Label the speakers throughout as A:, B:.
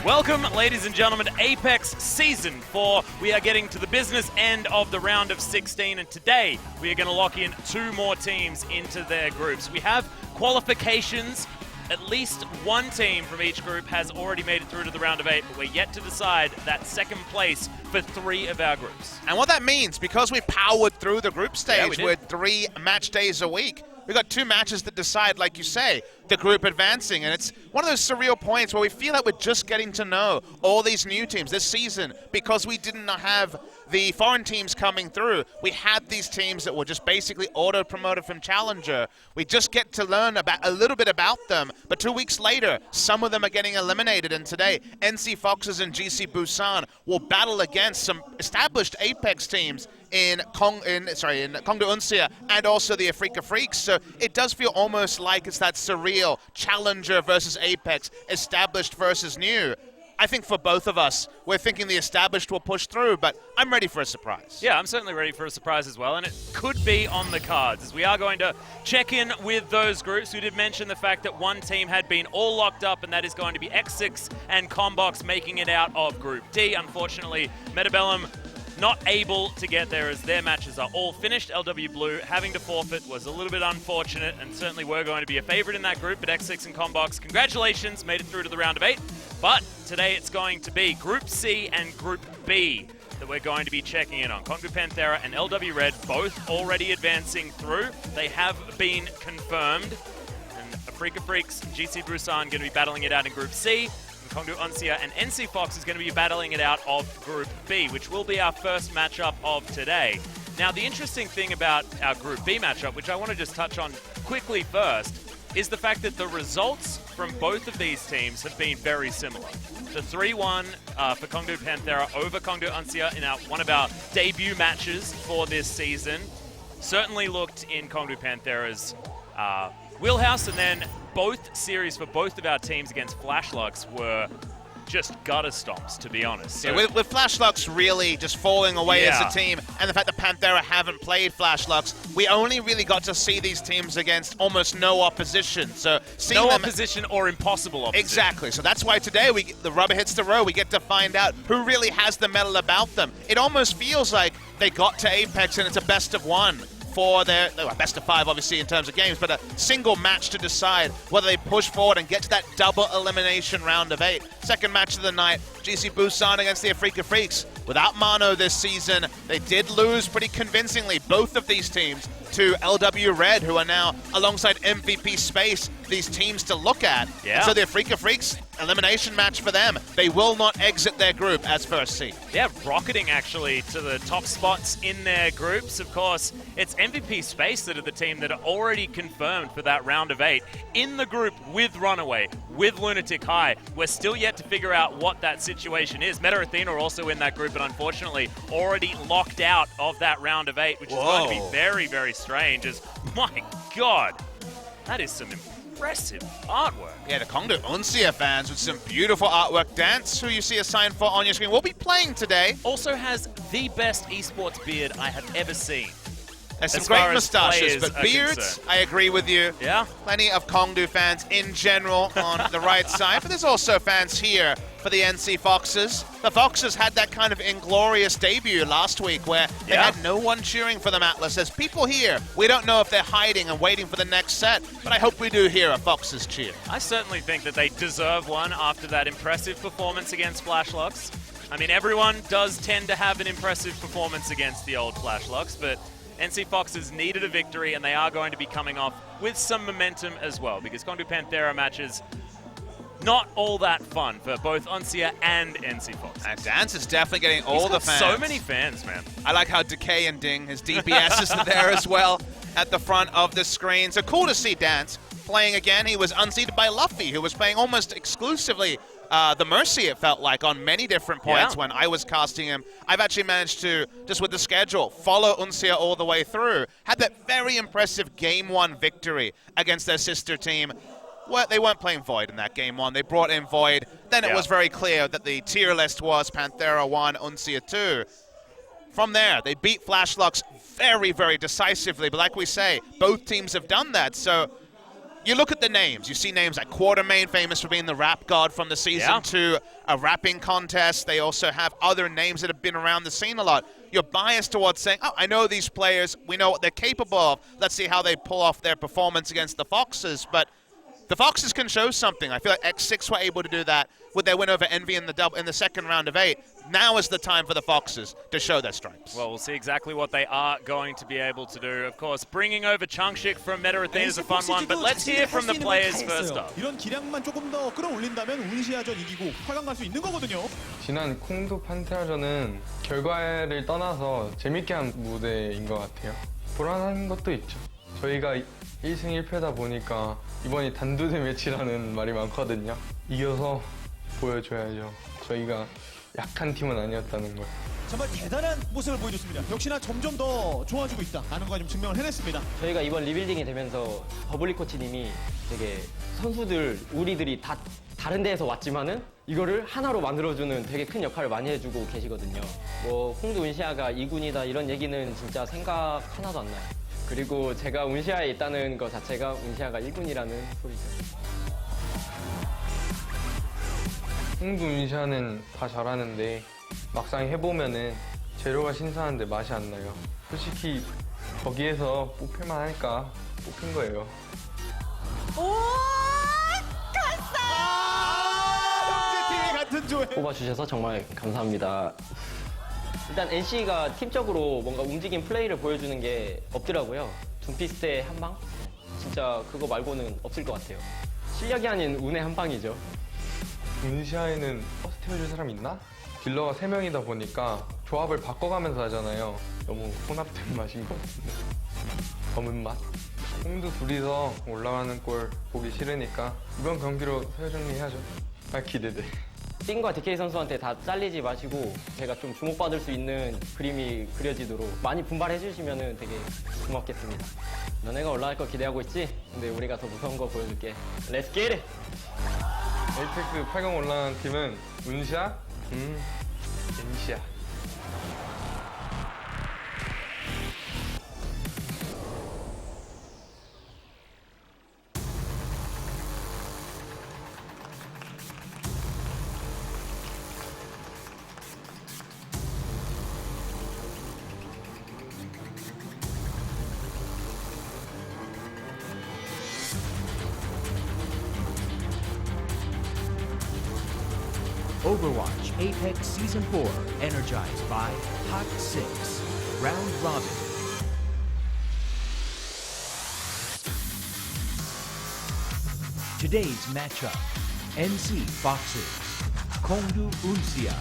A: Welcome, ladies and gentlemen, to Apex Season 4. We are getting to the business end of the round of 16, and today we are going to lock in 2 more teams into their groups. We have qualifications. At least one team from each group has already made it through to the round of 8, but we're yet to decide that second place for 3 of our groups.
B: And what that means, because we powered through the group stage with 3 match days a week, we've got 2 matches that decide, like you say, the group advancing. And it's one of those surreal points where we feel like we're just getting to know all these new teams this season because we didn't have the foreign teams coming through. We had these teams that were just basically auto-promoted from Challenger. We just get to learn about a little bit about them. But 2 weeks later, some of them are getting eliminated. And today, NC Foxes and GC Busan will battle against some established Apex teams in Kongdo Uncia and also the Afrika Freaks. So it does feel almost like it's that surreal Challenger versus Apex, established versus new. I think for both of us, we're thinking the established will push through, but I'm ready for a surprise.
A: Yeah, I'm certainly ready for a surprise as well, and it could be on the cards, as we are going to check in with those groups. We did mention the fact that one team had been all locked up, and that is going to be X6 and Combox making it out of Group D. Unfortunately, Metabellum not able to get there as their matches are all finished. LW Blue having to forfeit was a little bit unfortunate, and certainly were going to be a favorite in that group, but X6 and Combox, congratulations, made it through to the round of 8. But today it's going to be Group C and Group B that we're going to be checking in on. Kongdo Panthera and LW Red both already advancing through. They have been confirmed. And Afrika Freaks, GC Busan going to be battling it out in Group C. Kongdo Uncia and NC Fox is going to be battling it out of Group B, which will be our first matchup of today. Now, the interesting thing about our Group B matchup, which I want to just touch on quickly first, is the fact that the results from both of these teams have been very similar. The 3-1 for Kongdo Panthera over Kongdo Uncia in one of our debut matches for this season certainly looked in Kongdo Panthera's wheelhouse, and then both series for both of our teams against Flashlux were just gutter stomps, to be honest. So,
B: yeah, with Flashlux really just falling away as a team, and the fact that Panthera haven't played Flashlux, we only really got to see these teams against almost no opposition. So
A: no opposition or impossible opposition.
B: Exactly. So that's why today the rubber hits the road. We get to find out who really has the metal about them. It almost feels like they got to Apex and it's a best of 1. For their best of 5, obviously, in terms of games, but a single match to decide whether they push forward and get to that double elimination round of 8. Second match of the night, GC Busan against the Afrika Freaks. Without Mano this season, they did lose pretty convincingly, both of these teams, to LW Red, who are now, alongside MVP Space, these teams to look at.
A: Yeah.
B: And so the Afrika Freaks, elimination match for them. They will not exit their group as first seed.
A: Yeah, rocketing actually to the top spots in their groups. Of course, it's MVP Space that are the team that are already confirmed for that round of 8 in the group with Runaway, with Lunatic High. We're still yet to figure out what that situation is. Meta Athena are also in that group, but unfortunately already locked out of that round of 8, which is going to be very, very strange. As, my God, that is some impressive artwork.
B: Yeah, the Kongdo Uncia fans with some beautiful artwork. Dance, who you see a sign for on your screen, will be playing today.
A: Also has the best esports beard I have ever seen.
B: There's some great mustaches, but beards,
A: concerned.
B: I agree with you.
A: Yeah.
B: Plenty of Kongdo fans in general on the right side, but there's also fans here for the NC Foxes. The Foxes had that kind of inglorious debut last week where they had no one cheering for them, Atlas. There's people here. We don't know if they're hiding and waiting for the next set, but I hope we do hear a Foxes cheer.
A: I certainly think that they deserve one after that impressive performance against Flashlux. I mean, everyone does tend to have an impressive performance against the old Flashlux, but NC Foxes needed a victory, and they are going to be coming off with some momentum as well, because Kongdo Panthera matches not all that fun for both Uncia and NC Fox.
B: And Dance is definitely getting all the fans.
A: So many fans, man.
B: I like how Decay and Ding, his DPS is there as well at the front of the screen. So cool to see Dance playing again. He was unseated by Luffy, who was playing almost exclusively the Mercy, it felt like, on many different points when I was casting him. I've actually managed to, just with the schedule, follow Uncia all the way through. Had that very impressive Game 1 victory against their sister team. Well, they weren't playing Void in that Game 1. They brought in Void. Then it was very clear that the tier list was Panthera 1, Uncia 2. From there, they beat Flashlux very, very decisively. But like we say, both teams have done that. So you look at the names. You see names like Quartermain, famous for being the rap god from the season 2, a rapping contest. They also have other names that have been around the scene a lot. You're biased towards saying, oh, I know these players. We know what they're capable of. Let's see how they pull off their performance against the Foxes. But the Foxes can show something. I feel like X6 were able to do that with their win over Envy in the second round of 8. Now is the time for the Foxes to show their stripes.
A: Well, we'll see exactly what they are going to be able to do. Of course, bringing over Chungshik from Meta Athena is a fun one, but let's hear from the players first up.
C: 이런 기량만 조금 더 끌어올린다면 운시아전 이기고 8강 갈 수 있는 거거든요.
D: 지난 콩두 판테라전은 결과를 떠나서 재밌게 한 무대인 것 같아요. 불안한 것도 있죠. 저희가 1승 1패다 보니까 이번이 단두대 매치라는 말이 많거든요. 이겨서 보여줘야죠. 저희가 약한 팀은 아니었다는 걸.
C: 정말 대단한 모습을 보여줬습니다. 역시나 점점 더 좋아지고 있다는 거 좀 증명을 해냈습니다.
E: 저희가 이번 리빌딩이 되면서 버블리 코치님이 되게 선수들, 우리들이 다 다른 데에서 왔지만은 이거를 하나로 만들어주는 되게 큰 역할을 많이 해주고 계시거든요. 뭐 콩두 운시아가 2군이다 이런 얘기는 진짜 생각 하나도 안 나요. 그리고 제가 운시아에 있다는 것 자체가 운시아가 1군이라는 소리죠.
D: 콩두 운시아는 다 잘하는데 막상 해보면은 재료가 신선한데 맛이 안 나요. 솔직히 거기에서 뽑힐만 하니까 뽑힌 거예요.
C: 형제팀이 같은 조에.
E: 뽑아주셔서 정말 감사합니다. 일단 NC가 팀적으로 뭔가 움직임 플레이를 보여주는 게 없더라고요. 둠피스트의 한 방? 진짜 그거 말고는 없을 것 같아요. 실력이 아닌 운의 한 방이죠.
D: 운시아에는 퍼스트 해줄 사람 있나? 딜러가 3명이다 보니까 조합을 바꿔가면서 하잖아요. 너무 혼합된 맛인 것 같은데. 검은 맛? 콩두 둘이서 올라가는 꼴 보기 싫으니까 이번 경기로 서열정리해야죠. 기대돼.
E: 띵과 DK 선수한테 다 잘리지 마시고 제가 좀 주목받을 수 있는 그림이 그려지도록 많이 분발해 주시면 되게 고맙겠습니다. 너네가 올라갈 거 기대하고 있지? 근데 우리가 더 무서운 거 보여줄게. Let's get it!
D: 에이펙스 8강 올라간 팀은 운시아? 엔시아.
F: Overwatch Apex Season 4, energized by Hot 6, Round Robin. Today's matchup, NC Foxes, Kongdu Uncia.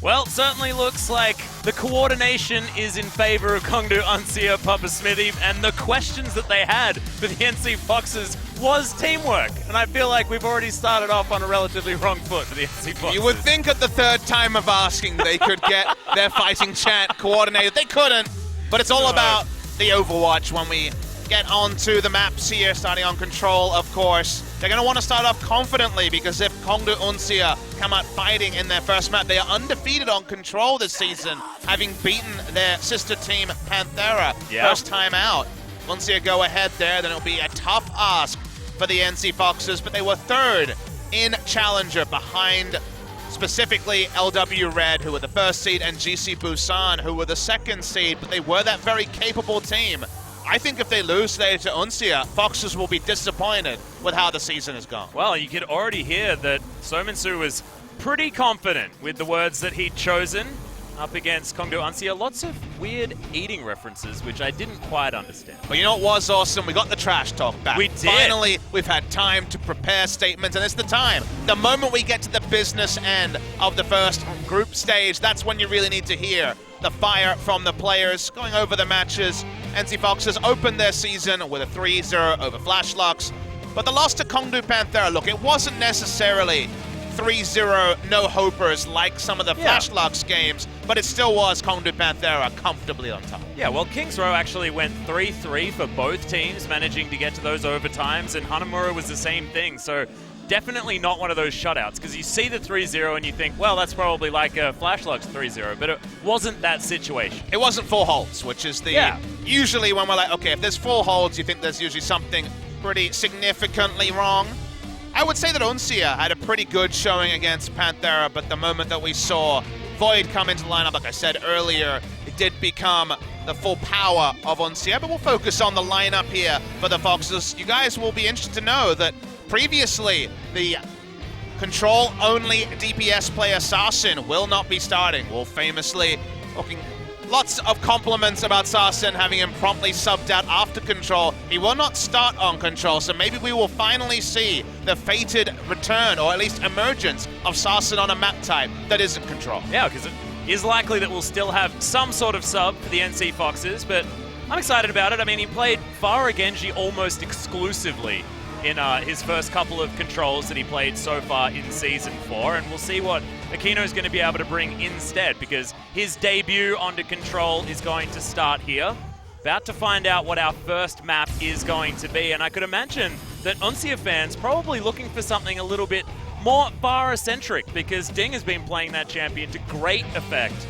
A: Well, certainly looks like the coordination is in favor of Kongdu Uncia, Papa Smithy, and the questions that they had for the NC Foxes was teamwork. And I feel like we've already started off on a relatively wrong foot for the NC Foxes.
B: You would think at the third time of asking they could get their fighting chant coordinated. They couldn't, but it's all about the Overwatch when we get onto the maps here, starting on Control, of course. They're going to want to start off confidently because if Kongdu Uncia come out fighting in their first map, they are undefeated on Control this season, having beaten their sister team, Panthera, first time out. Uncia go ahead there, then it'll be a tough ask for the NC Foxes, but they were third in Challenger behind specifically LW Red, who were the first seed, and GC Busan, who were the second seed, but they were that very capable team. I think if they lose today to Uncia, Foxes will be disappointed with how the season has gone.
A: Well, you could already hear that Sominsu was pretty confident with the words that he'd chosen up against Kongdu Uncia. Lots of weird eating references, which I didn't quite understand.
B: But you know what was awesome? We got the trash talk back.
A: We did.
B: Finally, we've had time to prepare statements, and it's the time. The moment we get to the business end of the first group stage, that's when you really need to hear the fire from the players. Going over the matches, NC Foxes opened their season with a 3-0 over Flashlocks. But the loss to Kongdu Panthera, look, it wasn't necessarily 3-0 no-hopers like some of the Flash Lux games, but it still was Kongdu Panthera comfortably on top.
A: Yeah, well, Kings Row actually went 3-3 for both teams, managing to get to those overtimes, and Hanamura was the same thing, so definitely not one of those shutouts, because you see the 3-0 and you think, well, that's probably like a Flash Lux 3-0, but it wasn't that situation.
B: It wasn't 4 holds, which is the... Usually when we're like, okay, if there's 4 holds, you think there's usually something pretty significantly wrong. I would say that Uncia had a pretty good showing against Panthera, but the moment that we saw Void come into the lineup, like I said earlier, it did become the full power of Uncia, but we'll focus on the lineup here for the Foxes. You guys will be interested to know that previously the control-only DPS player Sarsin will not be starting. We'll famously talking lots of compliments about Sarsin, having him promptly subbed out after Control. He will not start on Control, so maybe we will finally see the fated return, or at least emergence, of Sarsin on a map type that isn't Control.
A: Yeah, because it is likely that we'll still have some sort of sub for the NC Foxes, but I'm excited about it. I mean, he played Farah Genji almost exclusively in his first couple of Controls that he played so far in Season 4, and we'll see what Aquino's going to be able to bring instead, because his debut onto Control is going to start here. About to find out what our first map is going to be, and I could imagine that Uncia fans probably looking for something a little bit more Farah-centric, because Ding has been playing that champion to great effect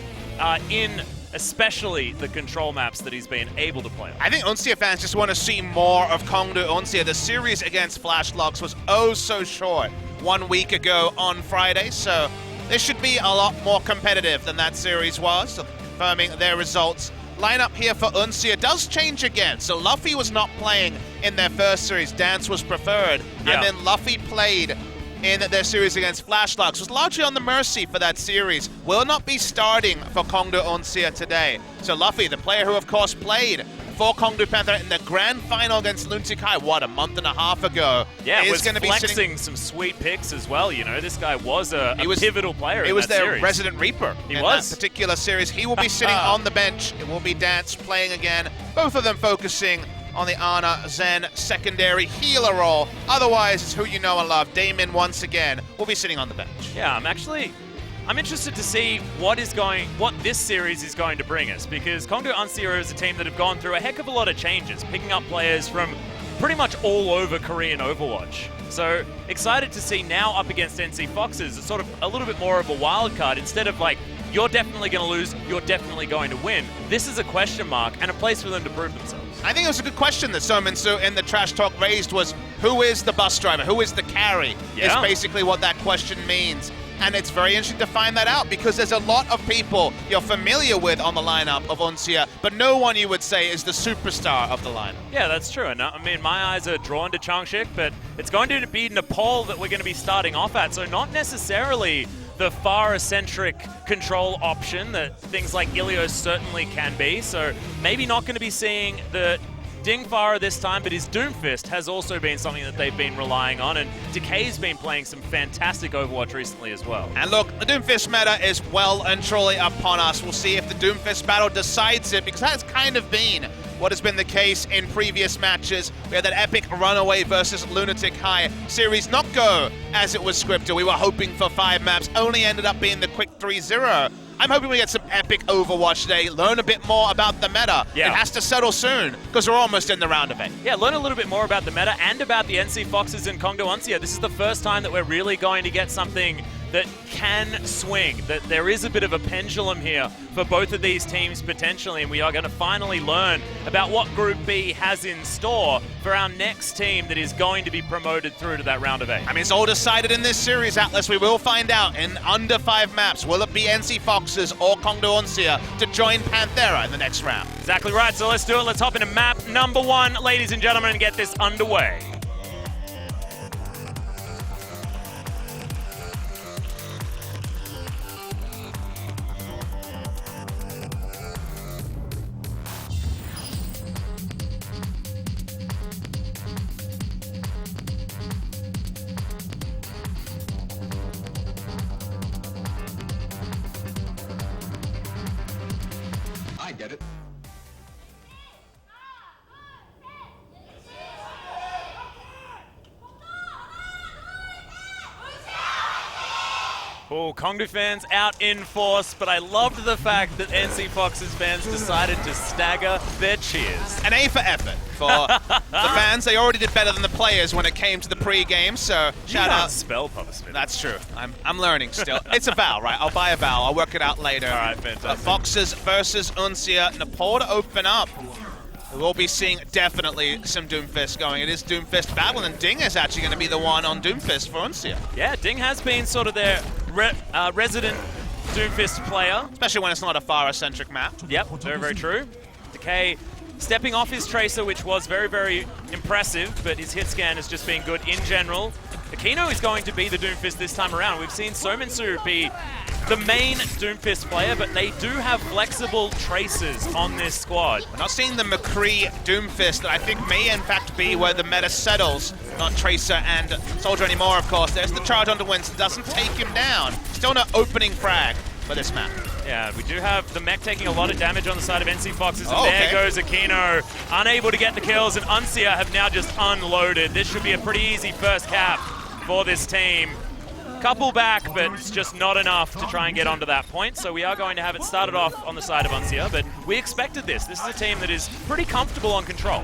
A: in especially the Control maps that he's been able to play on.
B: I think Uncia fans just want to see more of Kongdu Uncia. The series against Flash Lux was oh so short 1 week ago on Friday, so this should be a lot more competitive than that series was, so confirming their results. Lineup here for Uncia does change again. So Luffy was not playing in their first series. Dance was preferred. And then Luffy played in their series against Flash Lux. Was largely on the mercy for that series. Will not be starting for Kongdu Uncia today. So Luffy, the player who of course played for Kongdu Panther in the grand final against Lunti Kai, what, a month and a half ago?
A: Yeah,
B: is
A: was
B: going to be
A: flexing some sweet picks as well, you know. This guy was a pivotal player
B: He was their
A: series.
B: resident Reaper in that particular series. He will be sitting on the bench. It will be Dance playing again. Both of them focusing on the Ana Zen secondary healer role. Otherwise, it's who you know and love. Damon, once again, will be sitting on the bench.
A: Yeah, I'm interested to see what this series is going to bring us, because Kongdu Uncia is a team that have gone through a heck of a lot of changes, picking up players from pretty much all over Korean Overwatch. So excited to see now up against NC Foxes, it's sort of a little bit more of a wild card. Instead of like, you're definitely going to lose, you're definitely going to win. This is a question mark and a place for them to prove themselves.
B: I think it was a good question that Sominsu in the Trash Talk raised was, who is the bus driver? Who is the carry? Is basically what that question means. And it's very interesting to find that out, because there's a lot of people you're familiar with on the lineup of Uncia, but no one you would say is the superstar of the lineup.
A: Yeah, that's true. And I mean, my eyes are drawn to Changshik, but it's going to be Nepal that we're going to be starting off at, so not necessarily the Farah-centric control option that things like Ilios certainly can be. So maybe not going to be seeing the Ding Farah this time, but his Doomfist has also been something that they've been relying on, and Decay's been playing some fantastic Overwatch recently as well.
B: And look, the Doomfist meta is well and truly upon us. We'll see if the Doomfist battle decides it, because that's kind of been what has been the case in previous matches. We had that epic Runaway versus Lunatic High series not go as it was scripted. We were hoping for 5 maps, only ended up being the quick 3-0. I'm hoping we get some epic Overwatch today, learn a bit more about the meta. It has to settle soon, because we're almost in the round of 8.
A: Yeah, learn a little bit more about the meta and about the NC Foxes and Kongdu Uncia. This is the first time that we're really going to get something that can swing, that there is a bit of a pendulum here for both of these teams potentially, and we are going to finally learn about what Group B has in store for our next team that is going to be promoted through to that round of 8.
B: I mean, it's all decided in this series, Atlas. We will find out in under 5 maps. Will it be NC Foxes or Kongdu Uncia to join Panthera in the next round?
A: Exactly right, so let's do it. Let's hop into map number 1, ladies and gentlemen, and get this underway.
G: I get it.
A: Oh, Kongdu fans out in force, but I loved the fact that NC Fox's fans decided to stagger their cheers.
B: An A for effort for the fans. They already did better than the players when it came to the pre-game, so shout out.
A: Spell, Papa Smith.
B: That's true. I'm learning still. It's a vowel, right? I'll buy a vowel. I'll work it out later.
A: All right, fantastic.
B: Foxes versus Uncia. Nepal to open up. We'll be seeing definitely some Doomfist going. It is Doomfist battle, and Ding is actually going to be the one on Doomfist for Uncia.
A: Yeah, Ding has been sort of their resident Doomfist player.
B: Especially when it's not a Pharah-centric map.
A: Yep, very, very true. Decay stepping off his Tracer, which was very, very impressive, but his hit scan has just been good in general. Akino is going to be the Doomfist this time around. We've seen Sominsu be the main Doomfist player, but they do have flexible Tracers on this squad.
B: We're not seeing the McCree Doomfist that I think may in fact be where the meta settles. Not Tracer and Soldier anymore, of course. There's the charge onto Winston, doesn't take him down. Still no opening frag for this map.
A: Yeah, we do have the mech taking a lot of damage on the side of NC Foxes, and
B: Oh, okay.
A: there goes Akino, unable to get the kills, and Uncia have now just unloaded. This should be a pretty easy first cap for this team. Couple back, but it's just not enough to try and get onto that point, so we are going to have it started off on the side of Uncia, but we expected this. This is a team that is pretty comfortable on control.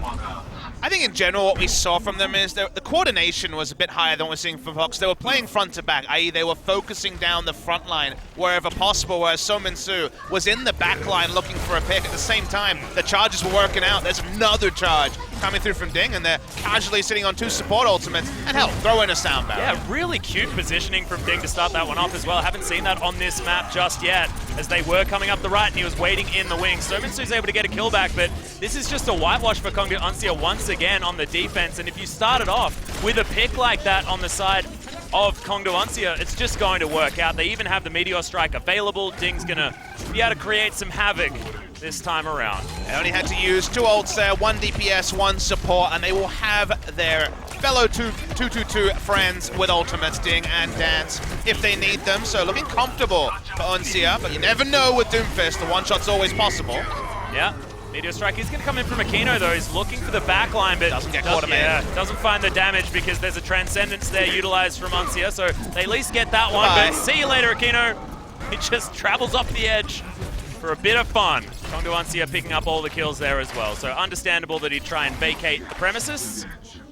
B: I think in general what we saw from them is the coordination was a bit higher than we're seeing from Fox. They were playing front to back, i.e. they were focusing down the front line wherever possible, whereas Sominsu was in the back line looking for a pick. At the same time, the charges were working out. There's another charge coming through from Ding, and they're casually sitting on 2 support ultimates. And hell, throw in a sound barrel.
A: Yeah, really cute positioning from Ding to start that one off as well. Haven't seen that on this map just yet, as they were coming up the right and he was waiting in the wings. Sominsu's able to get a kill back, but this is just a whitewash for Kongdu Uncia once again on the defense. And if you started off with a pick like that on the side of Kongdu Uncia, it's just going to work out. They even have the Meteor Strike available. Ding's gonna be able to create some havoc this time around.
B: They only had to use 2 ults there, 1 DPS, 1 support, and they will have their fellow 222 friends with ultimates, Ding and Dance, if they need them. So looking comfortable for Uncia, but you never know with Doomfist. The one-shot's always possible.
A: Yeah. Meteor Strike is going to come in from Akino, though. He's looking for the backline, but
B: Doesn't get caught him in.
A: Doesn't find the damage because there's a Transcendence there utilized from Uncia, so they at least get that one.
B: Bye.
A: But see you later, Akino. He just travels off the edge for a bit of fun. Kongdu Uncia picking up all the kills there as well, so understandable that he'd try and vacate the premises.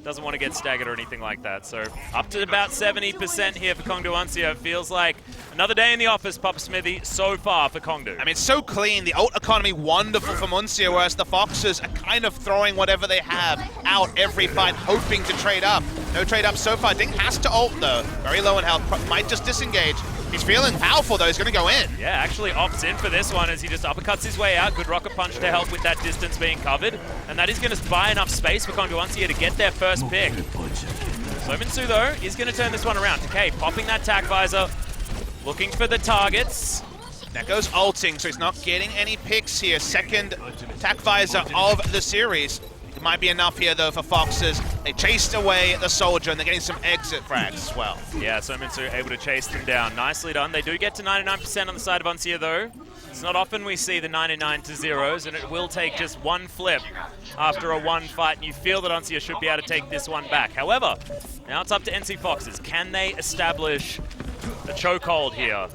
A: Doesn't want to get staggered or anything like that. So up to about 70% here for Kongdu Uncia. It feels like another day in the office, Papa Smithy, so far for Kongdu.
B: I mean, so clean. The ult economy wonderful from Uncia, whereas the Foxes are kind of throwing whatever they have out every fight, hoping to trade up. No trade up so far. Ding has to ult, though. Very low in health. Might just disengage. He's feeling powerful, though. He's going to go in.
A: Yeah, actually opts in for this one as he just uppercuts his way out. Good rocket punch to help with that distance being covered. And that is going to buy enough space for Kongdu Uncia to get their first pick. Sominsu, though, is going to turn this one around. Decay popping that tack visor, looking for the targets.
B: There goes ulting, so he's not getting any picks here. Second attack visor of the series. It might be enough here, though, for Foxes. They chased away the Soldier, and they're getting some exit frags as well.
A: Yeah, Sominsu able to chase them down. Nicely done. They do get to 99% on the side of Uncia, though. It's not often we see the 99 to zeros, and it will take just one flip after a one fight, and you feel that Uncia should be able to take this one back. However, now it's up to NC Foxes. Can they establish a chokehold here?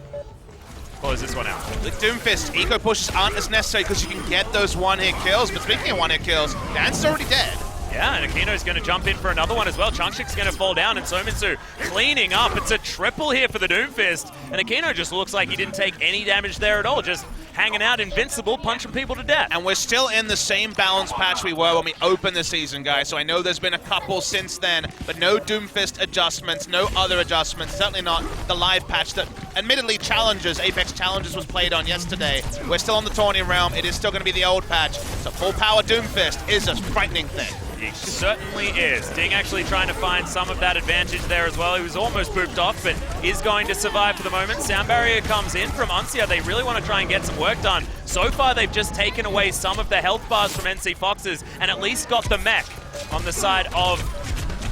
A: Close this one out.
B: With Doomfist, eco pushes aren't as necessary because you can get those one-hit kills. But speaking of one-hit kills, Dan's already dead.
A: Yeah, and Akino's going to jump in for another one as well. Changshik's going to fall down, and Sominsu cleaning up. It's a triple here for the Doomfist. And Akino just looks like he didn't take any damage there at all. Just hanging out invincible, punching people to death.
B: And we're still in the same balance patch we were when we opened the season, guys. So I know there's been a couple since then, but no Doomfist adjustments, no other adjustments. Certainly not the live patch that admittedly Challenges, Apex Challenges was played on yesterday. We're still on the Tawny realm. It is still going to be the old patch. So full power Doomfist is a frightening thing.
A: He certainly is. Ding actually trying to find some of that advantage there as well. He was almost booped off, but is going to survive for the moment. Sound barrier comes in from Uncia. They really want to try and get some work done. So far, they've just taken away some of the health bars from NC Foxes and at least got the mech on the side of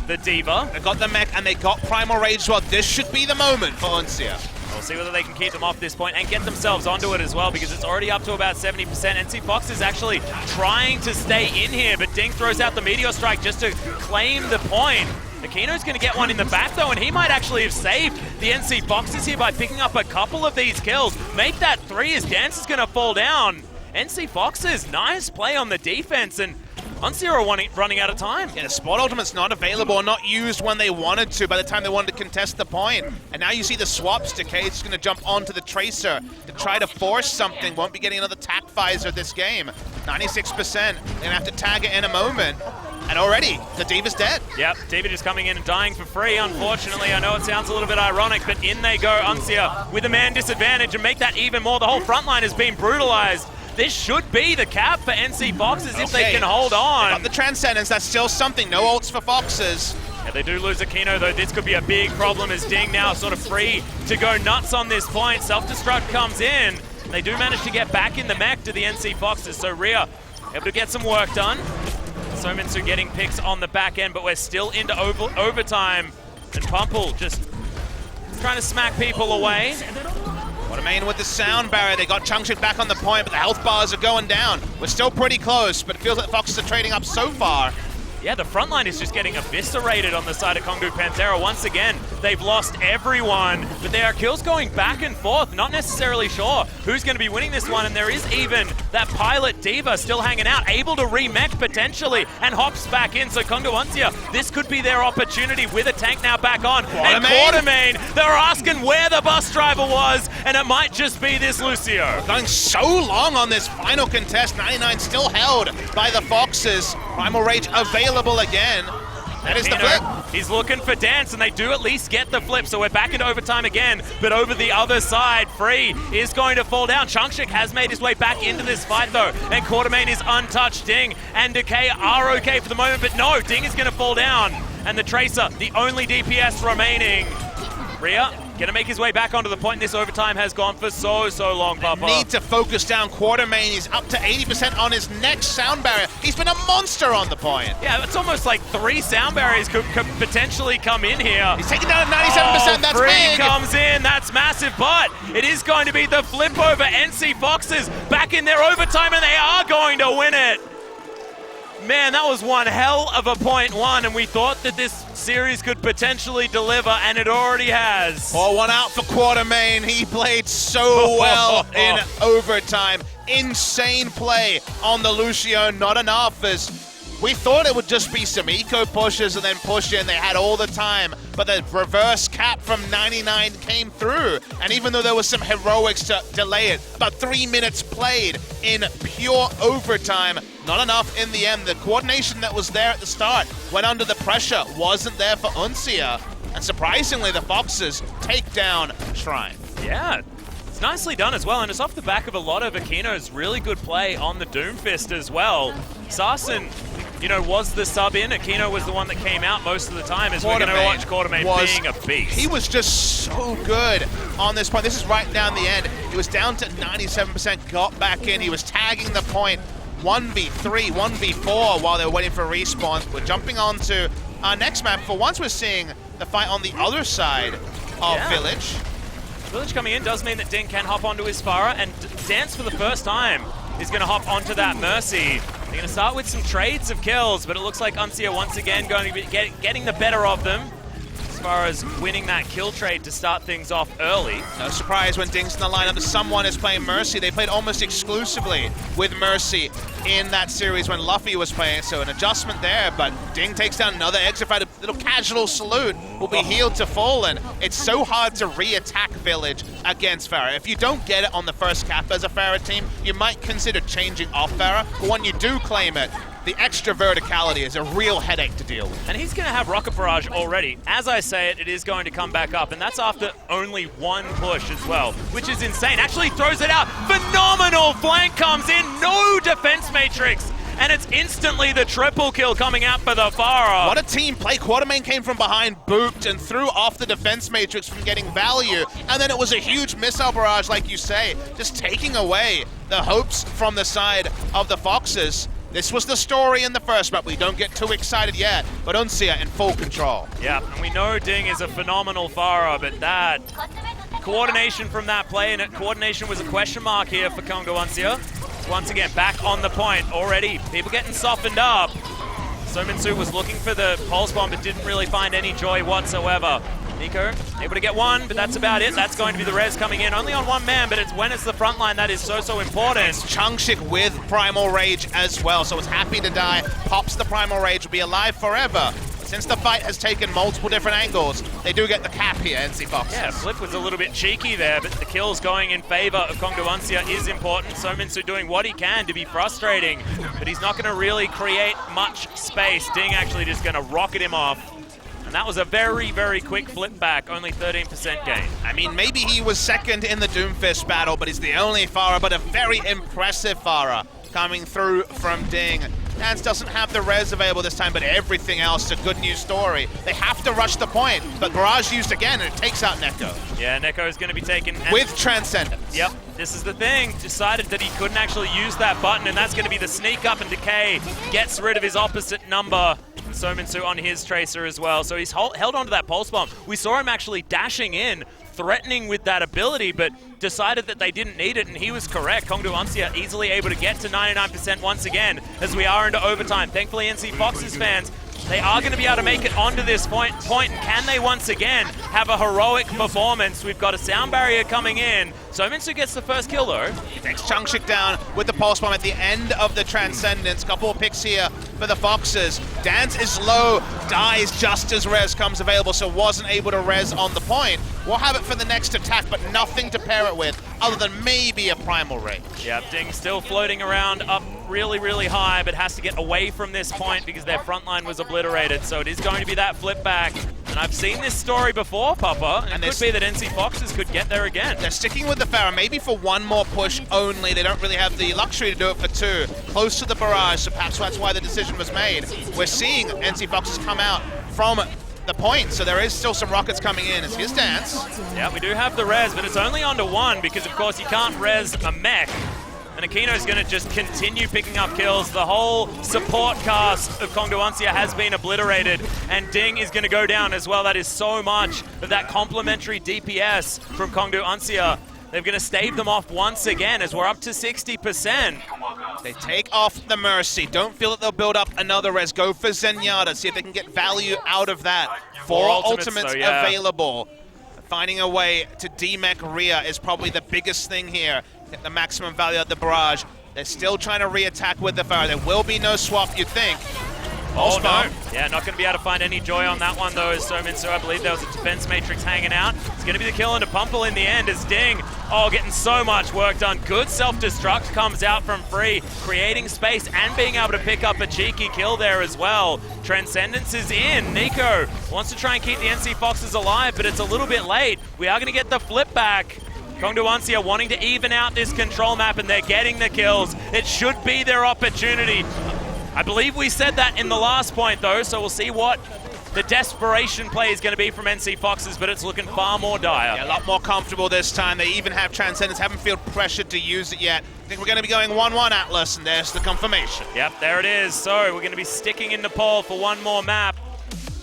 A: the Diva.
B: They got the mech and they got Primal Rage as well. This should be the moment for Uncia.
A: We'll see whether they can keep them off this point and get themselves onto it as well, because it's already up to about 70%. NC Fox is actually trying to stay in here, but Ding throws out the Meteor Strike just to claim the point. Akino's going to get one in the back, though, and he might actually have saved the NC Foxes here by picking up a couple of these kills. Make that 3 as Dance is going to fall down. NC Foxes, nice play on the defense, and Uncia are running out of time.
B: Yeah, the spot ultimate's not available or not used when they wanted to by the time they wanted to contest the point. And now you see the swaps. Decade's going to jump onto the Tracer to try to force something. Won't be getting another tack visor this game. 96%. They're going to have to tag it in a moment. And already, the D.Va's dead.
A: Yep, D.Va just coming in and dying for free, unfortunately. I know it sounds a little bit ironic, but in they go, Uncia with a man disadvantage, and make that even more. The whole front line has been brutalized. This should be the cap for NC Foxes if they can hold on.
B: They got the Transcendence, that's still something. No ults for Foxes.
A: Yeah, they do lose Aquino, though. This could be a big problem as Ding now sort of free to go nuts on this point. Self-destruct comes in. They do manage to get back in the mech to the NC Foxes, so Rhea able to get some work done. Sominsu getting picks on the back end, but we're still into overtime. And Pumple just trying to smack people away.
B: What a main with the sound barrier. They got Chungshik back on the point, but the health bars are going down. We're still pretty close, but it feels like the Foxes are trading up so far.
A: Yeah, the front line is just getting eviscerated on the side of Kongu Panthera. Once again, they've lost everyone, but there are kills going back and forth. Not necessarily sure who's going to be winning this one, and there is even that pilot D.Va still hanging out, able to remech potentially, and hops back in. So Kongu Uncia, this could be their opportunity with a tank now back on. And Quartermain, they're asking where the bus driver was, and it might just be this Lucio.
B: Going so long on this final contest. 99 still held by the Foxes. Primal Rage available again. That is the flip.
A: He's looking for Dance, and they do at least get the flip, so we're back into overtime again, but over the other side, Free is going to fall down. Chungshik has made his way back into this fight, though, and Quartermain is untouched. Ding and Decay are okay for the moment, but no, Ding is going to fall down, and the Tracer, the only DPS remaining. Rhea gonna make his way back onto the point. This overtime has gone for so long, Papa.
B: Need to focus down Quartermain. He's up to 80% on his next sound barrier. He's been a monster on the point.
A: Yeah, it's almost like 3 sound barriers could potentially come in here.
B: He's taking down at 97%, that's
A: Free
B: big.
A: Comes in, that's massive, but it is going to be the flip over. NC Foxes back in their overtime, and they are going to win it. Man, that was one hell of a .1, and we thought that this series could potentially deliver, and it already has.
B: Pour one out for Quartermain. He played so well in overtime. Insane play on the Lucio. Not enough, as we thought it would just be some eco pushes and then push in. They had all the time, but the reverse cap from 99 came through. And even though there was some heroics to delay it, about 3 minutes played in pure overtime, not enough in the end. The coordination that was there at the start, when under the pressure, wasn't there for Uncia. And surprisingly, the Foxes take down Shrine.
A: Yeah, it's nicely done as well, and it's off the back of a lot of Aquino's really good play on the Doomfist as well. Sarsen, you know, was the sub in. Aquino was the one that came out most of the time, as we're going to watch Quartermain being a beast.
B: He was just so good on this point. This is right down the end. He was down to 97%, got back in. He was tagging the point. 1v3, 1v4 while they were waiting for respawn. We're jumping on to our next map. For once, we're seeing the fight on the other side of Village.
A: Village coming in does mean that Ding can hop onto his Farah, and Dance for the first time is going to hop onto that Mercy. They're going to start with some trades of kills, but it looks like Uncia once again going to be getting the better of them as far as winning that kill trade to start things off early.
B: No surprise when Ding's in the lineup that someone is playing Mercy. They played almost exclusively with Mercy in that series when Luffy was playing, so an adjustment there, but Ding takes down another exit fight. A little casual salute will be healed to full, and it's so hard to re-attack Village against Farah. If you don't get it on the first cap as a Farah team, you might consider changing off Farah, but when you do claim it, the extra verticality is a real headache to deal with.
A: And he's going to have Rocket Barrage already. As I say it, it is going to come back up, and that's after only 1 push as well, which is insane. Actually throws it out. Phenomenal flank comes in. No defense matrix. And it's instantly the triple kill coming out for the Farah.
B: What a team play. Quartermain came from behind, booped, and threw off the defense matrix from getting value. And then it was a huge missile barrage, like you say, just taking away the hopes from the side of the Foxes. This was the story in the first map. We don't get too excited yet, but Uncia in full control.
A: Yeah, and we know Ding is a phenomenal Farah, but that coordination from that play, and coordination was a question mark here for Kongu Uncia. Once again, back on the point already. People getting softened up. So Min-Soo was looking for the pulse bomb, but didn't really find any joy whatsoever. Nico able to get one, but that's about it. That's going to be the res coming in. Only on one man, but it's when it's the front line that is so important.
B: It's Changshik with Primal Rage as well, so it's happy to die. Pops the Primal Rage, will be alive forever. Since the fight has taken multiple different angles, they do get the cap here, NC Fox.
A: Yeah, Flip was a little bit cheeky there, but the kills going in favor of Kongdo Uncia is important. So Min-Soo doing what he can to be frustrating, but he's not going to really create much space. Ding actually just going to rocket him off. And that was a very quick flip back, only 13% gain.
B: I mean, maybe he was second in the Doomfist battle, but he's the only Pharah, but a very impressive Pharah coming through from Ding. Dance doesn't have the res available this time, but everything else, a good news story. They have to rush the point, but Barrage used again, and it takes out Neko.
A: Yeah, Neko is going to be taken...
B: With Transcendence.
A: Yep, this is the thing. Decided that he couldn't actually use that button, and that's going to be the sneak up, and Decay gets rid of his opposite number. So Min-Soo on his Tracer as well. So he's held onto that Pulse Bomb. We saw him actually dashing in, threatening with that ability, but decided that they didn't need it, and he was correct. Kongdo Uncia easily able to get to 99% once again as we are into overtime. Thankfully, NC Fox's fans, they are going to be able to make it onto this point, and can they once again have a heroic performance? We've got a sound barrier coming in. So Min-Soo gets the first kill though.
B: Takes Changshik down with the Pulse Bomb at the end of the Transcendence. Couple of picks here for the Foxes. Dance is low, dies just as res comes available, so wasn't able to res on the point. We'll have it for the next attack, but nothing to pair it with other than maybe a Primal Rage.
A: Yeah, Ding still floating around up really high, but has to get away from this point because their front line was obliterated. So it is going to be that flip back. And I've seen this story before, Papa, and it could be that NC Foxes could get there again.
B: They're sticking with the Pharah, maybe for one more push only. They don't really have the luxury to do it for two. Close to the barrage, so perhaps that's why the decision was made. We're seeing NC Foxes come out from the point, so there is still some rockets coming in. It's his Dance.
A: Yeah, we do have the res, but it's only onto one because, of course, you can't res a mech. And Aquino's going to just continue picking up kills. The whole support cast of Kongdo Uncia has been obliterated, and Ding is going to go down as well. That is so much of that complementary DPS from Kongdo Uncia. They're going to stave them off once again as we're up to 60%.
B: They take off the Mercy. Don't feel that they'll build up another res. Go for Zenyatta. See if they can get value out of that. Four ultimates
A: though, yeah.
B: available. Finding a way to demech Rhea is probably the biggest thing here. Get the maximum value out of the barrage. They're still trying to re-attack with the Pharah. There will be no swap, you'd think.
A: Oh no. Yeah, not going to be able to find any joy on that one though. So Min-Soo, I believe there was a defense matrix hanging out. It's going to be the kill into Pumple in the end as Ding, getting so much work done. Good self-destruct comes out from Free, creating space and being able to pick up a cheeky kill there as well. Transcendence is in. Nico wants to try and keep the NC Foxes alive, but it's a little bit late. We are going to get the flip back. Kongdo Uncia wanting to even out this control map, and they're getting the kills. It should be their opportunity. I believe we said that in the last point though, so we'll see what the desperation play is going to be from NC Foxes, but it's looking far more dire.
B: Yeah, a lot more comfortable this time. They even have Transcendence, haven't felt pressured to use it yet. I think we're going to be going 1-1 Atlas, and there's the confirmation.
A: Yep, there it is. So we're going to be sticking in Nepal for one more map.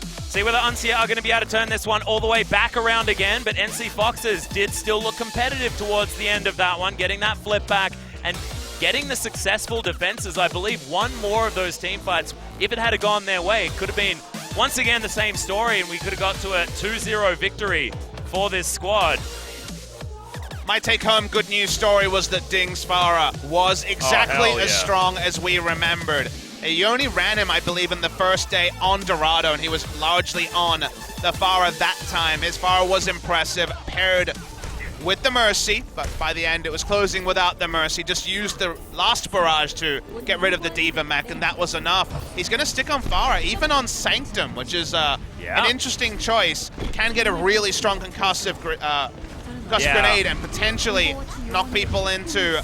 A: See whether Uncia are going to be able to turn this one all the way back around again, but NC Foxes did still look competitive towards the end of that one, getting that flip back and getting the successful defenses. I believe one more of those team fights, if it had gone their way, could have been once again the same story, and we could have got to a 2-0 victory for this squad.
B: My take-home good news story was that Ding's Pharah was exactly as strong as we remembered. He only ran him, I believe, in the first day on Dorado, and he was largely on the Pharah that time. His Pharah was impressive, paired with the Mercy, but by the end it was closing without the Mercy. Just used the last barrage to get rid of the D.Va mech, and that was enough. He's going to stick on Pharah, even on Sanctum, which is an interesting choice. Can get a really strong concussive grenade and potentially knock people into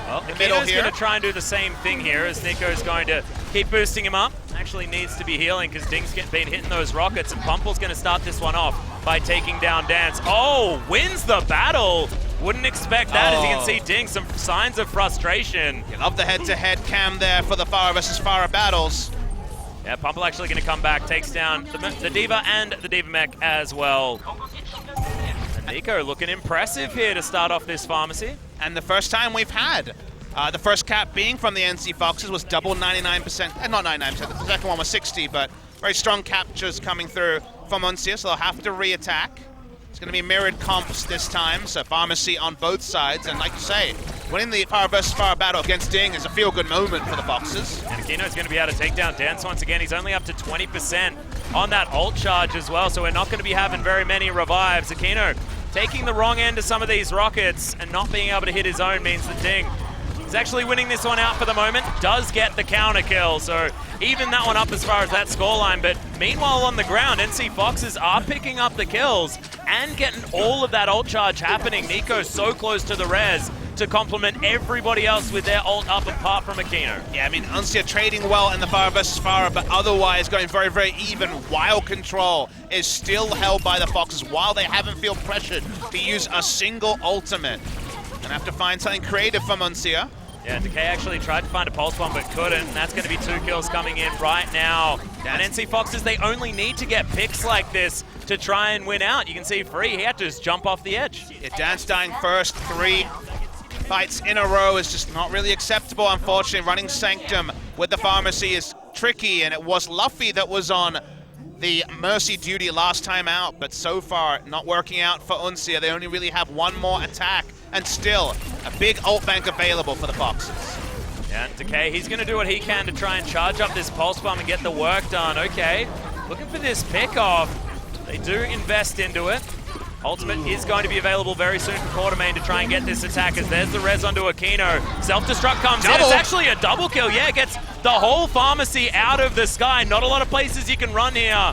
B: the middle here.
A: Going to try and do the same thing here as Nico's going to keep boosting him up. Actually needs to be healing because Ding's been hitting those rockets, and Pumple's going to start this one off by taking down Dance. Oh, wins the battle. Wouldn't expect that as you can see Ding, some signs of frustration.
B: You love the head-to-head cam there for the Pharah versus Pharah battles.
A: Yeah, Pumple actually going to come back, takes down the D.Va and the D.Va mech as well. And Nico looking impressive here to start off this pharmacy.
B: And the first time we've had The first cap being from the NC Foxes was double 99%, not 99%, the second one was 60, but very strong captures coming through from Uncia, so they'll have to re-attack. It's going to be mirrored comps this time, so Pharmacy on both sides, and like you say, winning the far versus far battle against Ding is a feel-good moment for the Foxes.
A: And Aquino's going to be able to take down Dance once again. He's only up to 20% on that ult charge as well, so we're not going to be having very many revives. Aquino taking the wrong end of some of these rockets and not being able to hit his own means that Ding is actually winning this one out for the moment, does get the counter kill, so even that one up as far as that scoreline. But meanwhile on the ground, NC Foxes are picking up the kills and getting all of that ult charge happening. Nico's so close to the res to complement everybody else with their ult up apart from Aquino.
B: Yeah, I mean, Uncia trading well in the far versus far, but otherwise going very, very even, while control is still held by the Foxes, while they haven't feel pressured to use a single ultimate. Gonna have to find something creative from Uncia.
A: Yeah, Decay actually tried to find a pulse bomb but couldn't, and that's going to be 2 kills coming in right now. And NC Foxes, they only need to get picks like this to try and win out. You can see Free, he had to just jump off the edge.
B: Yeah, Dance dying first, 3 fights in a row is just not really acceptable, unfortunately. Running Sanctum with the Pharmacy is tricky, and it was Luffy that was on the Mercy duty last time out, but so far not working out for Uncia. They only really have one more attack, and still a big ult bank available for the Foxes.
A: Yeah, Decay, he's going to do what he can to try and charge up this pulse bomb and get the work done. Okay, looking for this pick off. They do invest into it. Ultimate is going to be available very soon for Quartermain to try and get this attack, as there's the res onto Aquino. Self-destruct comes in. It's actually a double kill. Yeah, gets the whole Pharmacy out of the sky. Not a lot of places you can run here.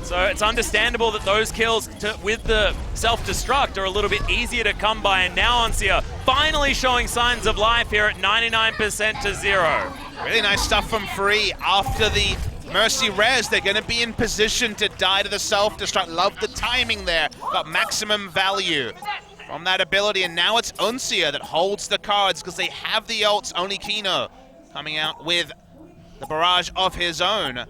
A: So it's understandable that those kills with the self-destruct are a little bit easier to come by. And now Uncia finally showing signs of life here at 99% to 0.
B: Really nice stuff from Free after the Mercy res. They're going to be in position to die to the self-destruct. Love the timing there. Got maximum value from that ability. And now it's Uncia that holds the cards because they have the ults. Only Kino coming out with the barrage of his own.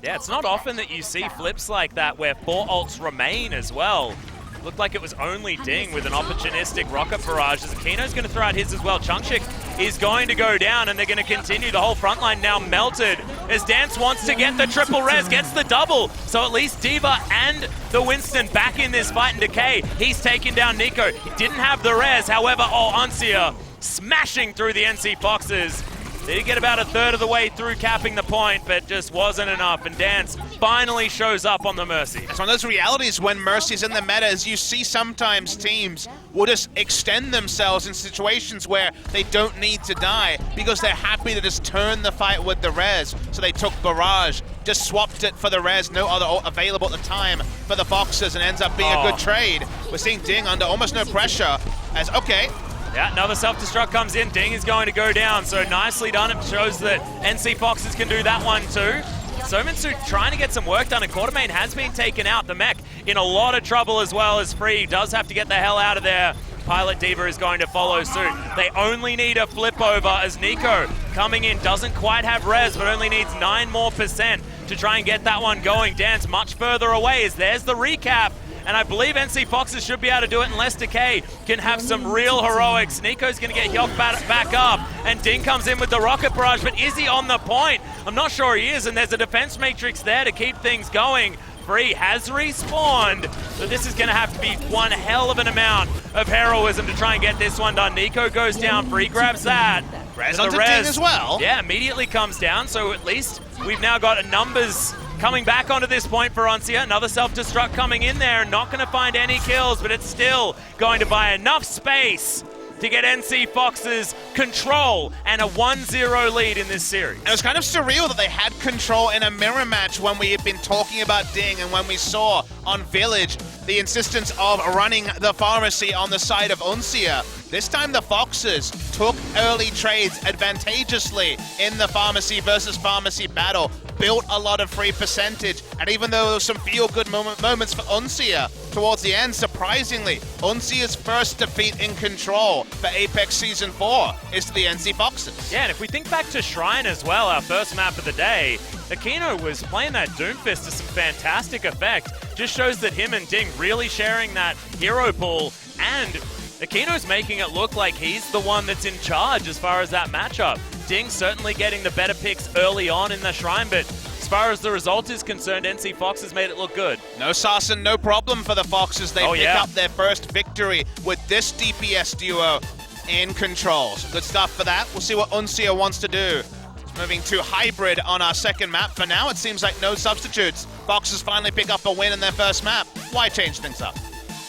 A: Yeah, it's not often that you see flips like that where 4 ults remain as well. Looked like it was only Ding with an opportunistic rocket barrage, as Aquino's going to throw out his as well. Chungchik is going to go down, and they're going to continue. The whole front line now melted as Dance wants to get the triple res, gets the double. So at least D.Va and the Winston back in this fight, and Decay, he's taken down Nico. He didn't have the res, however, Uncia smashing through the NC Foxes. They did get about a third of the way through capping the point, but just wasn't enough, and Dance finally shows up on the Mercy.
B: It's one of those realities when Mercy's in the meta, as you see sometimes teams will just extend themselves in situations where they don't need to die because they're happy to just turn the fight with the res. So they took Barrage, just swapped it for the res, no other ult available at the time for the Foxes, and ends up being a good trade. We're seeing Ding under almost no pressure as, okay,
A: yeah, another self-destruct comes in. Ding is going to go down, so nicely done. It shows that NC Foxes can do that one too. Sominsu trying to get some work done, and Quartermain has been taken out. The mech in a lot of trouble as well as Free does have to get the hell out of there. Pilot D.Va is going to follow suit. They only need a flip over as Nico coming in doesn't quite have res, but only needs 9% more to try and get that one going. Dance much further away as there's the recap. And I believe NC Foxes should be able to do it unless Decay can have some real heroics. Nico's going to get Hyok back up, and Ding comes in with the rocket barrage, but is he on the point? I'm not sure he is, and there's a defense matrix there to keep things going. Free has respawned, so this is going to have to be one hell of an amount of heroism to try and get this one done. Nico goes down, Free grabs that.
B: Res onto Ding as well.
A: Yeah, immediately comes down, so at least we've now got numbers coming back onto this point for Uncia. Another self-destruct coming in there, not going to find any kills, but it's still going to buy enough space to get NC Foxes control and a 1-0 lead in this series.
B: It was kind of surreal that they had control in a mirror match when we had been talking about Ding, and when we saw on Village the insistence of running the Pharmacy on the side of Uncia. This time the Foxes took early trades advantageously in the Pharmacy versus Pharmacy battle, built a lot of free percentage, and even though there was some feel-good moments for Uncia towards the end, surprisingly, Uncia's first defeat in control for Apex Season 4 is to the NC Foxes.
A: Yeah, and if we think back to Shrine as well, our first map of the day, Aquino was playing that Doomfist to some fantastic effect. Just shows that him and Ding really sharing that hero pool, and Aquino's making it look like he's the one that's in charge as far as that matchup. Ding certainly getting the better picks early on in the Shrine, but as far as the result is concerned, NC Fox has made it look good.
B: No Sarsen, no problem for the Foxes. They pick up their first victory with this DPS duo in control. So good stuff for that. We'll see what Uncia wants to do. It's moving to hybrid on our second map. For now, it seems like no substitutes. Foxes finally pick up a win in their first map. Why change things up?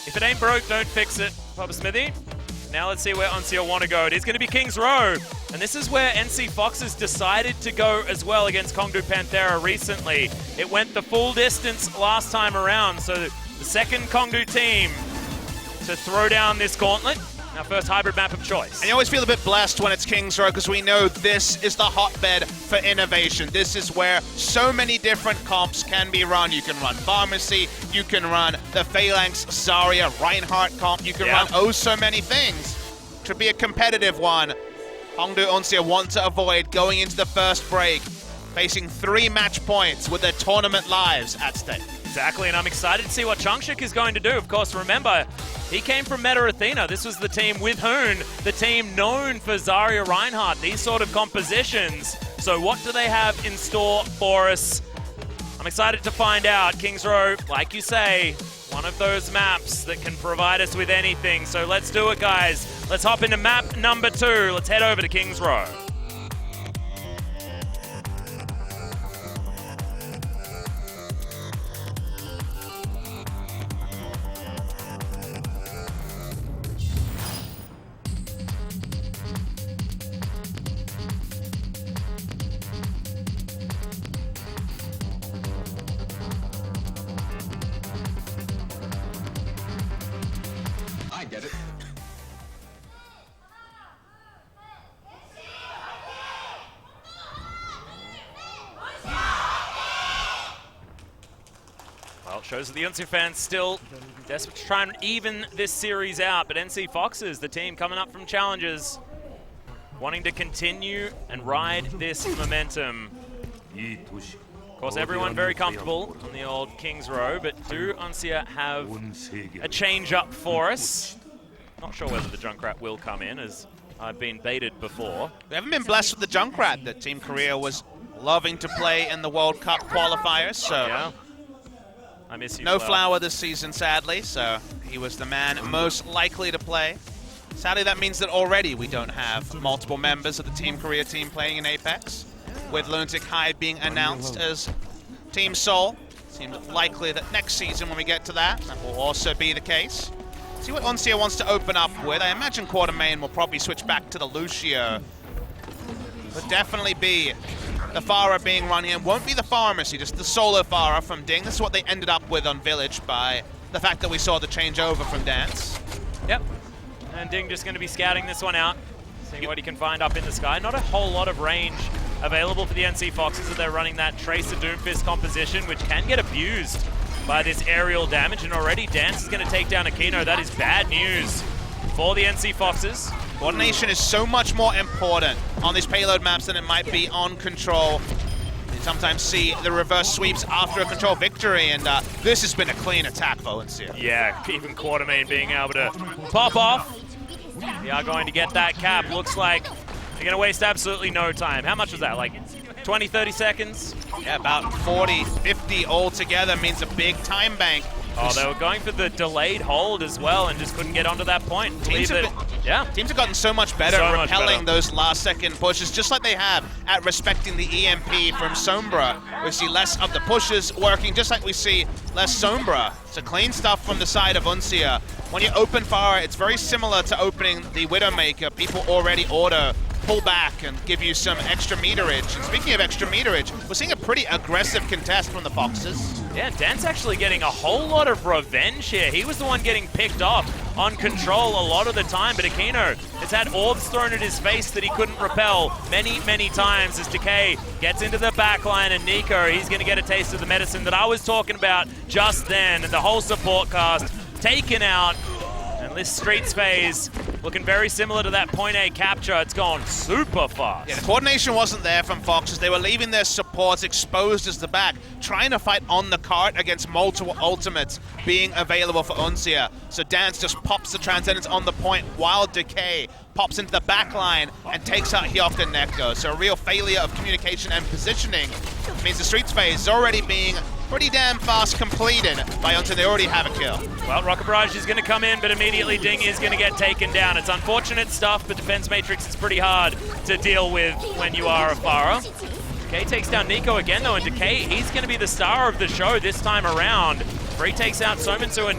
A: If it ain't broke, don't fix it, Papa Smithy. Now let's see where Uncia want to go. It is going to be King's Row. And this is where NC Foxes decided to go as well against Kongdu Panthera recently. It went the full distance last time around. So the second Kongdu team to throw down this gauntlet. Our first hybrid map of choice.
B: And you always feel a bit blessed when it's King's Row because we know this is the hotbed for innovation. This is where so many different comps can be run. You can run Pharmacy, you can run the Phalanx, Zarya, Reinhardt comp, you can run oh so many things. Should be a competitive one. Hongdu Uncia want to avoid going into the first break, facing 3 match points with their tournament lives at stake.
A: Exactly, and I'm excited to see what Changshik is going to do. Of course, remember, he came from Meta Athena. This was the team with Hoon, the team known for Zarya Reinhardt, these sort of compositions. So what do they have in store for us? I'm excited to find out. King's Row, like you say, one of those maps that can provide us with anything. So let's do it, guys. Let's hop into map number 2. Let's head over to King's Row. Well, shows that the Uncia fans still desperate to try and even this series out, but NC Foxes, the team coming up from challenges, wanting to continue and ride this momentum. Of course, everyone very comfortable on the old King's Row, but do Uncia have a change up for us? Not sure whether the Junkrat will come in, as I've been baited before.
B: We haven't been blessed with the Junkrat that Team Korea was loving to play in the World Cup qualifiers, so
A: yeah. I miss you,
B: no Flower this season, sadly, so he was the man most likely to play. Sadly, that means that already we don't have multiple members of the Team Korea team playing in Apex, with Lunatic High being announced as Team Seoul. Seems likely that next season when we get to that, that will also be the case. See what Uncia wants to open up with. I imagine Quartermain will probably switch back to the Lucio. Would definitely be the Pharah being run here. Won't be the Pharmacy, just the solo Pharah from Ding. This is what they ended up with on Village by the fact that we saw the changeover from Dance.
A: Yep. And Ding just going to be scouting this one out, seeing what he can find up in the sky. Not a whole lot of range available for the NC Foxes as they're running that Tracer Doomfist composition, which can get abused by this aerial damage. And already Dance is going to take down Aquino. That is bad news for the NC Foxes.
B: Coordination is so much more important on these payload maps than it might be on Control. You sometimes see the reverse sweeps after a Control victory, and this has been a clean attack for Uncia.
A: Yeah, even Quartermain being able to pop off. We are going to get that cap. Looks like they're going to waste absolutely no time. How much was that, like 20, 30 seconds?
B: Yeah, about 40, 50 altogether means a big time bank.
A: Oh, they were going for the delayed hold as well and just couldn't get onto that point.
B: Teams have gotten so much better at repelling those last-second pushes, just like they have at respecting the EMP from Sombra. We see less of the pushes working, just like we see less Sombra. So clean stuff from the side of Uncia. When you open fire, it's very similar to opening the Widowmaker. People already order pull back and give you some extra meterage. And speaking of extra meterage, we're seeing a pretty aggressive contest from the Foxes.
A: Yeah, Dan's actually getting a whole lot of revenge here. He was the one getting picked off on Control a lot of the time, but Aquino has had orbs thrown at his face that he couldn't repel many, many times as Decay gets into the backline, and Nico, he's going to get a taste of the medicine that I was talking about just then, and the whole support cast taken out. And this Streets phase looking very similar to that point A capture. It's gone super fast.
B: Yeah, the coordination wasn't there from Foxes. They were leaving their supports exposed as the back, trying to fight on the cart against multiple ultimates being available for Uncia. So Dance just pops the Transcendence on the point while Decay pops into the back line and takes out Hyok and Neko. So a real failure of communication and positioning means the Streets phase is already being pretty damn fast completed by Uncia. They already have a kill.
A: Well, Rocket Barrage is going to come in, but immediately Ding is going to get taken down. It's unfortunate stuff, but Defense Matrix is pretty hard to deal with when you are a Pharah. Decay takes down Nico again, though, and Decay, he's going to be the star of the show this time around. Free takes out Sominsu, and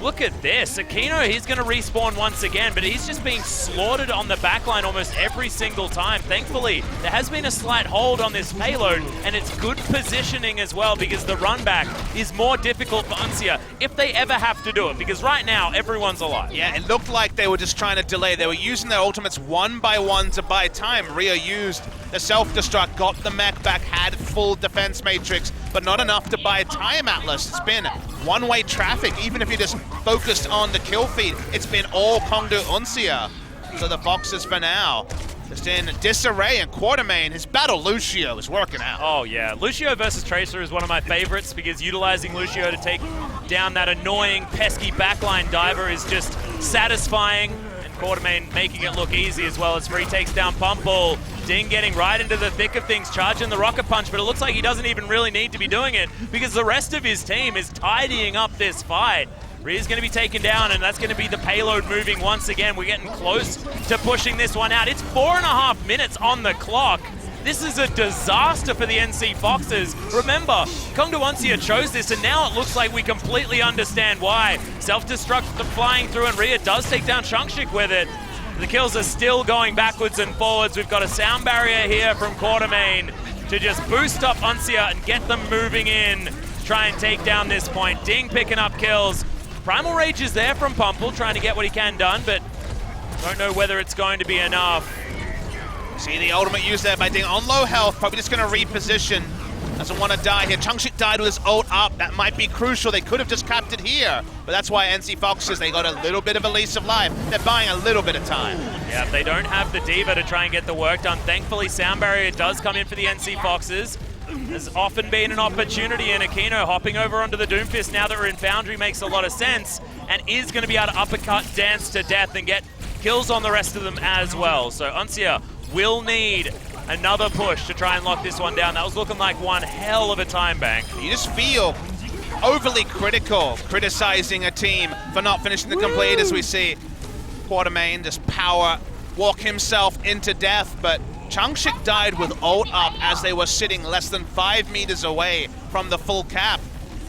A: look at this. Aquino, he's going to respawn once again, but he's just being slaughtered on the backline almost every single time. Thankfully, there has been a slight hold on this payload, and it's good positioning as well because the run back is more difficult for Uncia if they ever have to do it, because right now, everyone's alive.
B: Yeah, it looked like they were just trying to delay. They were using their ultimates one by one to buy time. Rio used the self-destruct, got the mech back, had full defense matrix, but not enough to buy time, Atlas. It's been one-way traffic. Even if you just focused on the kill feed, it's been all Kongdo Uncia. So the Foxes for now, just in disarray, and Quartermain, his battle Lucio is working out.
A: Oh yeah, Lucio versus Tracer is one of my favorites because utilizing Lucio to take down that annoying, pesky backline diver is just satisfying. Quartermain making it look easy as well as Free takes down Pumple. Ding getting right into the thick of things, charging the rocket punch, but it looks like he doesn't even really need to be doing it because the rest of his team is tidying up this fight. Ria's going to be taken down, and that's going to be the payload moving once again. We're getting close to pushing this one out. It's 4.5 minutes on the clock. This is a disaster for the NC Foxes. Remember, Kongdo Uncia chose this, and now it looks like we completely understand why. Self-destruct flying through, and Ria does take down Chungshik with it. The kills are still going backwards and forwards. We've got a sound barrier here from Quartermain to just boost up Uncia and get them moving in to try and take down this point. Ding picking up kills. Primal Rage is there from Pumple, trying to get what he can done, but don't know whether it's going to be enough.
B: See the ultimate used there by Ding on low health, probably just going to reposition. Doesn't want to die here. Chungshik died with his ult up. That might be crucial. They could have just capped it here. But that's why NC Foxes, they got a little bit of a lease of life. They're buying a little bit of time.
A: Yeah, they don't have the Diva to try and get the work done. Thankfully, Sound Barrier does come in for the NC Foxes. There's often been an opportunity, and Aquino hopping over onto the Doomfist now that we're in Foundry makes a lot of sense, and is going to be able to uppercut Dance to death and get kills on the rest of them as well. So Uncia will need another push to try and lock this one down. That was looking like one hell of a time bank.
B: You just feel overly critical, criticizing a team for not finishing the complete, as we see Quartermain just power walk himself into death, but Chungshik died with ult up as they were sitting less than 5 meters away from the full cap.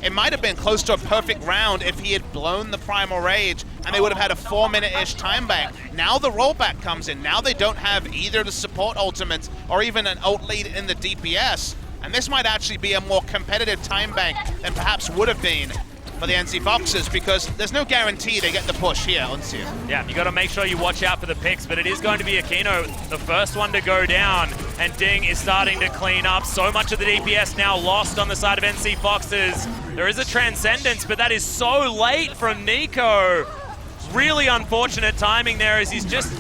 B: It might have been close to a perfect round if he had blown the Primal Rage, and they would have had a 4-minute-ish time bank. Now the rollback comes in. Now they don't have either the support ultimates or even an ult lead in the DPS. And this might actually be a more competitive time bank than perhaps would have been for the NC Foxes, because there's no guarantee they get the push here, Uncia.
A: Yeah, you got to make sure you watch out for the picks, but it is going to be Aquino, the first one to go down, and Ding is starting to clean up. So much of the DPS now lost on the side of NC Foxes. There is a Transcendence, but that is so late from Nico. Really unfortunate timing there as he's just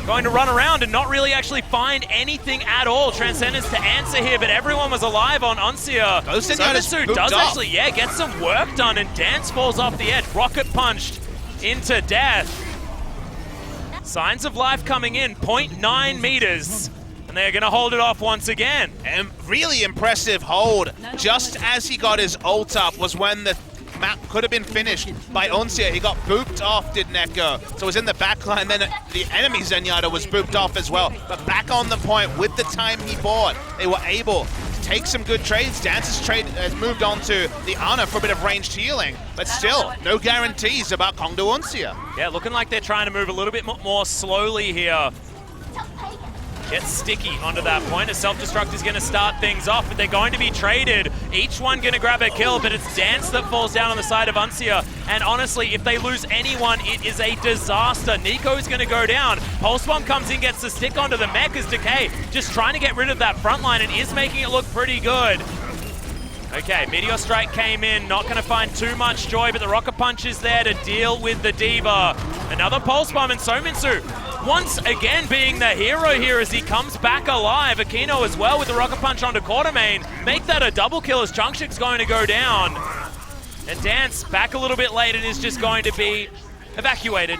A: going to run around and not really actually find anything at all. Transcendence to answer here, but everyone was alive on Uncia. Somitsu does actually, get some work done, and Dance falls off the edge. Rocket punched into death. Signs of life coming in, 0.9 meters. And they're going to hold it off once again.
B: And really impressive hold. Just as he got his ult up was when the map could have been finished by Uncia. He got booped off, did Neko. So it was in the backline, then the enemy Zenyatta was booped off as well. But back on the point with the time he bought, they were able to take some good trades. Dance's trade has moved on to the Ana for a bit of ranged healing. But still, no guarantees about Kongdo Uncia.
A: Yeah, looking like they're trying to move a little bit more slowly here. Get sticky onto that point. A self-destruct is going to start things off, but they're going to be traded. Each one going to grab a kill, but it's Dance that falls down on the side of Uncia. And honestly, if they lose anyone, it is a disaster. Nico's going to go down. Pulse Bomb comes in, gets the stick onto the mech as Decay just trying to get rid of that front line and is making it look pretty good. Okay, Meteor Strike came in, not going to find too much joy, but the Rocket Punch is there to deal with the Diva. Another Pulse Bomb, and Sominsu once again being the hero here as he comes back alive. Aquino as well with the Rocket Punch onto Quartermain. Make that a double kill as Chungshik's going to go down. And Dance back a little bit late and is just going to be evacuated.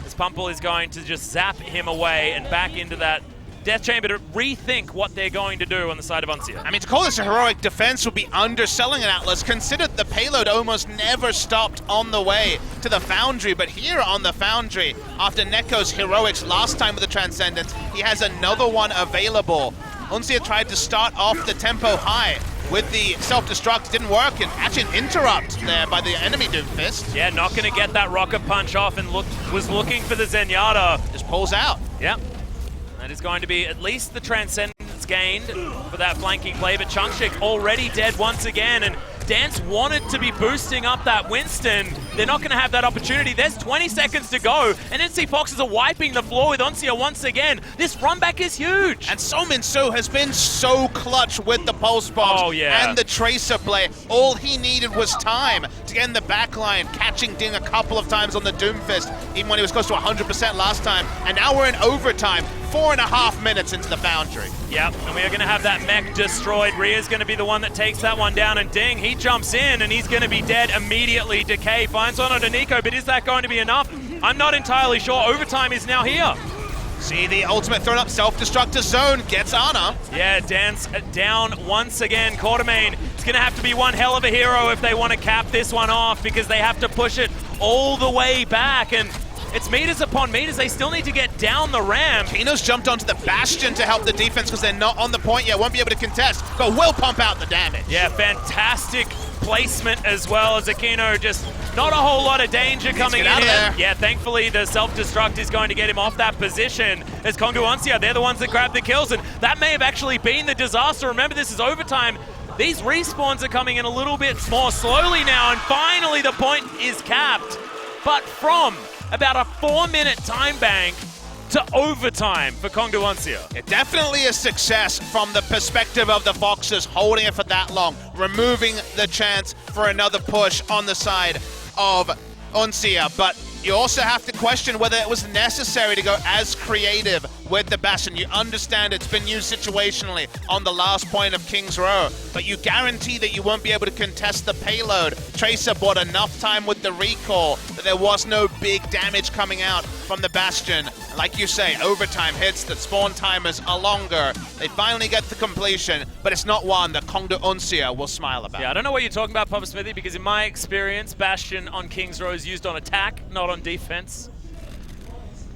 A: As Pumple is going to just zap him away and back into that Death Chamber to rethink what they're going to do on the side of Uncia.
B: I mean, to call this a heroic defense would be underselling an Atlas. Consider the payload almost never stopped on the way to the Foundry, but here on the Foundry, after Neko's heroics last time with the Transcendence, he has another one available. Uncia tried to start off the tempo high with the self-destruct, didn't work, and actually an interrupt there by the enemy Doomfist.
A: Yeah, not going to get that Rocket Punch off and was looking for the Zenyatta.
B: Just pulls out.
A: Yep. That is going to be at least the Transcendence gained for that flanking play, but Chungshik already dead once again, and Dance wanted to be boosting up that Winston. They're not going to have that opportunity. There's 20 seconds to go, and NC Foxes are wiping the floor with Uncia once again. This run back is huge.
B: And Sominsu has been so clutch with the Pulse Bombs and the Tracer play. All he needed was time to get in the back line, catching Ding a couple of times on the Doomfist, even when he was close to 100% last time. And now we're in overtime, 4.5 minutes into the Foundry.
A: Yep, and we are going to have that mech destroyed. Rhea's going to be the one that takes that one down, and Ding, he jumps in, and he's going to be dead immediately. Decay finds one onto Nico, but is that going to be enough? I'm not entirely sure. Overtime is now here.
B: See the ultimate thrown up self-destructor zone, gets Ana.
A: Yeah, Dance down once again. Quartermain, it's going to have to be one hell of a hero if they want to cap this one off, because they have to push it all the way back, and it's meters upon meters. They still need to get down the ramp.
B: Kino's jumped onto the Bastion to help the defense because they're not on the point yet, won't be able to contest, but will pump out the damage.
A: Yeah, fantastic placement as well as Aquino. Just not a whole lot of danger coming in here. Yeah, thankfully the self-destruct is going to get him off that position as Kongu Uncia, they're the ones that grab the kills, and that may have actually been the disaster. Remember, this is overtime. These respawns are coming in a little bit more slowly now, and finally the point is capped. But from about a 4-minute time bank to overtime for Kongu Uncia.
B: Yeah, definitely a success from the perspective of the Foxes, holding it for that long, removing the chance for another push on the side of Uncia. But you also have to question whether it was necessary to go as creative with the Bastion. You understand it's been used situationally on the last point of King's Row, but you guarantee that you won't be able to contest the payload. Tracer bought enough time with the recall that there was no big damage coming out from the Bastion. Like you say, overtime hits, the spawn timers are longer. They finally get the completion, but it's not one that Kongu Uncia will smile about.
A: Yeah, I don't know what you're talking about, Papa Smithy, because in my experience, Bastion on King's Row is used on attack, not on defense.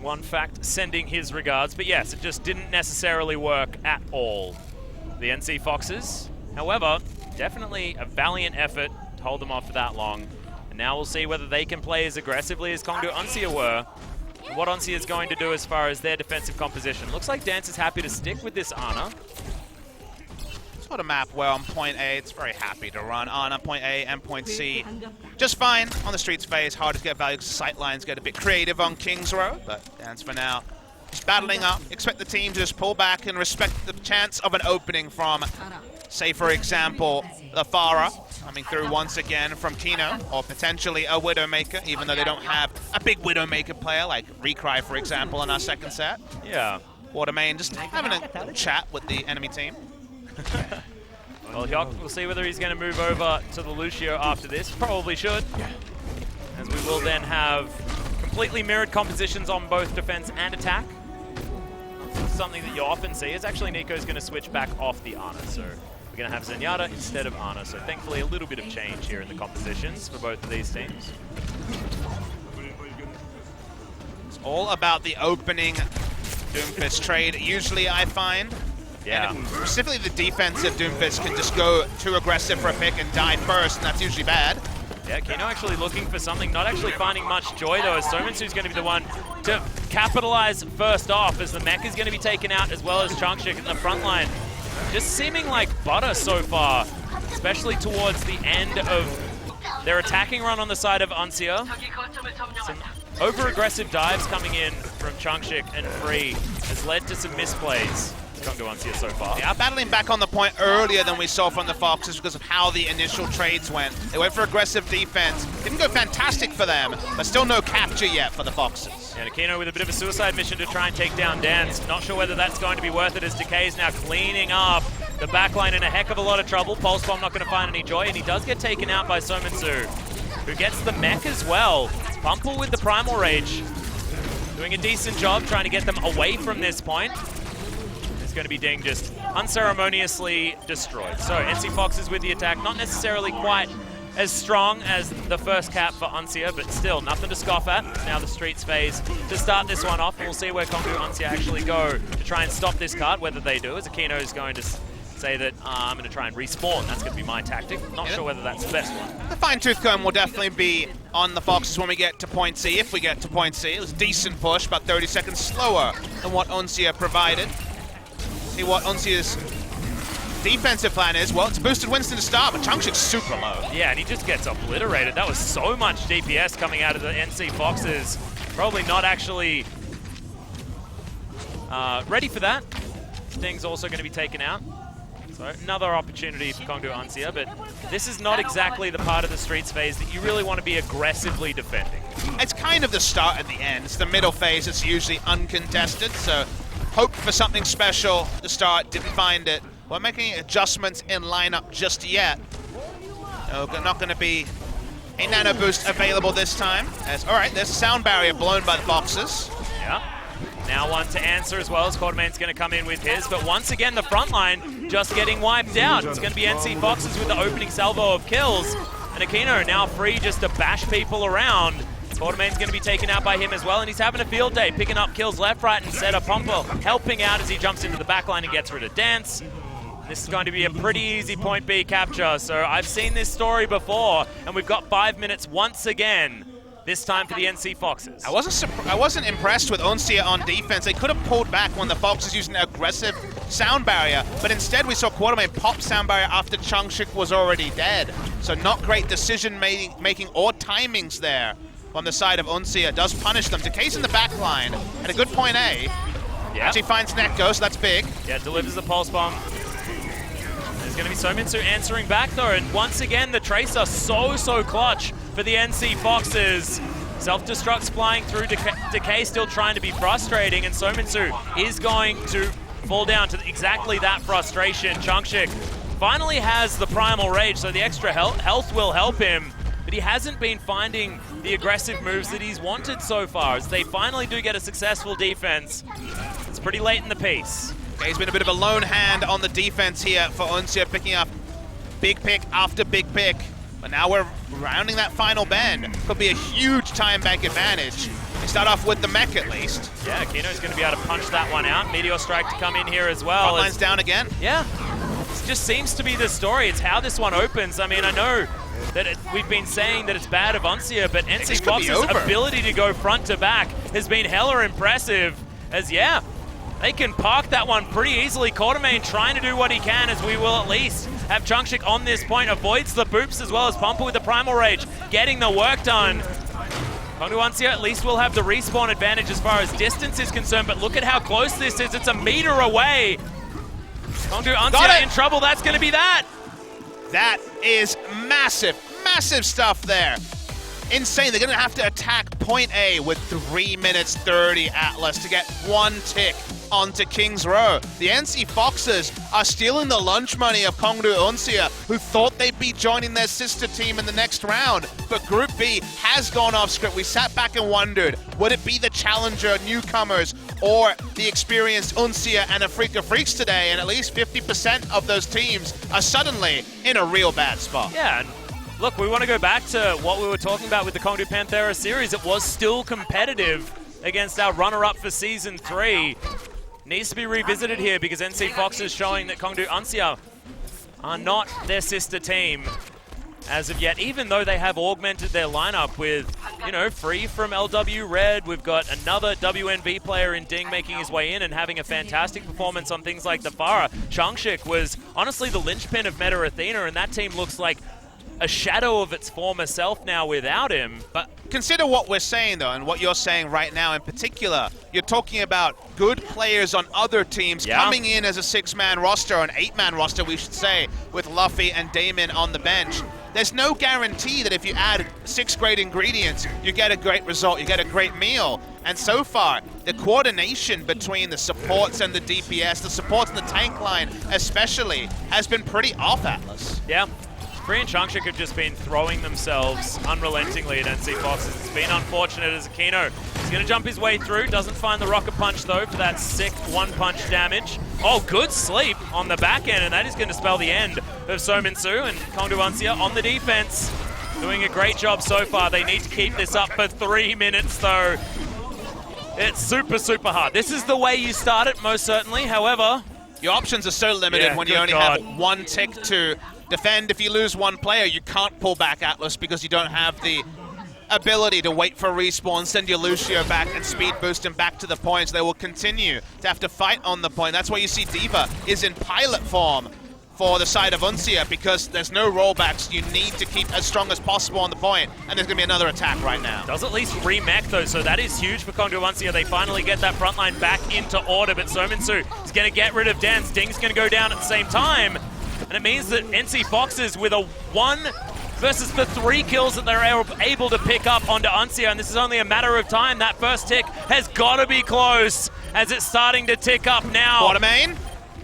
A: One fact, sending his regards. But yes, it just didn't necessarily work at all. The NC Foxes, however, definitely a valiant effort to hold them off for that long. And now we'll see whether they can play as aggressively as Kongu Uncia were. And what Uncia is going to do as far as their defensive composition. Looks like Dance is happy to stick with this Ana.
B: It's not a map where on point A, it's very happy to run Ana, point A and point C. Just fine on the streets phase, hard to get value because sight lines get a bit creative on King's Row, but Dance for now just battling up. Expect the team to just pull back and respect the chance of an opening from, say for example, the Pharah coming through once again from Kino, or potentially a Widowmaker, even though they don't have a big Widowmaker player like Recry, for example, in our second set.
A: Yeah.
B: Watermain just having a little chat with the enemy team.
A: Well, Hyok, we'll see whether he's going to move over to the Lucio after this. Probably should. As we will then have completely mirrored compositions on both defense and attack. Something that you often see is actually Nico's going to switch back off the Ana. So we're going to have Zenyatta instead of Ana. So thankfully a little bit of change here in the compositions for both of these teams.
B: It's all about the opening Doomfist trade, usually I find.
A: Yeah.
B: And specifically the defensive Doomfist can just go too aggressive for a pick and die first, and that's usually bad.
A: Yeah, Kino actually looking for something, not actually finding much joy though, as Sominsu's going to be the one to capitalize first off, as the mech is going to be taken out as well as Chungshik in the front line. Just seeming like butter so far, especially towards the end of their attacking run on the side of Uncia. Some over-aggressive dives coming in from Chungshik and Free has led to some misplays. Kongdu Uncia so far.
B: They are battling back on the point earlier than we saw from the Foxes because of how the initial trades went. They went for aggressive defense. Didn't go fantastic for them, but still no capture yet for the Foxes.
A: And Aquino with a bit of a suicide mission to try and take down Dance. Not sure whether that's going to be worth it as Decay's now cleaning up the backline in a heck of a lot of trouble. Pulse Bomb not going to find any joy, and he does get taken out by Sominsu, who gets the mech as well. Pumple with the Primal Rage, doing a decent job trying to get them away from this point. It's going to be Ding just unceremoniously destroyed. So NC Foxes with the attack, not necessarily quite as strong as the first cap for Uncia, but still nothing to scoff at. Now the Streets phase to start this one off, and we'll see where Kongdu Uncia actually go to try and stop this card, whether they do, as Aquino is going to say that I'm going to try and respawn. That's going to be my tactic. Not sure whether that's the best one.
B: The fine-tooth comb will definitely be on the Foxes when we get to point C, if we get to point C. It was a decent push, about 30 seconds slower than what Uncia provided. See what Uncia's defensive plan is. Well, it's boosted Winston to start, but Changshik's super low.
A: Yeah, and he just gets obliterated. That was so much DPS coming out of the NC Foxes. Probably not actually ready for that. Sting's also going to be taken out. So another opportunity for Kongdu Uncia, but this is not exactly the part of the Streets phase that you really want to be aggressively defending.
B: It's kind of the start at the end. It's the middle phase. It's usually uncontested, so hoped for something special at the start, didn't find it. We're making adjustments in lineup just yet. No, not going to be a nano boost available this time. All right, there's a sound barrier blown by the Foxes.
A: Yeah. Now one to answer as well, as Quartermain's going to come in with his, but once again the front line just getting wiped out. It's going to be NC Foxes with the opening salvo of kills, and Aquino now free just to bash people around. Quartermain's going to be taken out by him as well, and he's having a field day, picking up kills left, right, and center. Pumpo helping out as he jumps into the backline and gets rid of Dance. This is going to be a pretty easy point B capture, so I've seen this story before, and we've got 5 minutes once again. This time for the NC Foxes.
B: I wasn't impressed with Uncia on defense. They could have pulled back when the Foxes used an aggressive sound barrier, but instead we saw Quartermain pop sound barrier after Changshik was already dead. So not great decision making or timings there on the side of Uncia. Does punish them. Decay's in the back line, and a good point A.
A: Yeah.
B: Actually finds Netgo, so that's big.
A: Yeah, delivers the Pulse Bomb. There's going to be Sominsu answering back though, and once again the Tracer so clutch for the NC Foxes. Self-destructs flying through, Decay still trying to be frustrating, and Sominsu is going to fall down to exactly that frustration. Changshik finally has the Primal Rage, so the extra health will help him, but he hasn't been finding the aggressive moves that he's wanted so far, as they finally do get a successful defense. It's pretty late in the piece.
B: Okay, he's been a bit of a lone hand on the defense here for Uncia, picking up big pick after big pick. But now we're rounding that final bend. Could be a huge time bank advantage. We start off with the mech at least.
A: Yeah, Kino's going to be able to punch that one out. Meteor Strike to come in here as well.
B: Frontline's down again.
A: Yeah, it just seems to be the story. It's how this one opens. I mean, I know that we've been saying that it's bad of Uncia, but NC Fox's ability to go front to back has been hella impressive. As yeah, they can park that one pretty easily. Quartermain trying to do what he can, as we will at least have Changshik on this point. Avoids the boops as well as Pumper with the Primal Rage, getting the work done. Kongdu Uncia at least will have the respawn advantage as far as distance is concerned, but look at how close this is. It's a meter away. Kongdu Uncia in trouble. That's going to be that.
B: That is massive stuff there. Insane. They're going to have to attack point A with 3 minutes 30 Atlas to get one tick onto King's Row. The NC Foxes are stealing the lunch money of Kongdu Uncia, who thought they'd be joining their sister team in the next round. But Group B has gone off script. We sat back and wondered, would it be the challenger newcomers or the experienced Uncia and Afrika Freaks today? And at least 50% of those teams are suddenly in a real bad spot.
A: Yeah. Look, we want to go back to what we were talking about with the Kongdu Panthera series. It was still competitive against our runner-up for Season 3. Needs to be revisited here because NC Fox is showing that Kongdu Uncia are not their sister team as of yet, even though they have augmented their lineup with, you know, Free from LW Red. We've got another WNV player in Ding making his way in and having a fantastic performance on things like the Pharah. Changshik was honestly the linchpin of Meta Athena, and that team looks like a shadow of its former self now without him. But
B: consider what we're saying, though, and what you're saying right now in particular. You're talking about good players on other teams coming in as a 6-man roster, or an 8-man roster, we should say, with Luffy and Damon on the bench. There's no guarantee that if you add 6 great ingredients, you get a great result, you get a great meal. And so far, the coordination between the supports and the DPS, the supports and the tank line especially, has been pretty off, Atlas.
A: yeah, Free and Changshik have just been throwing themselves unrelentingly at NC Foxes. It's been unfortunate as Aquino. He's going to jump his way through, doesn't find the rocket punch though for that sick 1-punch damage. Oh, good sleep on the back end, and that is going to spell the end of Sominsu, and Kongdu Uncia on the defense. Doing a great job so far. They need to keep this up for 3 minutes though. It's super, super hard. This is the way you start it, most certainly. However,
B: your options are so limited when you only have 1 tick to defend. If you lose 1 player, you can't pull back Atlas because you don't have the ability to wait for respawn, send your Lucio back and speed boost him back to the points. They will continue to have to fight on the point. That's why you see D.Va is in pilot form for the side of Uncia, because there's no rollbacks. You need to keep as strong as possible on the point, and there's going to be another attack right now.
A: Does at least remech though, so that is huge for Kongdu Uncia. They finally get that front line back into order, but Sominsu is going to get rid of Dan. Sting's going to go down at the same time, and it means that NC Foxes with a 1 versus the 3 kills that they're able to pick up onto Uncia, and this is only a matter of time. That first tick has got to be close as it's starting to tick up now.
B: Quartermain.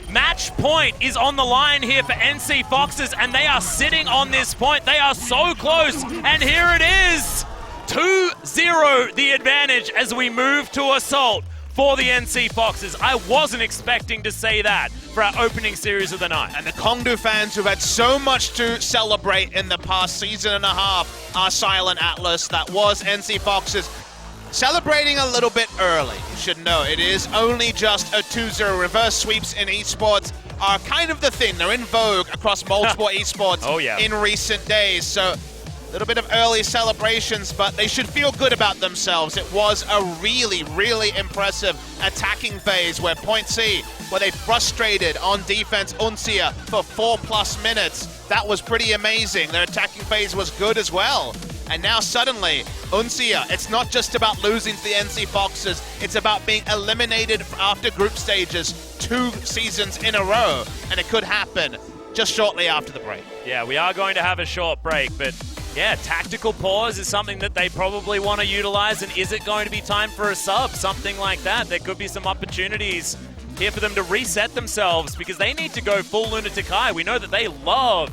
A: Match point is on the line here for NC Foxes, and they are sitting on this point. They are so close, and here it is. 2-0 the advantage as we move to assault for the NC Foxes. I wasn't expecting to say that for our opening series of the night.
B: And the Kongdu fans who've had so much to celebrate in the past season and a half are silent, Atlas. That was NC Foxes celebrating a little bit early. You should know it is only just a 2-0. Reverse sweeps in esports are kind of the thing. They're in vogue across multiple esports in recent days. So a little bit of early celebrations, but they should feel good about themselves. It was a really, really impressive attacking phase where Point C, where they frustrated on defense Uncia for 4+ minutes. That was pretty amazing. Their attacking phase was good as well. And now suddenly, Uncia, it's not just about losing to the NC Foxes, it's about being eliminated after group stages 2 seasons in a row. And it could happen just shortly after the break.
A: Yeah, we are going to have a short break, but yeah, tactical pause is something that they probably want to utilize. And is it going to be time for a sub? Something like that. There could be some opportunities here for them to reset themselves, because they need to go full Lunatic High. We know that they love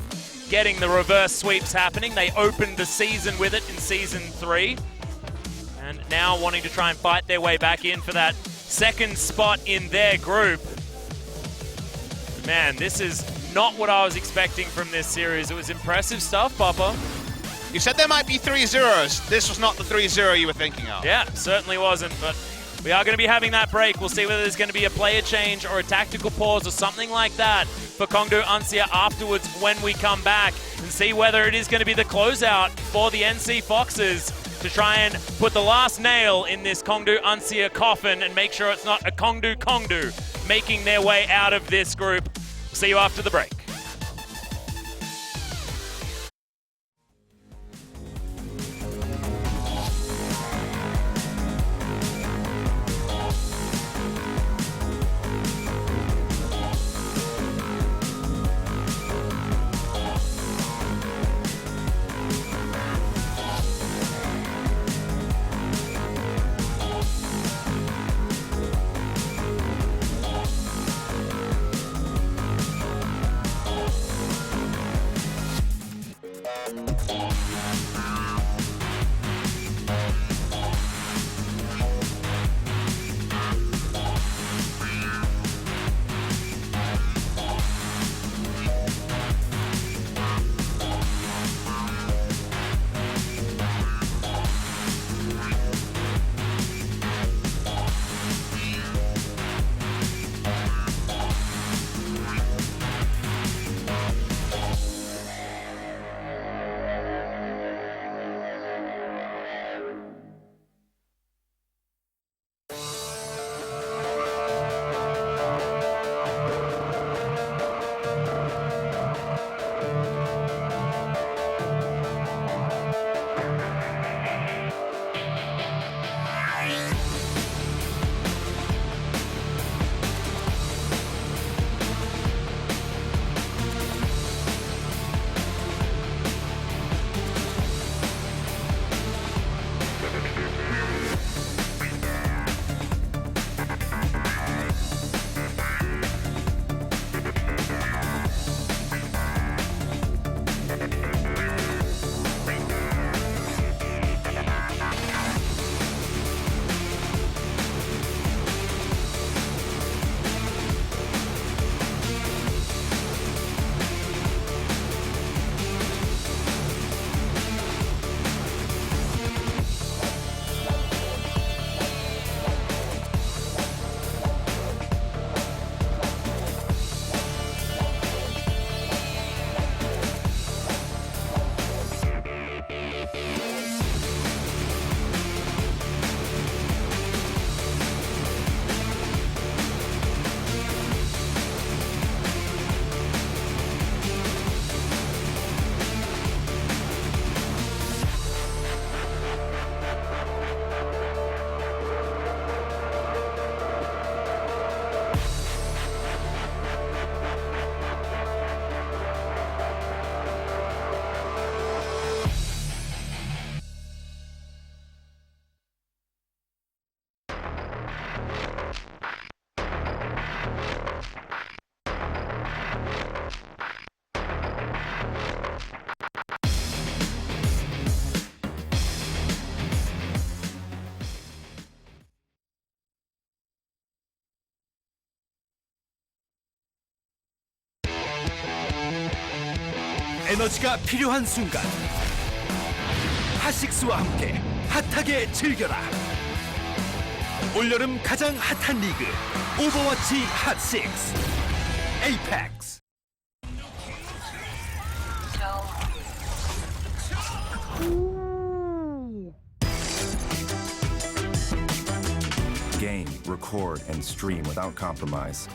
A: getting the reverse sweeps happening. They opened the season with it in Season 3. And now wanting to try and fight their way back in for that 2nd spot in their group. Man, this is not what I was expecting from this series. It was impressive stuff, Papa.
B: You said there might be 3 zeros. This was not the 3-0 you were thinking of.
A: Yeah, certainly wasn't, but we are going to be having that break. We'll see whether there's going to be a player change or a tactical pause or something like that for Kongdu Uncia afterwards when we come back, and see whether it is going to be the closeout for the NC Foxes to try and put the last nail in this Kongdu Uncia coffin and make sure it's not a Kongdu making their way out of this group. We'll see you after the break.
F: 에너지가 필요한 순간 핫식스와 함께 핫하게 즐겨라. 올여름 가장 핫한 리그 오버워치 핫식스 에이펙스.
G: Game, record, and stream without compromise.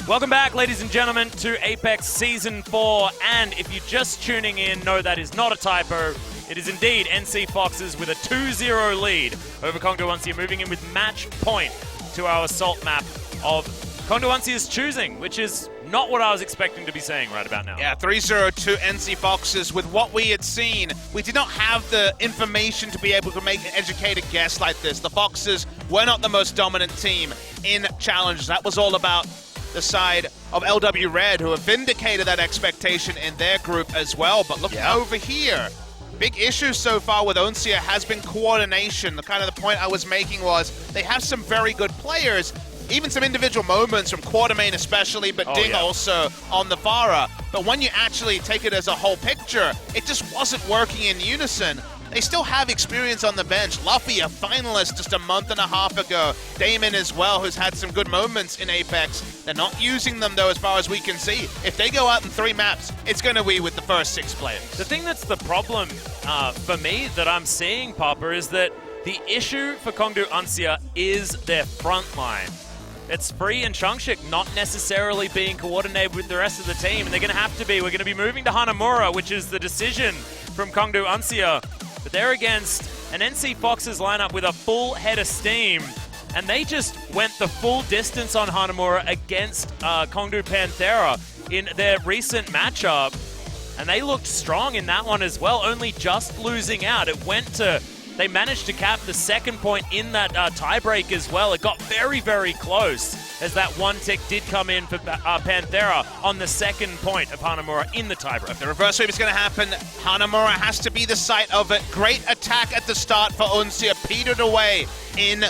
A: Welcome back, ladies and gentlemen, to Apex Season 4. And if you're just tuning in, no, that is not a typo. It is indeed NC Foxes with a 2-0 lead over Kongdo Uncia, moving in with match point to our assault map of Kongdo Uncia's choosing, which is not what I was expecting to be saying right about now.
B: Yeah, 3-0 to NC Foxes. With what we had seen, we did not have the information to be able to make an educated guess like this. The Foxes were not the most dominant team in challenges. That was all about the side of LW Red, who have vindicated that expectation in their group as well. But looking over here, big issue so far with Uncia has been coordination. The kind of the point I was making was they have some very good players, even some individual moments from Quartermain especially, but Ding also on the Pharah. But when you actually take it as a whole picture, it just wasn't working in unison. They still have experience on the bench. Luffy, a finalist just a month and a half ago. Damon as well, who's had some good moments in Apex. They're not using them, though, as far as we can see. If they go out in 3 maps, it's going to be with the first 6 players.
A: The thing that's the problem for me that I'm seeing, Papa, is that the issue for Kongdo Uncia is their front line. It's Free and Chungshik not necessarily being coordinated with the rest of the team, and they're going to have to be. We're going to be moving to Hanamura, which is the decision from Kongdo Uncia. But they're against an NC Foxes lineup with a full head of steam, and they just went the full distance on Hanamura against Kongdo Panthera in their recent matchup, and they looked strong in that one as well, only just losing out. They managed to cap the second point in that tiebreak as well. It got very, very close as that one tick did come in for Panthera on the second point of Hanamura in the tiebreak.
B: If the reverse sweep is going to happen, Hanamura has to be the site of it. Great attack at the start for Uncia, petered away in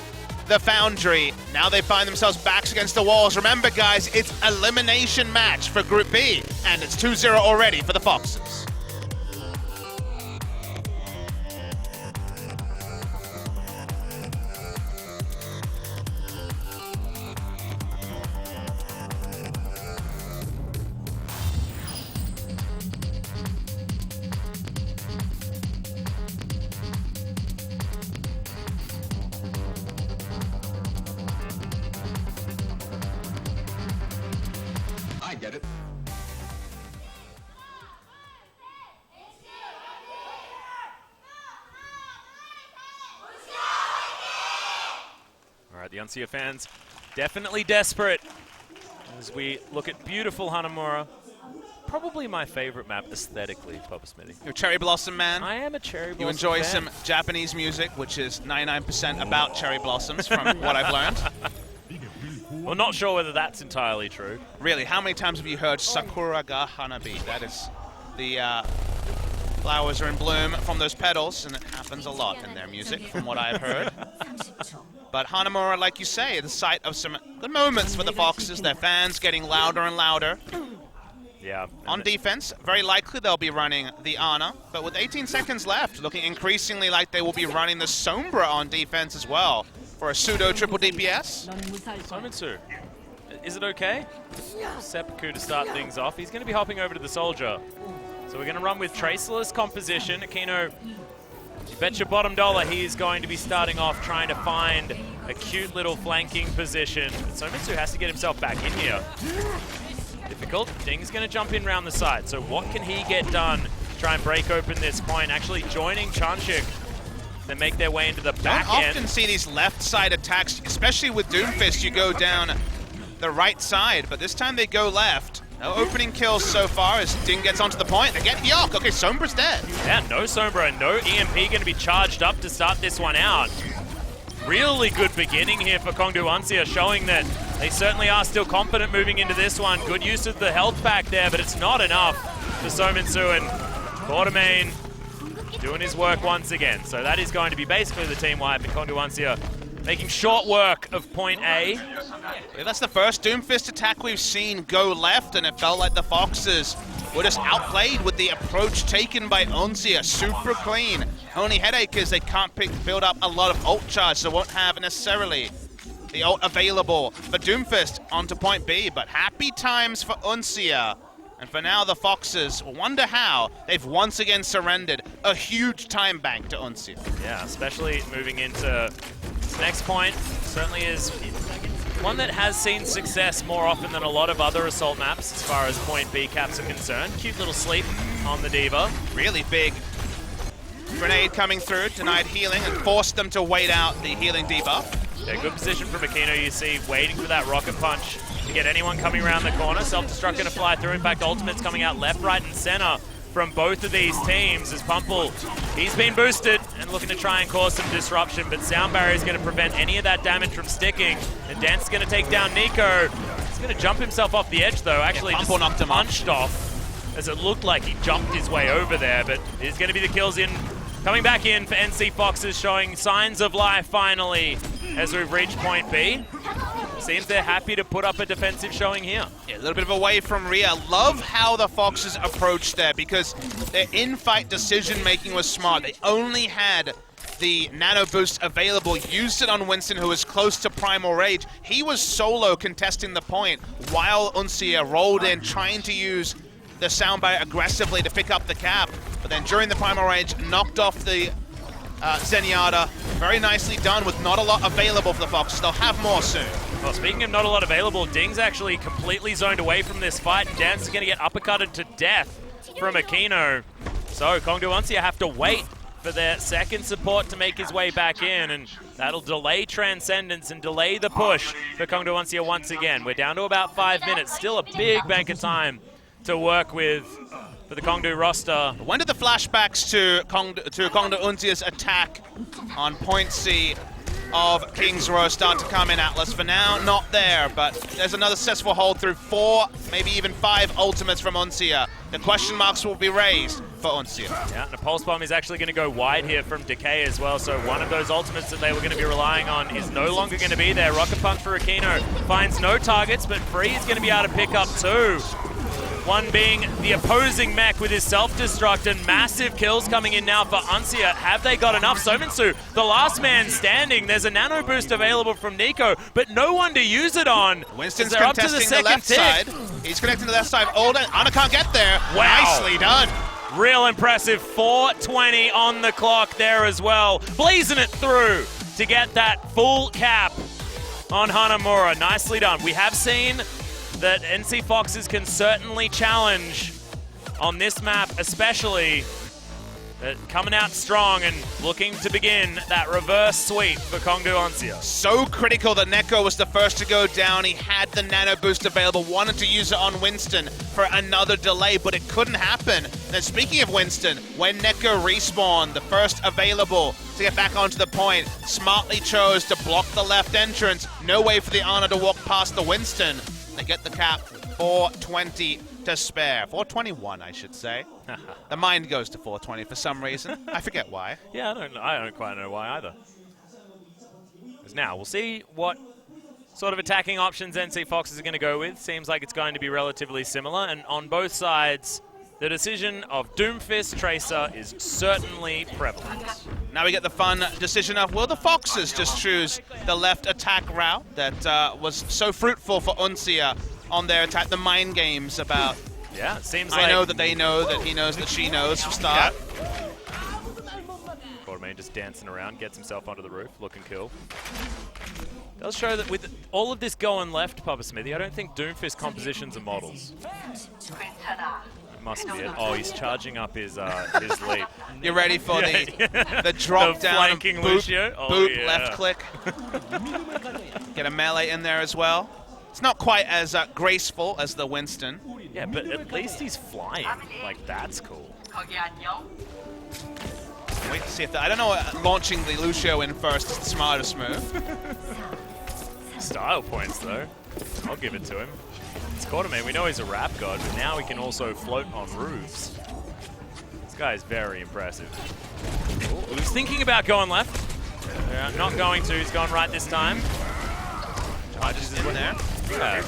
B: the Foundry. Now they find themselves backs against the walls. Remember, guys, it's elimination match for Group B, and it's 2-0 already for the Foxes.
A: All right, the Uncia fans definitely desperate as we look at beautiful Hanamura. Probably my favorite map aesthetically, Papa Smitty.
B: You're a Cherry Blossom man.
A: I am a Cherry Blossom
B: You enjoy
A: fan.
B: some Japanese music, which is 99% about cherry blossoms from what I've learned.
A: Well, not sure whether that's entirely true.
B: Really, how many times have you heard Sakura ga Hanabi? That is the flowers are in bloom from those petals, and it happens a lot in their music, from what I've heard. But Hanamura, like you say, the site of some good moments for the Foxes. Their fans getting louder and louder.
A: Yeah.
B: On defense, very likely they'll be running the Ana, but with 18 seconds left, looking increasingly like they will be running the Sombra on defense as well for a pseudo triple DPS.
A: Somitsu, is it okay? Seppuku to start things off. He's going to be hopping over to the Soldier. So we're going to run with Traceless composition. Akino, you bet your bottom dollar he's going to be starting off trying to find a cute little flanking position. But Somitsu has to get himself back in here. Difficult. Ding's going to jump in round the side. So what can he get done to try and break open this point? Actually joining Chunchik. They make their way into the back
B: Don't
A: end.
B: often see these left side attacks, especially with Doomfist. You go down the right side, but this time they go left. No opening kills so far as Ding gets onto the point. They get Hyok. Okay, Sombra's dead.
A: Yeah, no Sombra and no EMP going to be charged up to start this one out. Really good beginning here for Kongdu Uncia, showing that they certainly are still confident moving into this one. Good use of the health pack there, but it's not enough for Somitsu, and Quartermain doing his work once again. So that is going to be basically the team wipe, and Kongdu Uncia making short work of point A.
B: Yeah, that's the first Doomfist attack we've seen go left, and it felt like the Foxes were just outplayed with the approach taken by Uncia. Super clean. Only headache is they can't build up a lot of ult charge, so won't have necessarily the ult available for Doomfist onto point B, but happy times for Uncia. And for now, the Foxes wonder how they've once again surrendered a huge time bank to Uncia.
A: Yeah, especially moving into this next point. Certainly is one that has seen success more often than a lot of other assault maps as far as point B caps are concerned. Cute little sleep on the Diva.
B: Really big grenade coming through, denied healing, and forced them to wait out the healing debuff.
A: Yeah, good position from Aquino, you see, waiting for that rocket punch to get anyone coming around the corner. Self-destruct going to fly through. In fact, ultimate's coming out left, right, and center from both of these teams as Pumple, he's been boosted and looking to try and cause some disruption, but Sound Barrier is going to prevent any of that damage from sticking. And Dance is going to take down Nico. He's going to jump himself off the edge, though. Actually,
B: yeah, Pumple knocked him
A: punched off as it looked like he jumped his way over there, but it's going to be the kills in. Coming back in for NC Foxes, showing signs of life finally as we've reached point B. Seems they're happy to put up a defensive showing here.
B: Yeah, a little bit of away from Rhea. Love how the Foxes approached there because their in-fight decision-making was smart. They only had the nano boost available, used it on Winston, who was close to Primal Rage. He was solo contesting the point while Uncia rolled in, trying to use the soundbite aggressively to pick up the cap. But then during the Primal Rage, knocked off the Zenyatta. Very nicely done with not a lot available for the Foxes. They'll have more soon.
A: Well, speaking of not a lot available, Ding's actually completely zoned away from this fight, and Dance is going to get uppercutted to death from Aquino. So Kongdu Uncia have to wait for their second support to make his way back in, and that'll delay Transcendence and delay the push for Kongdu Uncia once again. We're down to about 5 minutes. Still a big bank of time to work with for the Kongdu roster.
B: When did the flashbacks to Kongdu Uncia's attack on point C of King's Row start to come in, Atlas? For now, not there, but there's another successful hold through 4, maybe even 5 ultimates from Uncia. The question marks will be raised for Uncia.
A: Yeah, and a Pulse Bomb is actually going to go wide here from Decay as well, so one of those ultimates that they were going to be relying on is no longer going to be there. Rocket Punch for Aquino finds no targets, but Free is going to be able to pick up 2. One being the opposing mech with his self-destruct, and massive kills coming in now for Uncia. Have they got enough? Somitsu, the last man standing. There's a nano boost available from Nico, but no one to use it on.
B: Winston's contesting the left side. He's connecting to the left side. Olden, Ana can't get there.
A: Wow.
B: Nicely done.
A: Real impressive. 4:20 on the clock there as well. Blazing it through to get that full cap on Hanamura. Nicely done. We have seen that NC Foxes can certainly challenge on this map, especially. Coming out strong and looking to begin that reverse sweep for Kongdu Uncia.
B: So critical that Neko was the first to go down. He had the nano boost available, wanted to use it on Winston for another delay, but it couldn't happen. And speaking of Winston, when Neko respawned, the first available to get back onto the point, smartly chose to block the left entrance. No way for the Ana to walk past the Winston. They get the cap, 420 to spare. 421, I should say. The mind goes to 420 for some reason. I forget why.
A: Yeah, I don't quite know why either. Now, we'll see what sort of attacking options NC Foxes are going to go with. Seems like it's going to be relatively similar. And on both sides, the decision of Doomfist Tracer is certainly prevalent.
B: Now we get the fun decision of, will the Foxes just choose the left attack route that was so fruitful for Uncia on their attack, the mind games about...
A: Yeah, it seems like...
B: I know that they know that he knows that she knows from start.
A: Yeah. Quartermain just dancing around, gets himself onto the roof, looking cool. Does show that with all of this going left, Papa Smithy, I don't think Doomfist compositions are models. It must be it. Oh, he's charging up his leap.
B: You're ready for the drop
A: the
B: down,
A: flanking
B: boop,
A: Lucio. Oh,
B: boop,
A: yeah.
B: left click. Get a melee in there as well. It's not quite as graceful as the Winston.
A: Yeah, but at least he's flying. Like, that's cool.
B: Wait to see if I don't know, launching the Lucio in first is the smartest move.
A: Style points, though. I'll give it to him. It's Quartermain. We know he's a rap god, but now he can also float on roofs. This guy is very impressive. Ooh, he's thinking about going left. Not going to. He's going right this time.
B: Charges in there.
A: Yeah.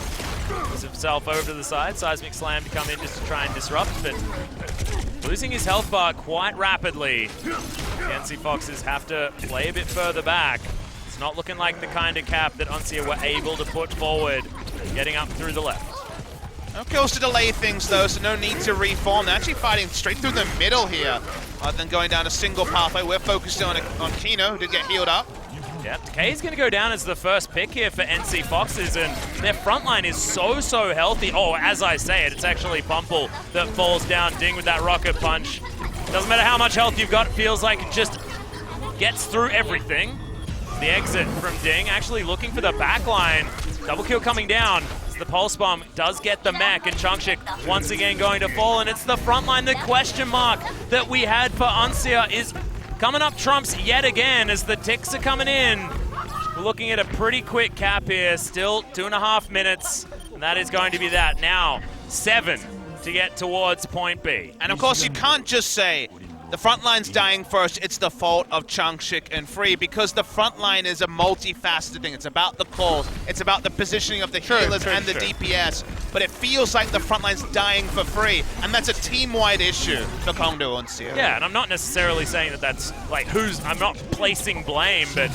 A: Puts himself over to the side. Seismic Slam to come in just to try and disrupt, but losing his health bar quite rapidly. The NC Foxes have to play a bit further back. It's not looking like the kind of cap that Uncia were able to put forward, getting up through the left.
B: No kills to delay things though, so no need to reform. They're actually fighting straight through the middle here, rather than going down a single pathway. We're focused on Kino, who did get healed up.
A: Yep, Decay's going to go down as the first pick here for NC Foxes, and their front line is so healthy. Oh, as I say it, it's actually Pumple that falls down. Ding with that rocket punch. Doesn't matter how much health you've got, it feels like it just gets through everything. The exit from Ding, actually looking for the back line. Double kill coming down. The Pulse Bomb does get the mech, and Chungshik once again going to fall, and it's the front line, the question mark that we had for Uncia is coming up trumps yet again as the ticks are coming in. We're looking at a pretty quick cap here, still 2.5 minutes, and that is going to be that. Now, 7 to get towards point B.
B: And of course, you can't just say the front line's dying first, it's the fault of Chungshik and Free, because the front line is a multifaceted thing. It's about the calls, it's about the positioning of the healers and the DPS, but it feels like the front line's dying for free, and that's a team-wide issue for Kongdu Uncia.
A: Yeah, and I'm not necessarily saying that that's like I'm not placing blame, but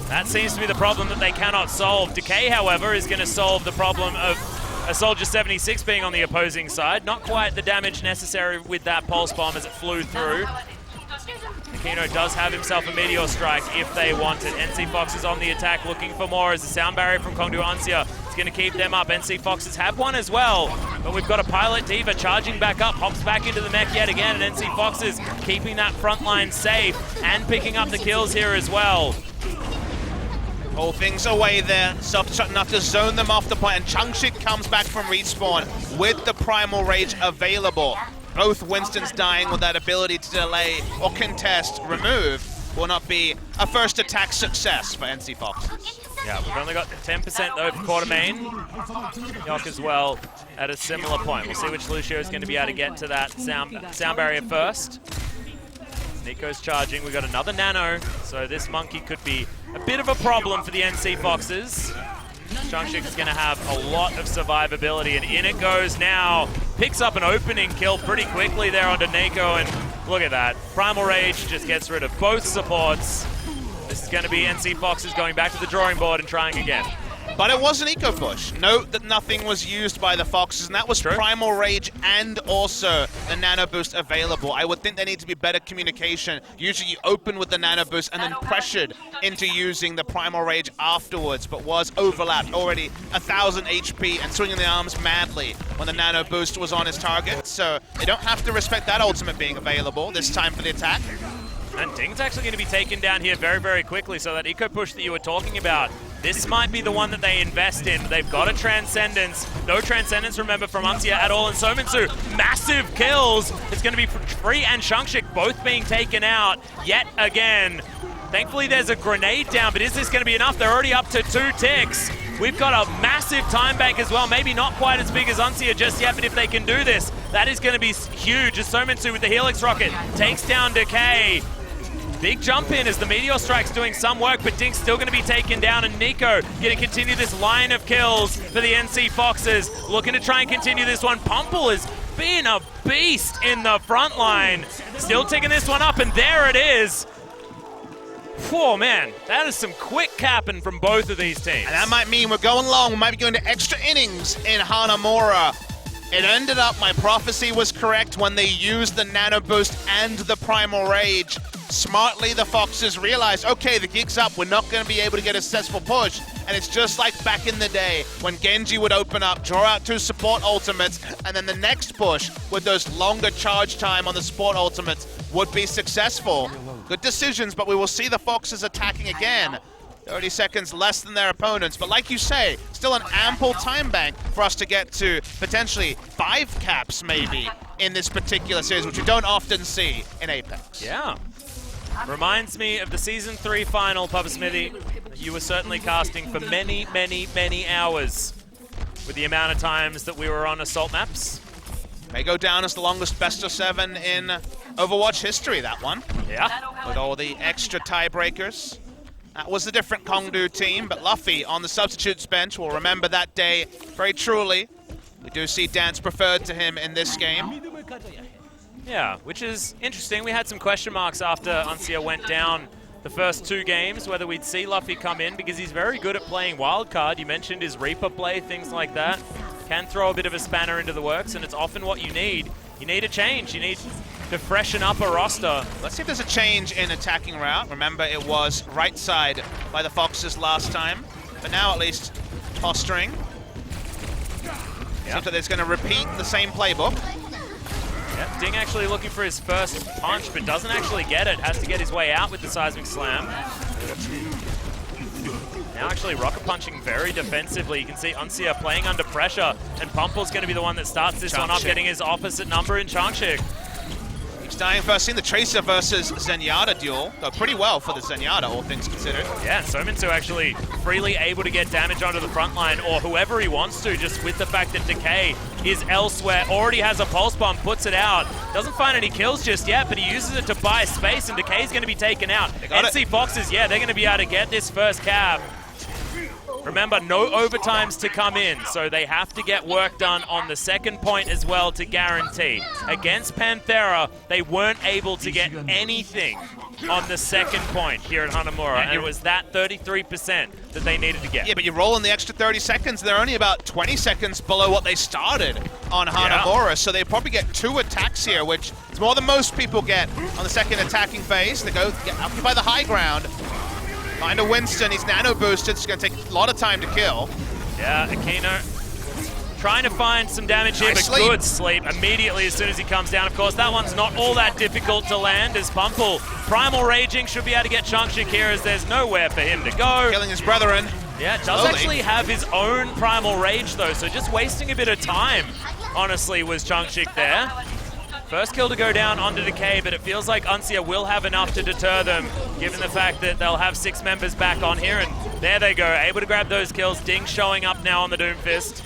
A: that seems to be the problem that they cannot solve. Decay, however, is going to solve the problem of a Soldier 76 being on the opposing side. Not quite the damage necessary with that Pulse Bomb as it flew through. Aquino does have himself a Meteor Strike if they want it. NC Fox is on the attack looking for more as the sound barrier from Kongdu Uncia is going to keep them up. NC Foxes have one as well, but we've got a Pilot Diva charging back up, hops back into the mech yet again, and NC Foxes keeping that front line safe and picking up the kills here as well.
B: All things away there, self-destruct enough to zone them off the point, and Chungshik comes back from respawn with the Primal Rage available. Both Winstons dying with that ability to delay or contest remove will not be a first attack success for NC Foxes.
A: Yeah, we've only got 10% though for Quartermain. Yok as well at a similar point. We'll see which Lucio is going to be able to get to that sound barrier first. Nico's charging, we got another nano, so this monkey could be a bit of a problem for the NC Foxes. Chungshik is going to have a lot of survivability, and in it goes now. Picks up an opening kill pretty quickly there onto Nico, and look at that. Primal Rage just gets rid of both supports. This is going to be NC Foxes going back to the drawing board and trying again.
B: But it was an eco push. Note that nothing was used by the Foxes, and that was Primal Rage and also the Nano Boost available. I would think there needs to be better communication. Usually you open with the Nano Boost and then pressured into using the Primal Rage afterwards, but was overlapped, already 1,000 HP and swinging the arms madly when the Nano Boost was on his target. So they don't have to respect that ultimate being available this time for the attack.
A: And Ding's actually going to be taken down here very, very quickly. So that eco push that you were talking about, this might be the one that they invest in. They've got a Transcendence. No Transcendence, remember, from Uncia at all. And Sominsu, massive kills. It's going to be Free and Shangshik both being taken out yet again. Thankfully, there's a grenade down, but is this going to be enough? They're already up to 2 ticks. We've got a massive time bank as well. Maybe not quite as big as Uncia just yet, but if they can do this, that is going to be huge. As Sominsu with the Helix Rocket takes down Decay. Big jump in as the Meteor Strike's doing some work, but Dink's still going to be taken down, and Nico going to continue this line of kills for the NC Foxes. Looking to try and continue this one. Pumple has been a beast in the front line. Still taking this one up, and there it is. Oh man, that is some quick capping from both of these teams.
B: And that might mean we're going long. We might be going to extra innings in Hanamura. It ended up, my prophecy was correct when they used the Nano Boost and the Primal Rage. Smartly, the Foxes realized, okay, the gig's up, we're not going to be able to get a successful push. And it's just like back in the day when Genji would open up, draw out 2 support ultimates, and then the next push with those longer charge time on the support ultimates would be successful. Good decisions, but we will see the Foxes attacking again. 30 seconds less than their opponents, but like you say, still an ample time bank for us to get to potentially 5 caps maybe in this particular series, which we don't often see in Apex.
A: Yeah. Reminds me of the Season 3 final, Papa Smithy. You were certainly casting for many, many, many hours with the amount of times that we were on Assault maps.
B: May go down as the longest best of 7 in Overwatch history, that one.
A: Yeah.
B: With all the extra tiebreakers. That was a different Kongdu team, but Luffy on the substitutes bench will remember that day very truly. We do see Dance preferred to him in this game.
A: Yeah, which is interesting. We had some question marks after Uncia went down the first 2 games, whether we'd see Luffy come in, because he's very good at playing wildcard. You mentioned his Reaper play, things like that. Can throw a bit of a spanner into the works, and it's often what you need. You need a change. You need to freshen up a roster.
B: Let's see if there's a change in attacking route. Remember, it was right side by the Foxes last time, but now at least posturing. Seems like it's going to repeat the same playbook.
A: Yep, Ding actually looking for his first punch, but doesn't actually get it. Has to get his way out with the Seismic Slam. Now actually rocket punching very defensively. You can see Uncia playing under pressure, and Pumple's going to be the one that starts this one up, getting his opposite number in Changshik.
B: He's dying first. Seen the Tracer versus Zenyatta duel. Go pretty well for the Zenyatta, all things considered.
A: Yeah, and Sominsu actually freely able to get damage onto the front line, or whoever he wants to, just with the fact that Decay is elsewhere. Already has a pulse bomb, puts it out. Doesn't find any kills just yet, but he uses it to buy space, and Decay's going to be taken out. NC Foxes, yeah, they're going to be able to get this first cap. Remember, no overtimes to come in, so they have to get work done on the second point as well to guarantee. Against Panthera, they weren't able to get anything on the second point here at Hanamura, and it was that 33% that they needed to get.
B: Yeah, but you roll in the extra 30 seconds, they're only about 20 seconds below what they started on Hanamura, so they probably get 2 attacks here, which is more than most people get on the second attacking phase. They go occupy the high ground. Find a Winston, he's nano boosted, it's going to take a lot of time to kill.
A: Yeah, Aquino trying to find some damage here, but good sleep immediately as soon as he comes down. Of course, that one's not all that difficult to land as Pumple, Primal Raging, should be able to get Changshik here as there's nowhere for him to go.
B: Killing his brethren.
A: Yeah, does actually have his own Primal Rage though, so just wasting a bit of time, honestly, was Changshik there. First kill to go down onto Decay, but it feels like Uncia will have enough to deter them, given the fact that they'll have 6 members back on here, and there they go, able to grab those kills. Ding showing up now on the Doomfist.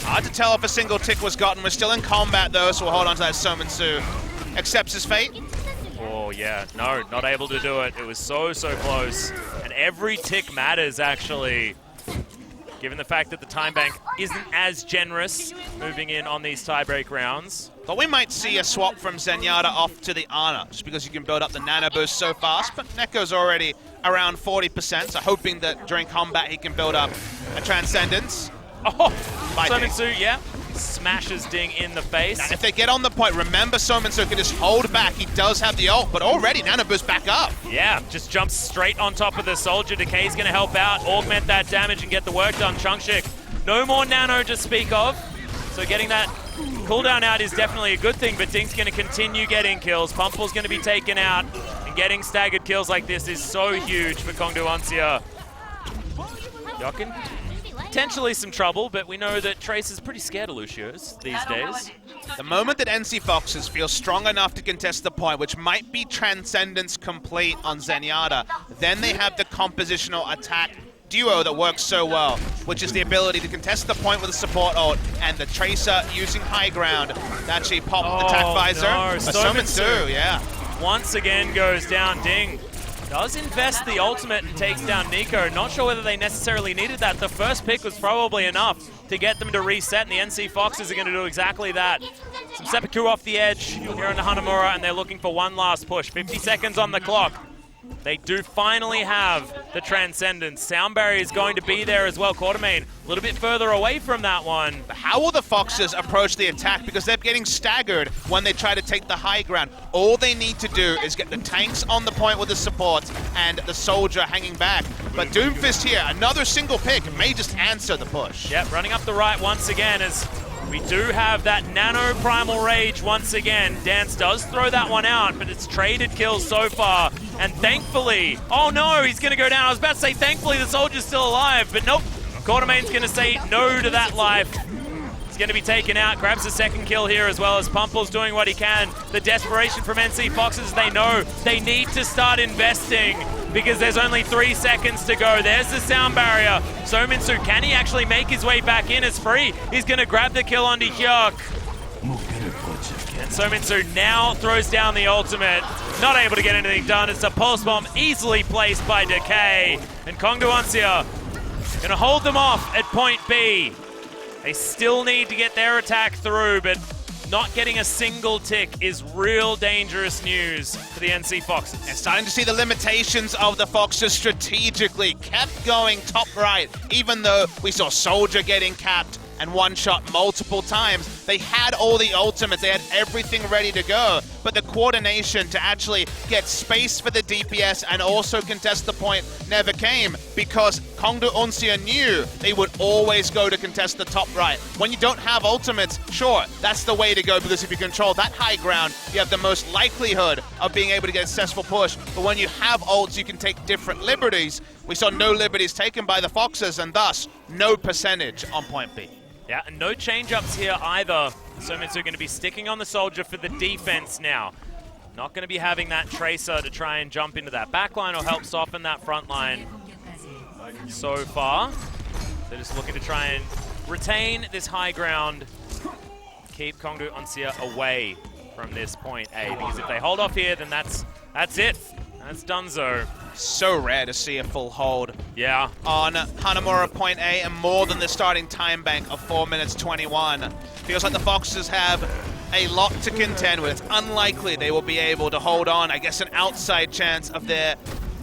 B: Hard to tell if a single tick was gotten. We're still in combat though, so we'll hold on to that. Sominsu accepts his fate.
A: Oh yeah, no, not able to do it. It was so close, and every tick matters actually, given the fact that the time bank isn't as generous moving in on these tiebreak rounds.
B: But we might see a swap from Zenyatta off to the Ana, just because you can build up the nano boost so fast, but Neko's already around 40%, so hoping that during combat he can build up a Transcendence.
A: Oh,
B: By Ding.
A: Sominsu, yeah. Smashes Ding in the face.
B: And if they get on the point, remember Sominsu can just hold back. He does have the ult, but already Nano Boost back up.
A: Yeah, just jumps straight on top of the Soldier. Decay's going to help out, augment that damage, and get the work done. Chungshik, no more Nano to speak of. So getting that cooldown out is definitely a good thing, but Ding's going to continue getting kills. Pumple's going to be taken out, and getting staggered kills like this is so huge for Kongdo Uncia. Yokin, potentially some trouble, but we know that Trace is pretty scared of Lucios these days.
B: The moment that NC Foxes feel strong enough to contest the point, which might be Transcendence complete on Zenyatta, then they have the compositional attack duo that works so well, which is the ability to contest the point with a support ult, and the Tracer using high ground to actually pop the attack visor.
A: No.
B: Sominsu, yeah.
A: Once again goes down. Ding does invest the ultimate and takes down Nico. Not sure whether they necessarily needed that. The first pick was probably enough to get them to reset, and the NC Foxes are going to do exactly that. Some seppuku off the edge here on the Hanamura, and they're looking for one last push. 50 seconds on the clock. They do finally have the Transcendence. Sound Barrier is going to be there as well. Quartermain a little bit further away from that one.
B: How will the Foxes approach the attack? Because they're getting staggered when they try to take the high ground. All they need to do is get the tanks on the point with the support and the Soldier hanging back. But Doomfist here, another single pick, may just answer the push.
A: Yep, running up the right once again as we do have that Nano Primal Rage once again. Dance does throw that one out, but it's traded kills so far. And thankfully, oh no, he's going to go down. I was about to say thankfully the Soldier's still alive, but nope. Quartermain's going to say no to that life. He's going to be taken out, grabs a second kill here as well as Pumple's doing what he can. The desperation from NC Foxes, they know they need to start investing because there's only 3 seconds to go. There's the sound barrier. Sominsu, can he actually make his way back in as free? He's going to grab the kill onto Hyuk. And Sominsu now throws down the ultimate. Not able to get anything done. It's a pulse bomb easily placed by Decay. And Kongdo Uncia going to hold them off at point B. They still need to get their attack through, but not getting a single tick is real dangerous news for the NC Foxes.
B: And starting to see the limitations of the Foxes strategically. Kept going top right, even though we saw Soldier getting capped and one-shot multiple times. They had all the ultimates, they had everything ready to go, but the coordination to actually get space for the DPS and also contest the point never came because Kongdo Uncia knew they would always go to contest the top right. When you don't have ultimates, sure, that's the way to go because if you control that high ground, you have the most likelihood of being able to get a successful push, but when you have ults, you can take different liberties. We saw no liberties taken by the Foxes and thus no percentage on point B.
A: Yeah, and no change-ups here either. Sominsu going to be sticking on the Soldier for the defense now. Not going to be having that Tracer to try and jump into that backline or help soften that front line so far. They're just looking to try and retain this high ground, keep Kongdo Uncia away from this point A, because if they hold off here, then that's it. That's donezo.
B: So rare to see a full hold.
A: Yeah.
B: On Hanamura point A, and more than the starting time bank of 4 minutes 21. Feels like the Foxes have a lot to contend with. It's unlikely they will be able to hold on. I guess an outside chance of there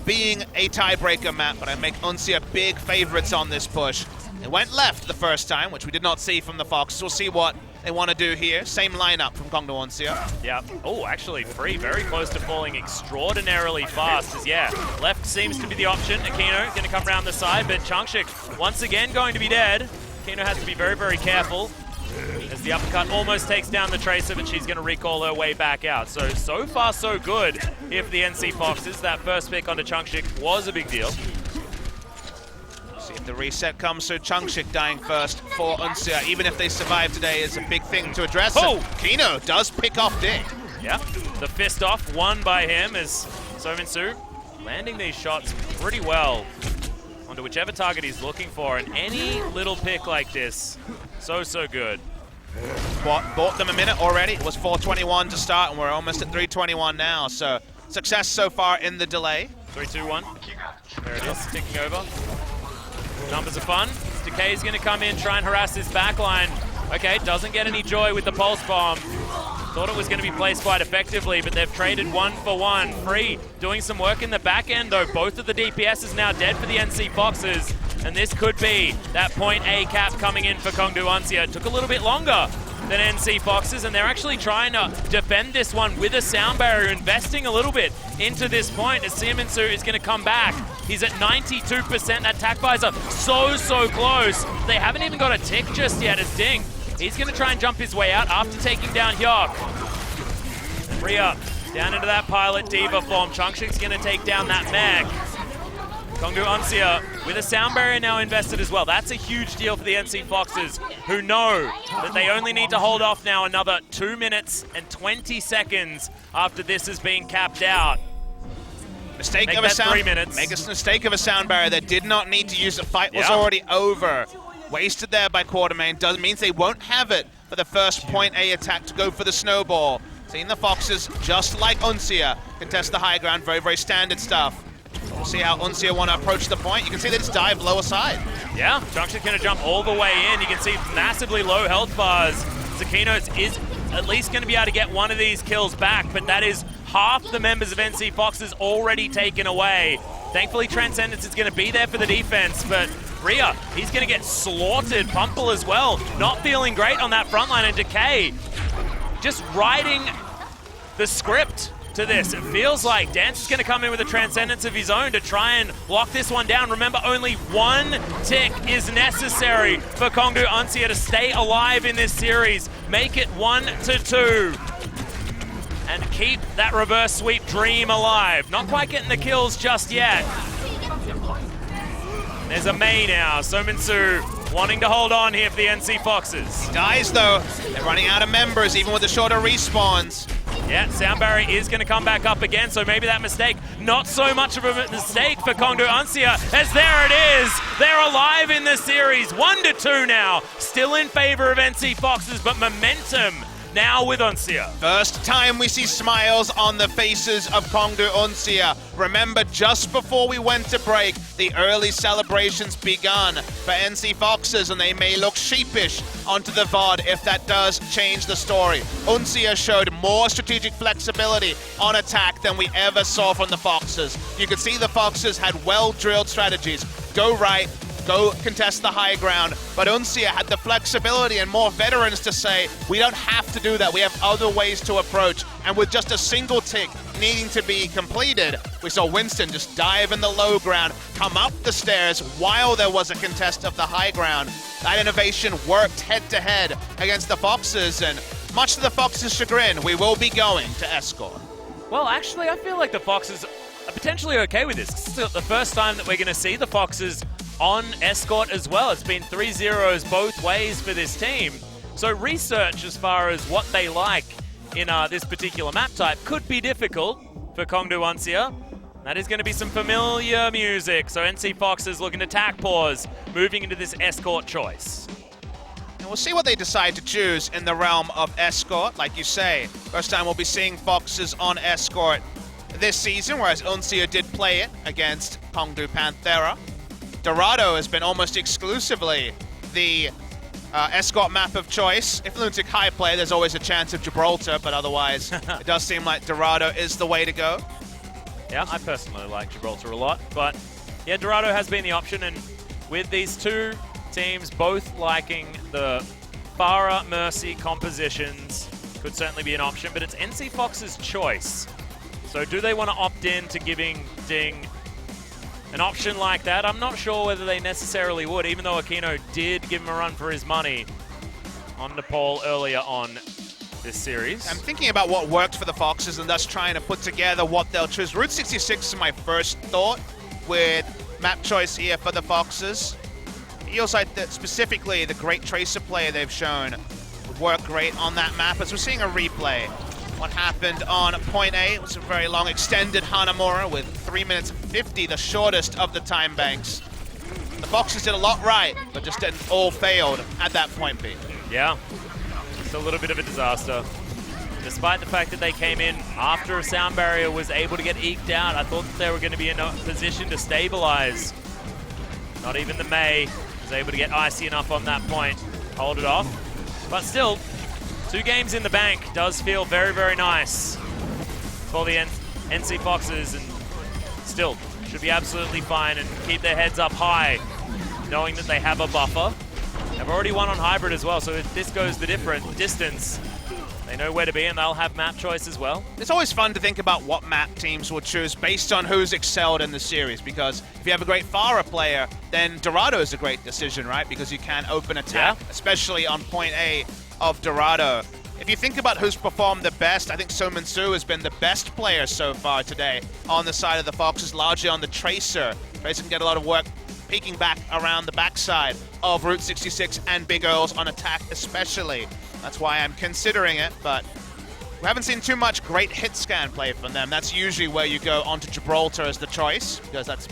B: being a tiebreaker map, but I make Uncia big favorites on this push. They went left the first time, which we did not see from the Foxes. We'll see what they want to do here. Same lineup from Kongdo Uncia.
A: Yeah. Oh, actually, Free very close to falling extraordinarily fast. As yeah, left seems to be the option. Aquino going to come around the side, but Chungshik once again going to be dead. Aquino has to be very, very careful as the uppercut almost takes down the Tracer, but she's going to recall her way back out. So far, so good if the NC Foxes. That first pick onto Chungshik was a big deal.
B: See if the reset comes, so Chungshik dying first for Uncia. Even if they survive today is a big thing to address.
A: Oh!
B: Kino does pick off Ding.
A: Yeah, the fist off, won by him as Sominsu landing these shots pretty well onto whichever target he's looking for, and any little pick like this, so good.
B: Bought them a minute already. It was 4:21 to start, and we're almost at 3:21 now, so success so far in the delay.
A: 3, 2, 1. There it is, ticking over. Numbers are fun. Decay's going to come in, try and harass this backline. Okay, doesn't get any joy with the pulse bomb. Thought it was going to be placed quite effectively, but they've traded 1 for 1. Free doing some work in the back end, though. Both of the DPS is now dead for the NC Foxes, and this could be that point A cap coming in for Kongdu Uncia. It took a little bit longer than NC Foxes, and they're actually trying to defend this one with a sound barrier, investing a little bit into this point as Siaminsu is going to come back. He's at 92%. That attack visor so close. They haven't even got a tick just yet as Ding. He's going to try and jump his way out after taking down Hyuk. Rhea down into that pilot diva form. Changshik's going to take down that mech. Kongdu Uncia with a sound barrier now invested as well. That's a huge deal for the NC Foxes, who know that they only need to hold off now another 2 minutes and 20 seconds after this has been capped out.
B: Mistake
A: Make
B: of a
A: that
B: sound.
A: 3 minutes.
B: Make a mistake of a sound barrier. They did not need to use it. Fight was already over. Wasted there by Quartermain. Means they won't have it for the first point A attack to go for the snowball. Seeing the Foxes, just like Uncia, contest the high ground. Very standard stuff. We'll see how Uncia want to approach the point. You can see they just dive lower side.
A: Yeah, Changshik's going to jump all the way in. You can see massively low health bars. Zakinos is at least going to be able to get one of these kills back, but that is half the members of NC Foxes already taken away. Thankfully, Transcendence is going to be there for the defense, but Rhea, he's going to get slaughtered. Pumple as well, not feeling great on that front line, and Decay just writing the script to this. It feels like Dance is going to come in with a Transcendence of his own to try and lock this one down. Remember, only 1 tick is necessary for Kongdu Uncia to stay alive in this series. Make it 1-2. And keep that reverse sweep dream alive. Not quite getting the kills just yet. There's a Mei now. Sominsu wanting to hold on here for the NC Foxes.
B: Dies though. They're running out of members, even with the shorter respawns.
A: Yeah, sound barrier is going to come back up again, so maybe that mistake, not so much of a mistake for Kongdu Uncia, as there it is. They're alive in the series. 1-2 now. Still in favor of NC Foxes, but momentum now with Uncia.
B: First time we see smiles on the faces of Kongdu Uncia. Remember, just before we went to break, the early celebrations begun for NC Foxes, and they may look sheepish onto the VOD if that does change the story. Uncia showed more strategic flexibility on attack than we ever saw from the Foxes. You could see the Foxes had well-drilled strategies. Go right, go contest the high ground, but Uncia had the flexibility and more veterans to say, we don't have to do that, we have other ways to approach, and with just a single tick needing to be completed, we saw Winston just dive in the low ground, come up the stairs while there was a contest of the high ground. That innovation worked head-to-head against the Foxes, and much to the Foxes' chagrin, we will be going to Escort.
A: Well, actually, I feel like the Foxes are potentially okay with this. This is the first time that we're going to see the Foxes on Escort as well. It's been 3-0s both ways for this team. So research as far as what they like in this particular map type could be difficult for Kongdu Uncia. That is going to be some familiar music. So NC Foxes looking to attack pause, moving into this Escort choice.
B: And we'll see what they decide to choose in the realm of Escort. Like you say, first time we'll be seeing Foxes on Escort this season, whereas Uncia did play it against Kongdu Panthera. Dorado has been almost exclusively the Escort map of choice. If Lunatic High play, there's always a chance of Gibraltar, but otherwise, it does seem like Dorado is the way to go.
A: Yeah, I personally like Gibraltar a lot, but yeah, Dorado has been the option, and with these two teams both liking the Farah Mercy compositions, could certainly be an option, but it's NC Fox's choice. So do they want to opt in to giving Ding an option like that? I'm not sure whether they necessarily would, even though Aquino did give him a run for his money on Nepal earlier on this series.
B: I'm thinking about what worked for the Foxes and thus trying to put together what they'll choose. Route 66 is my first thought with map choice here for the Foxes. It feels like that specifically the great Tracer play they've shown would work great on that map, as we're seeing a replay. What happened on point A was a very long extended Hanamura with 3 minutes 50, the shortest of the time banks. The Foxes did a lot right, but just didn't all failed at that point B.
A: Yeah, it's a little bit of a disaster. Despite the fact that they came in after a sound barrier was able to get eked out, I thought that they were going to be in a position to stabilize. Not even the Mei was able to get icy enough on that point, hold it off. But still, 2 games in the bank does feel very, very nice for the NC Foxes, and still should be absolutely fine and keep their heads up high, knowing that they have a buffer. They've already won on hybrid as well, so if this goes the different distance, they know where to be and they'll have map choice as well.
B: It's always fun to think about what map teams will choose based on who's excelled in the series, because if you have a great Pharah player, then Dorado is a great decision, right? Because you can open attack, especially on point A of Dorado. If you think about who's performed the best, I think Sominsu has been the best player so far today on the side of the Foxes, largely on the Tracer. Tracer can get a lot of work peeking back around the backside of Route 66 and Big Earls on attack especially. That's why I'm considering it, but we haven't seen too much great hit scan play from them. That's usually where you go onto Gibraltar as the choice, because that's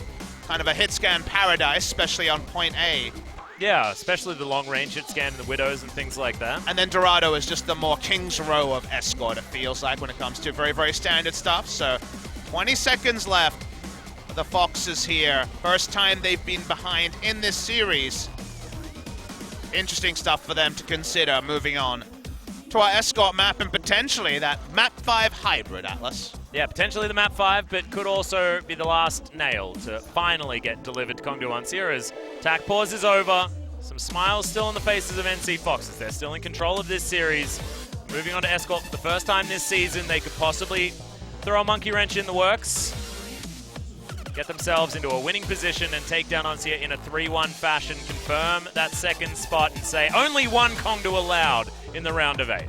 B: kind of a hit scan paradise, especially on point A.
A: Yeah, especially the long-range hit scan and the Widows and things like that.
B: And then Dorado is just the more King's Row of Escort, it feels like, when it comes to very, very standard stuff. So 20 seconds left for the Foxes here. First time they've been behind in this series. Interesting stuff for them to consider moving on to our Escort map, and potentially that map 5 hybrid, Atlas.
A: Yeah, potentially the map 5, but could also be the last nail to finally get delivered to Kongdo Uncia as attack pause is over. Some smiles still on the faces of NC Foxes. They're still in control of this series. Moving on to Escort for the first time this season, they could possibly throw a monkey wrench in the works, get themselves into a winning position and take down Uncia in a 3-1 fashion, confirm that second spot and say only one Kongdo allowed in the round of 8.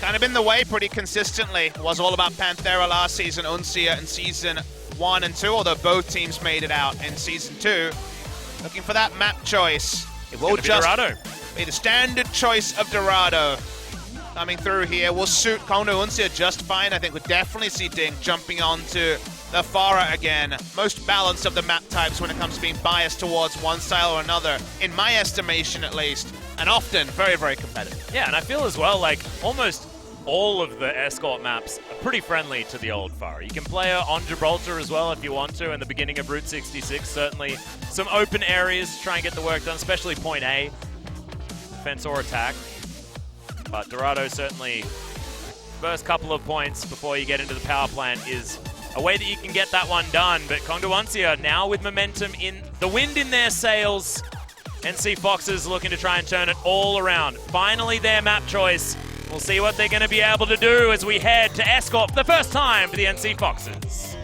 B: Kind of in the way pretty consistently. Was all about Panthera last season, Uncia in season 1 and 2, although both teams made it out in season 2. Looking for that map choice. It will just be the standard choice of Dorado coming through here. Will suit Kongdo Uncia just fine. I think we'll definitely see Ding jumping onto the Pharah again. Most balanced of the map types when it comes to being biased towards one style or another, in my estimation at least, and often very, very competitive.
A: Yeah, and I feel as well like almost all of the Escort maps are pretty friendly to the old Pharah. You can play her on Gibraltar as well if you want to, in the beginning of Route 66. Certainly some open areas to try and get the work done, especially point A, defense or attack. But Dorado certainly, first couple of points before you get into the power plant is a way that you can get that one done. But Kongdo Uncia now with momentum in the wind in their sails. NC Foxes looking to try and turn it all around. Finally their map choice. We'll see what they're going to be able to do as we head to Escort for the first time for the NC Foxes.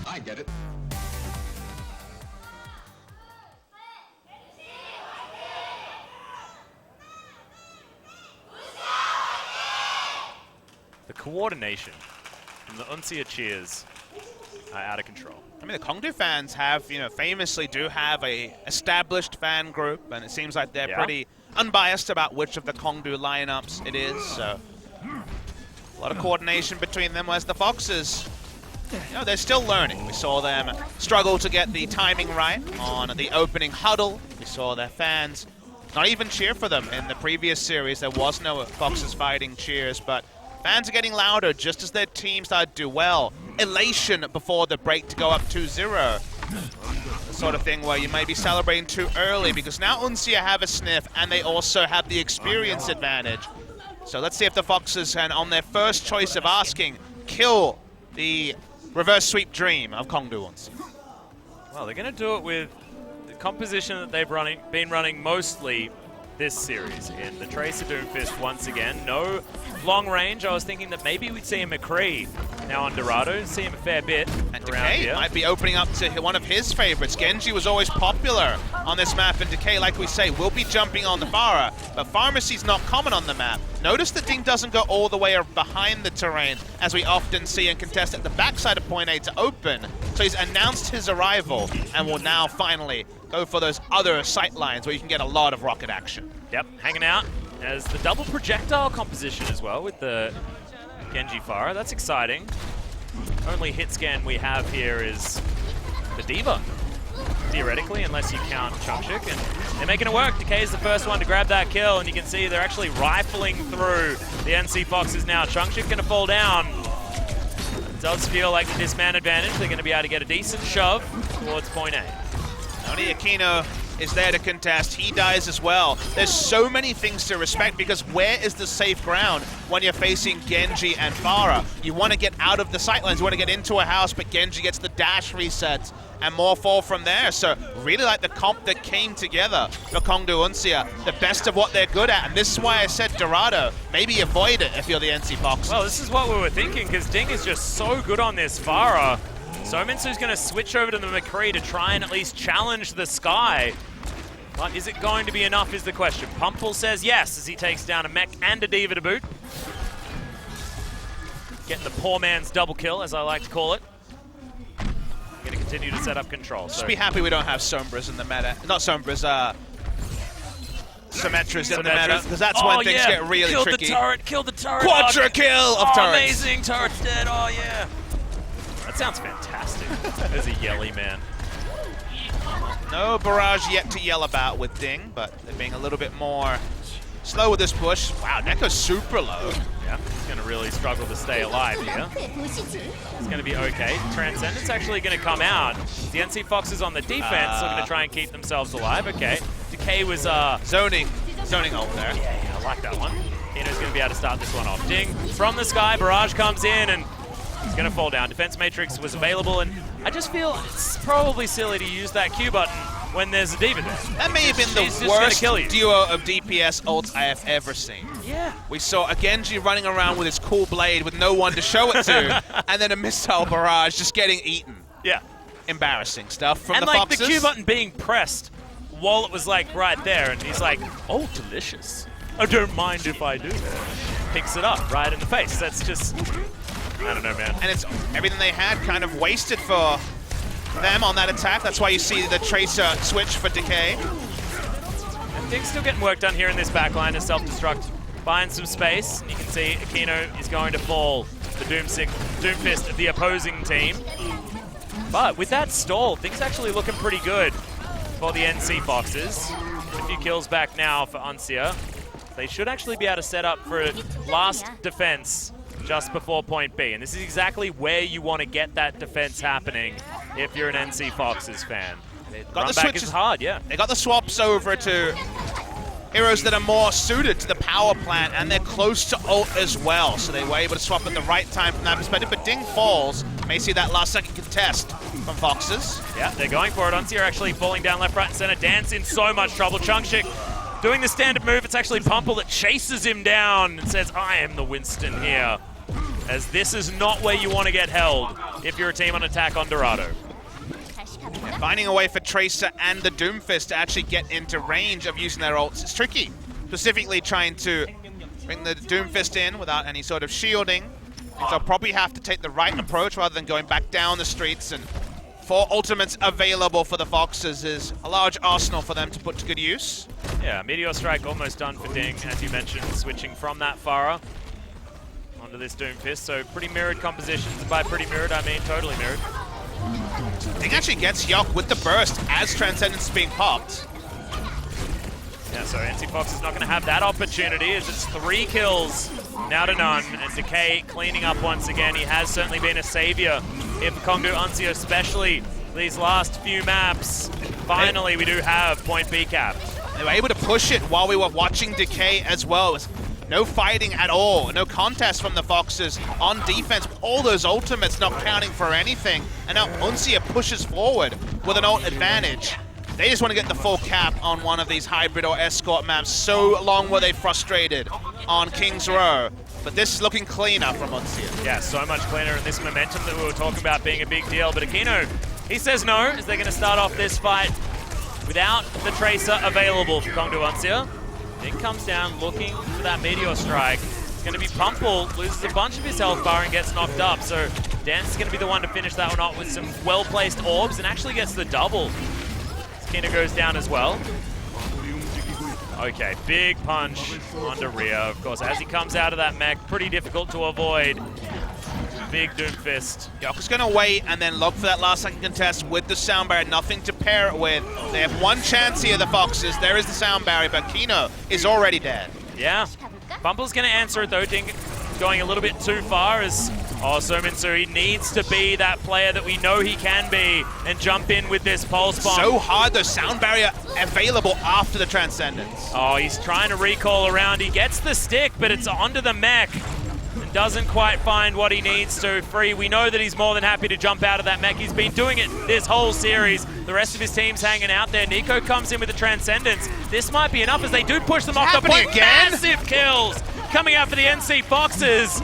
H: I get it.
A: The coordination from the Uncia cheers are out of control.
B: I mean, the Kongdo fans have, famously do have a established fan group, and it seems like they're pretty unbiased about which of the Kongdo lineups it is. So a lot of coordination between them, whereas the Foxes, they're still learning. We saw them struggle to get the timing right on the opening huddle. We saw their fans not even cheer for them in the previous series. There was no Foxes fighting cheers, but fans are getting louder just as their team started to do well. Elation before the break to go up 2-0. The sort of thing where you may be celebrating too early, because now Uncia have a sniff and they also have the experience advantage. So let's see if the Foxes can, on their first choice of asking, kill the reverse sweep dream of Kongdo Uncia.
A: Well, they're going to do it with the composition that they've been running mostly this series in the Tracer Doomfist once again. No long range. I was thinking that maybe we'd see a McCree now on Dorado. See him a fair bit
B: and
A: around
B: Decay
A: here.
B: might be opening up to one of his favorites. Genji was always popular on this map, and Decay, like we say, will be jumping on the Pharah, but Pharmacy's not common on the map. Notice the Ding doesn't go all the way behind the terrain, as we often see and contest at the backside of point A to open. So he's announced his arrival and will now finally go for those other sight lines where you can get a lot of rocket action.
A: Yep, hanging out as the double projectile composition as well with the Genji Pharah. That's exciting. Only hit scan we have here is the Diva, theoretically, unless you count Chungshik. And they're making it work. Decay is the first one to grab that kill, and you can see they're actually rifling through the NC Foxes now. Chungshik going to fall down. It does feel like with this man advantage, they're going to be able to get a decent shove towards point A.
B: Only Aquino is there to contest. He dies as well. There's so many things to respect because where is the safe ground when you're facing Genji and Pharah? You want to get out of the sightlines, you want to get into a house, but Genji gets the dash reset and more fall from there. So really like the comp that came together for Kongdu Uncia, the best of what they're good at. And this is why I said Dorado, maybe avoid it if you're the NC Fox.
A: Well, this is what we were thinking, because Ding is just so good on this Pharah. So Minsu's going to switch over to the McCree to try and at least challenge the Sky. But is it going to be enough is the question. Pumple says yes as he takes down a mech and a Diva to boot. Getting the poor man's double kill, as I like to call it. Going to continue to set up control.
B: Just be happy we don't have Sombras in the meta. Not Sombras, Symmetras in the meta, because that's when things get really tricky.
A: Killed the turret.
B: Quadra kill of turrets.
A: Amazing, turret's dead, oh yeah. That sounds fantastic. There's a yelly man.
B: No barrage yet to yell about with Ding, but they're being a little bit more slow with this push. Wow, Neko's super low.
A: Yeah, he's going to really struggle to stay alive here. It's going to be okay. Transcendence actually going to come out. The NC Foxes on the defense are going to try and keep themselves alive. Okay. Decay was
B: zoning ult there.
A: Yeah, I like that one. Kino's going to be able to start this one off. Ding from the sky, barrage comes in and he's going to fall down. Defense Matrix was available, and I just feel it's probably silly to use that Q button when there's a Diva there.
B: That may have been the worst duo of DPS ults I have ever seen.
A: Yeah.
B: We saw a Genji running around with his cool blade with no one to show it to, and then a missile barrage just getting eaten.
A: Yeah.
B: Embarrassing stuff from
A: and
B: the Foxes.
A: And like the Q button being pressed while it was like right there, and he's like, oh, delicious. I don't mind if I do. Picks it up right in the face. That's just... I don't know, man.
B: And it's everything they had kind of wasted for them on that attack. That's why you see the Tracer switch for Decay.
A: And Ding's still getting work done here in this backline to self-destruct, buying some space. And you can see Aquino is going to fall, the Doomfist of the opposing team. But with that stall, things actually looking pretty good for the NC Foxes. A few kills back now for Uncia. They should actually be able to set up for a last defense just before point B. And this is exactly where you want to get that defense happening if you're an NC Foxes fan. Run back is hard, yeah.
B: They got the swaps over to heroes that are more suited to the power plant, and they're close to ult as well. So they were able to swap at the right time from that perspective. But Ding falls. May see that last second contest from Foxes.
A: Yeah, they're going for it. Uncia actually falling down left, right, and center. Dance in so much trouble. Chungshik doing the standard move. It's actually Pumple that chases him down and says, I am the Winston here. As this is not where you want to get held if you're a team on attack on Dorado.
B: Yeah, finding a way for Tracer and the Doomfist to actually get into range of using their ults is tricky. Specifically trying to bring the Doomfist in without any sort of shielding. So they'll probably have to take the right approach rather than going back down the streets. And 4 ultimates available for the Foxes is a large arsenal for them to put to good use.
A: Yeah, Meteor Strike almost done for Ding, as you mentioned, switching from that Pharah onto this Doomfist. So pretty mirrored compositions. By pretty mirrored, I mean totally mirrored.
B: Ding actually gets Yok with the burst as Transcendence is being popped.
A: Yeah, so NC Fox is not going to have that opportunity as it's 3 kills now to none. And Decay cleaning up once again. He has certainly been a savior here for Kongdu Uncia, especially these last few maps. Finally, we do have point B capped.
B: They were able to push it while we were watching Decay as well. It was no fighting at all, no contest from the Foxes on defense. All those ultimates not counting for anything. And now Uncia pushes forward with an ult advantage. They just want to get the full cap on one of these hybrid or escort maps. So long were they frustrated on King's Row. But this is looking cleaner from Uncia.
A: Yeah, so much cleaner, and this momentum that we were talking about being a big deal. But Aquino, he says no, as they're going to start off this fight without the Tracer available for Kongdu Uncia. Ding comes down looking for that Meteor Strike. It's going to be Pumple, loses a bunch of his health bar and gets knocked up. So Dance is going to be the one to finish that one off with some well-placed orbs and actually gets the double. Kina goes down as well. Okay, big punch onto Rio. Of course, as he comes out of that mech, pretty difficult to avoid. big Doomfist.
B: Yoko's going to wait and then look for that last second contest with the sound barrier. Nothing to pair it with. They have one chance here, the Foxes. There is the sound barrier, but Kino is already dead.
A: Yeah. Bumple's going to answer it though. Ding going a little bit too far as So-Min-Soo, he needs to be that player that we know he can be and jump in with this pulse bomb.
B: So hard, the sound barrier available after the Transcendence.
A: Oh, he's trying to recall around. He gets the stick, but it's onto the mech. And doesn't quite find what he needs to. Free, we know that he's more than happy to jump out of that mech. He's been doing it this whole series. The rest of his team's hanging out there. Nico comes in with the Transcendence. This might be enough as they do push them off the point.
B: Again?
A: Massive kills coming out for the NC Foxes.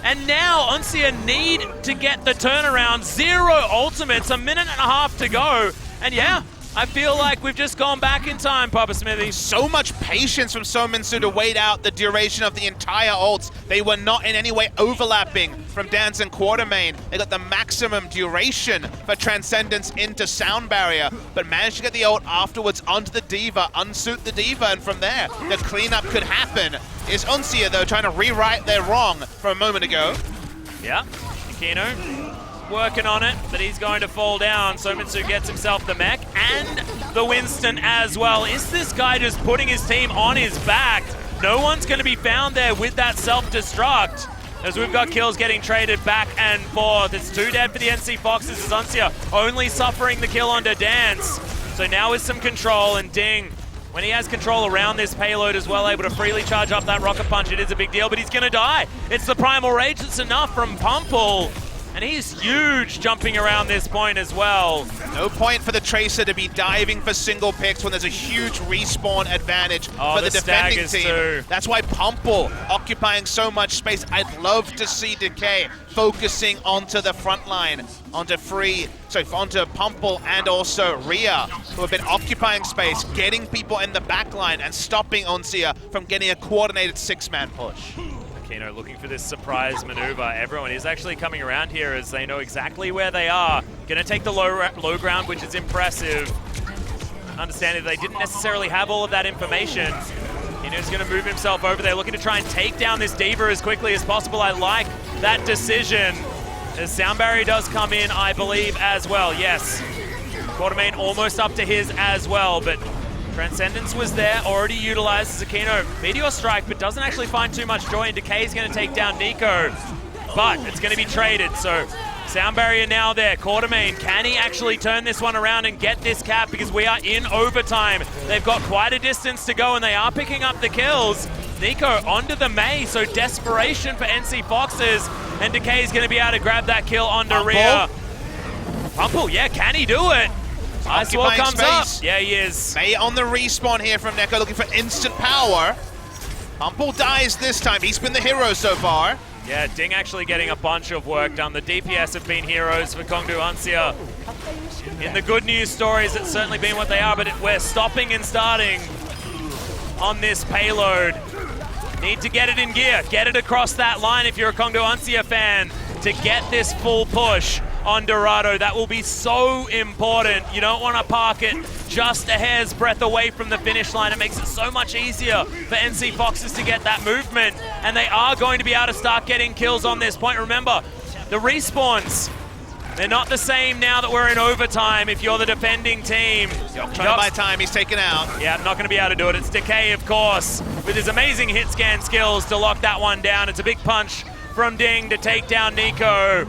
A: And now Uncia need to get the turnaround. 0 ultimates, a minute and a half to go. And yeah, I feel like we've just gone back in time, Papa Smithy.
B: So much patience from So-Min-Soo to wait out the duration of the entire ults. They were not in any way overlapping from Dance and Quartermain. They got the maximum duration for Transcendence into Sound Barrier, but managed to get the ult afterwards onto the D.Va, unsuit the D.Va, and from there, the cleanup could happen. Is Uncia, though, trying to rewrite their wrong from a moment ago.
A: Yeah, Akino working on it, but he's going to fall down. So-Min-Soo gets himself the mech and the Winston as well. Is this guy just putting his team on his back? No one's going to be found there with that self-destruct, as we've got kills getting traded back and forth. It's 2 dead for the NC Foxes as Uncia only suffering the kill onto Dance. So now with some control, and Ding, when he has control around this payload as well, able to freely charge up that rocket punch, it is a big deal, but he's going to die. It's the Primal Rage that's enough from Pumple. And he's huge jumping around this point as well.
B: No point for the Tracer to be diving for single picks when there's a huge respawn advantage for the defending team.
A: Too.
B: That's why Pumple occupying so much space. I'd love to see Decay focusing onto the front line, onto Pumple and also Rhea, who have been occupying space, getting people in the back line and stopping Uncia from getting a coordinated 6-man push.
A: Kino looking for this surprise maneuver. Everyone is actually coming around here as they know exactly where they are. Gonna take the low ground, which is impressive. Understanding that they didn't necessarily have all of that information. Kino's gonna move himself over there, looking to try and take down this D.Va as quickly as possible. I like that decision. As Sound Barrier does come in, I believe, as well. Yes, Quartermain almost up to his as well, but Transcendence was there, already utilized as Akino Meteor Strike, but doesn't actually find too much joy, and Decay's going to take down Nico. But it's going to be traded, so Sound Barrier now there. Quartermain, can he actually turn this one around and get this cap? Because we are in overtime. They've got quite a distance to go, and they are picking up the kills. Nico onto the Mei, so desperation for NC Foxes, and Decay's going to be able to grab that kill onto Rhea. Pumple, yeah, can he do it? Ice Wall comes up. Yeah, he is.
B: Mei on the respawn here from Neko, looking for instant power. Pumple dies this time. He's been the hero so far.
A: Yeah, Ding actually getting a bunch of work done. The DPS have been heroes for Kongdu Uncia. In the good news stories, it's certainly been what they are, but we're stopping and starting on this payload. Need to get it in gear. Get it across that line if you're a Kongdu Uncia fan to get this full push on Dorado. That will be so important. You don't want to park it just a hair's breadth away from the finish line. It makes it so much easier for NC Foxes to get that movement, and they are going to be able to start getting kills on this point. Remember, the respawns, they're not the same now that we're in overtime if you're the defending team.
B: Trying to buy time, he's taken out.
A: Yeah, not going to be able to do it. It's Decay, of course, with his amazing hit scan skills to lock that one down. It's a big punch from Ding to take down Nico.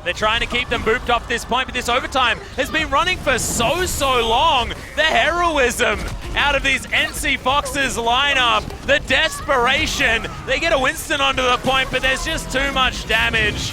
A: They're trying to keep them booped off this point, but this overtime has been running for so long. The heroism out of these NC Foxes lineup, the desperation. They get a Winston onto the point, but there's just too much damage.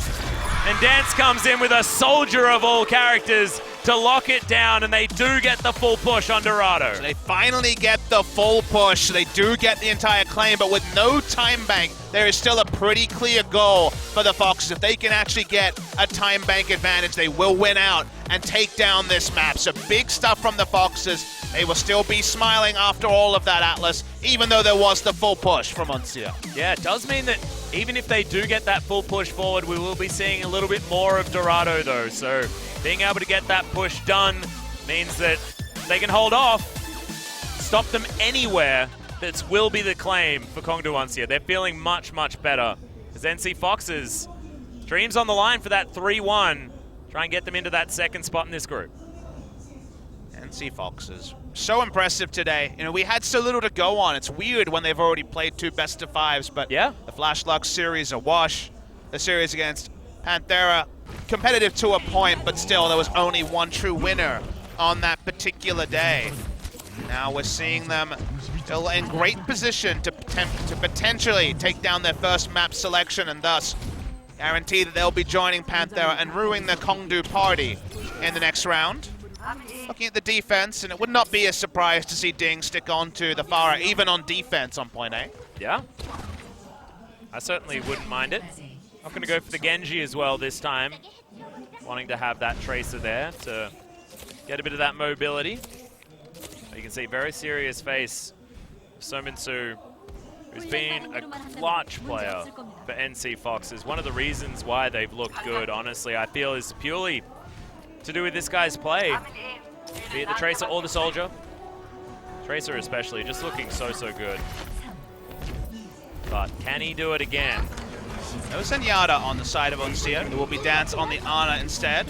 A: And Dance comes in with a soldier of all characters to lock it down, and they do get the full push on Dorado.
B: So they finally get the full push. They do get the entire claim, but with no time bank, there is still a pretty clear goal for the Foxes. If they can actually get a time bank advantage, they will win out and take down this map. So big stuff from the Foxes. They will still be smiling after all of that, Atlas, even though there was the full push from Uncia.
A: Yeah, it does mean that even if they do get that full push forward, we will be seeing a little bit more of Dorado, though. So being able to get that push done means that they can hold off, stop them anywhere. That will be the claim for Kongdu Uncia. They're feeling much better. As NC Foxes Dreams on the line for that 3-1. Try and get them into that second spot in this group.
B: NC Foxes. So impressive today. You know, we had so little to go on. It's weird when they've already played 2 best-of-5s, but
A: yeah,
B: the Flash Lux series a wash. The series against Panthera, competitive to a point, but still there was only one true winner on that particular day. Now we're seeing them still in great position to potentially take down their first map selection and thus guarantee that they'll be joining Panthera and ruining the Kongdu party in the next round. Looking at the defense, and it would not be a surprise to see Ding stick on to the Pharah, even on defense on point A.
A: Yeah, I certainly wouldn't mind it. Not going to go for the Genji as well this time. Wanting to have that Tracer there to get a bit of that mobility. You can see very serious face Sominsu, who's been a clutch player for NC Foxes. One of the reasons why they've looked good, honestly, I feel is purely to do with this guy's play. Be it the Tracer or the Soldier. Tracer especially, just looking so good. But can he do it again?
B: No Zenyatta on the side of Uncia. There will be Dance on the Ana instead.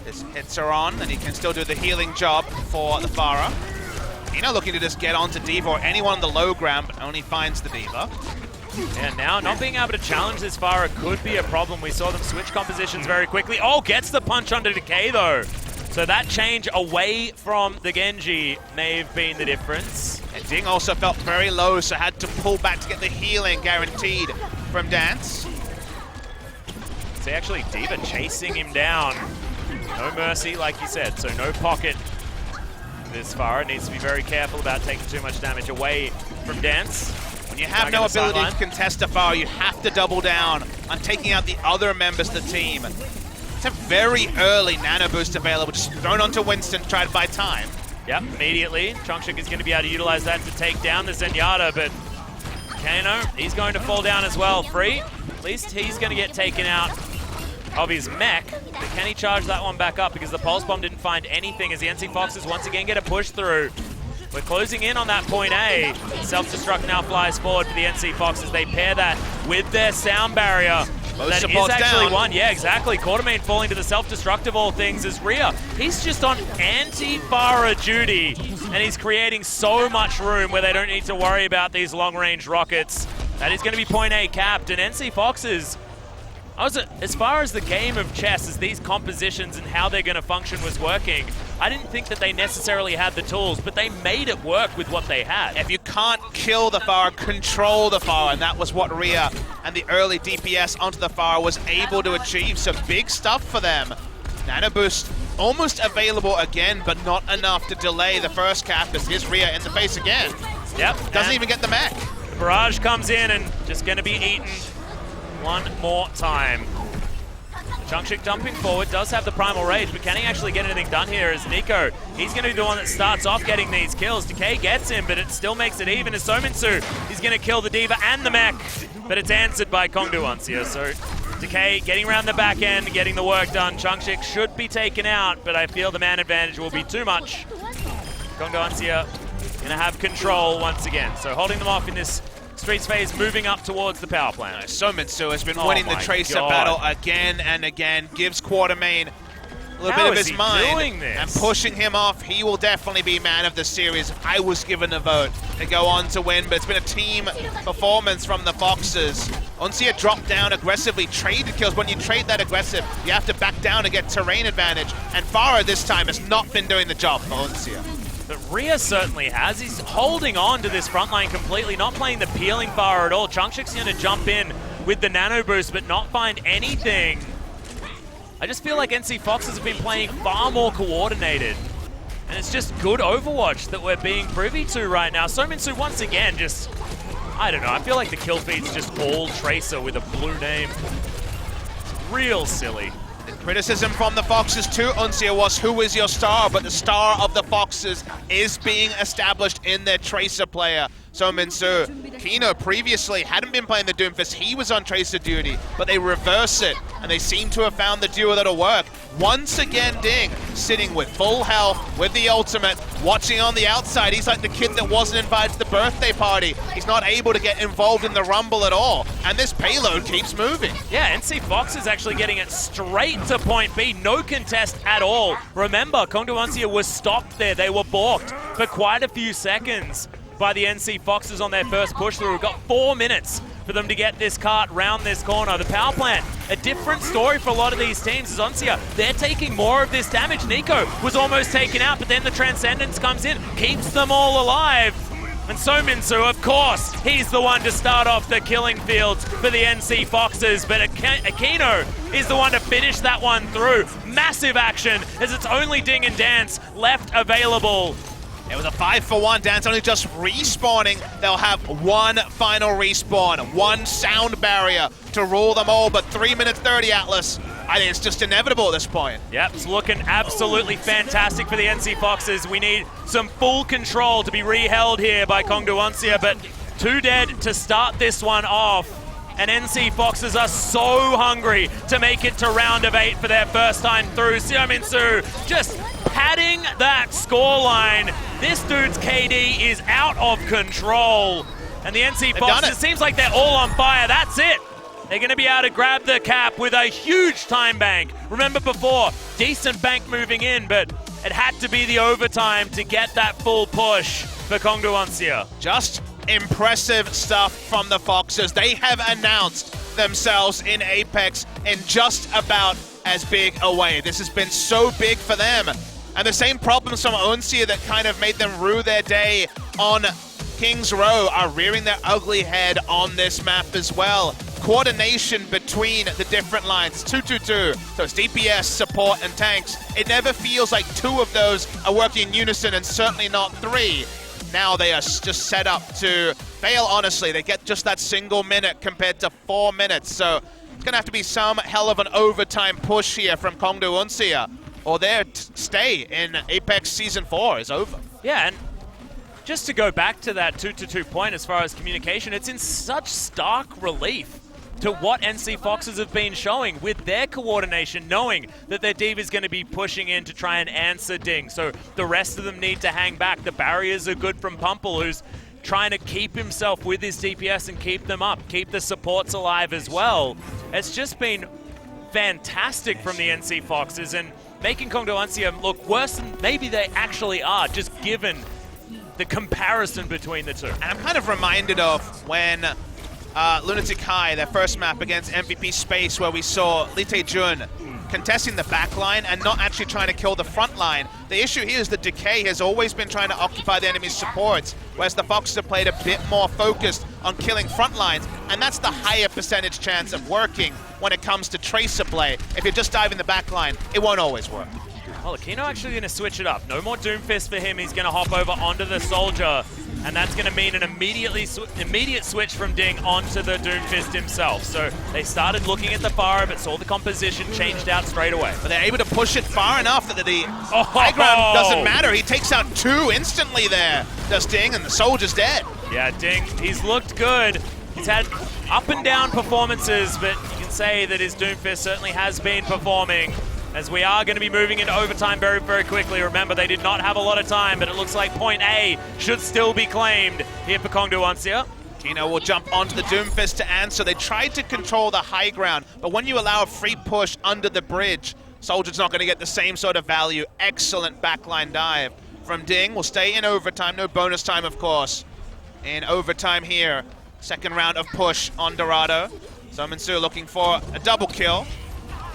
B: His hits are on, and he can still do the healing job for the Pharah. Ina looking to just get onto D.Va or anyone on the low ground, but only finds the D.Va.
A: And now not being able to challenge this Pharah could be a problem. We saw them switch compositions very quickly. Oh, gets the punch onto Decay though. So that change away from the Genji may have been the difference.
B: And Ding also felt very low, so had to pull back to get the healing guaranteed from Dance.
A: See, actually D.Va chasing him down. No mercy, like you said, so no pocket. This Pharah needs to be very careful about taking too much damage away from Dance.
B: When you have no ability to contest a Pharah, you have to double down on taking out the other members of the team. It's a very early nano boost available, just thrown onto Winston to try to buy time.
A: Yep, immediately. Chongshik is going to be able to utilize that to take down the Zenyatta, but Kano, he's going to fall down as well. Free, at least he's going to get taken out of his mech, but can he charge that one back up because the Pulse Bomb didn't find anything as the NC Foxes once again get a push through. We're closing in on that point A. Self-destruct now flies forward for the NC Foxes. They pair that with their sound barrier. That is actually down. One. Yeah, exactly. Quartermain falling to the self-destruct of all things is Rhea. He's just on anti-Pharah duty, and he's creating so much room where they don't need to worry about these long-range rockets. That is going to be point A capped, and NC Foxes, as far as the game of chess, as these compositions and how they're going to function was working, I didn't think that they necessarily had the tools, but they made it work with what they had.
B: If you can't kill the Pharah, control the Pharah, and that was what Rhea and the early DPS onto the Pharah was able to achieve. Some big stuff for them. Nano Boost almost available again, but not enough to delay the first cap as here's Rhea in the face again.
A: Yep.
B: Doesn't even get the mech.
A: Barrage comes in and just going to be eaten one more time. Chongshik dumping forward, does have the Primal Rage, but can he actually get anything done here as Nico? He's going to be the one that starts off getting these kills. Decay gets him, but it still makes it even as Sominsu. He's going to kill the D.Va and the mech, but it's answered by Kongdu Uncia. So Decay getting around the back end, getting the work done. Chongshik should be taken out, but I feel the man advantage will be too much. Kongdu Uncia going to have control once again. So holding them off in this Streets phase, moving up towards the power plant.
B: Sominsu has been winning the Tracer battle again and again. Gives Quartermain a little bit of his mind and pushing him off. He will definitely be man of the series. I was given a vote to go on to win, but it's been a team performance from the Foxes. Uncia dropped down aggressively, traded kills. When you trade that aggressive, you have to back down to get terrain advantage. And Pharah this time has not been doing the job for Uncia.
A: But Rhea certainly has. He's holding on to this front line completely, not playing the peeling Pharah at all. Chongshik's going to jump in with the nano boost, but not find anything. I just feel like NC Foxes have been playing far more coordinated. And it's just good Overwatch that we're being privy to right now. Sominsu once again just, I don't know, I feel like the kill feed's just all Tracer with a blue name. It's real silly.
B: Criticism from the Foxes to Uncia was, who is your star? But the star of the Foxes is being established in their Tracer player. So Minsu. Kino previously hadn't been playing the Doomfist. He was on Tracer duty, but they reverse it, and they seem to have found the duo that'll work. Once again, Ding sitting with full health, with the ultimate, watching on the outside. He's like the kid that wasn't invited to the birthday party. He's not able to get involved in the rumble at all, and this payload keeps moving.
A: Yeah, NC Fox is actually getting it straight to point B. No contest at all. Remember, Kongdo Uncia was stopped there. They were balked for quite a few seconds by the NC Foxes on their first push through. We've got 4 minutes for them to get this cart round this corner. The power plant, a different story for a lot of these teams. As Uncia, they're taking more of this damage. Nico was almost taken out, but then the Transcendence comes in, keeps them all alive. And so Minsu, of course, he's the one to start off the killing fields for the NC Foxes, but Aquino is the one to finish that one through. Massive action, as it's only Ding and Dance left available.
B: It was a 5-for-1. Dance only just respawning. They'll have one final respawn, one sound barrier to rule them all, but 3 minutes 30, Atlas. I think it's just inevitable at this point.
A: Yep, it's looking absolutely fantastic for the NC Foxes. We need some full control to be re-held here by Kongdo Uncia, but 2 dead to start this one off. And NC Foxes are so hungry to make it to round of 8 for their first time through. Xiaominsu just padding that scoreline. This dude's KD is out of control. And the NC Foxes, it seems like they're all on fire. That's it. They're going to be able to grab the cap with a huge time bank. Remember before, decent bank moving in, but it had to be the overtime to get that full push for Kongdo Uncia.
B: Just impressive stuff from the Foxes. They have announced themselves in Apex in just about as big a way. This has been so big for them. And the same problems from Uncia that kind of made them rue their day on King's Row are rearing their ugly head on this map as well. Coordination between the different lines, 2-2-2, so it's DPS, support, and tanks. It never feels like 2 of those are working in unison, and certainly not 3. Now they are just set up to fail, honestly. They get just that single minute compared to 4 minutes, so it's going to have to be some hell of an overtime push here from Kongdo Uncia, or their stay in Apex Season 4 is over.
A: Yeah, and just to go back to that 2-2 point as far as communication, it's in such stark relief to what NC Foxes have been showing with their coordination, knowing that their div is going to be pushing in to try and answer Ding. So the rest of them need to hang back. The barriers are good from Pumple, who's trying to keep himself with his DPS and keep them up, keep the supports alive as well. It's just been fantastic from the NC Foxes and making Kongdo Uncia look worse than maybe they actually are, just given the comparison between the two.
B: And I'm kind of reminded of when Lunatic High, their first map against MVP Space, where we saw Lee Tae-jun contesting the back line and not actually trying to kill the front line. The issue here is that Decay has always been trying to occupy the enemy's supports, whereas the Foxes have played a bit more focused on killing front lines, and that's the higher percentage chance of working when it comes to Tracer play. If you just dive in the back line, it won't always work.
A: Well, Aquino actually going to switch it up. No more Doomfist for him. He's going to hop over onto the Soldier, and that's going to mean an immediate switch from Ding onto the Doomfist himself. So they started looking at the Pharah, but saw the composition changed out straight away.
B: But they're able to push it far enough that the high ground doesn't matter. He takes out 2 instantly there, does Ding, and the Soldier's dead.
A: Yeah, Ding, he's looked good. He's had up and down performances, but you can say that his Doomfist certainly has been performing. As we are going to be moving into overtime very, very quickly. Remember, they did not have a lot of time, but it looks like point A should still be claimed here for Kongdo Uncia.
B: Kino will jump onto the Doomfist to answer. They tried to control the high ground, but when you allow a free push under the bridge, Soldier's not going to get the same sort of value. Excellent backline dive from Ding. Will stay in overtime. No bonus time, of course. In overtime here. Second round of push on Dorado. Minsu looking for a double kill.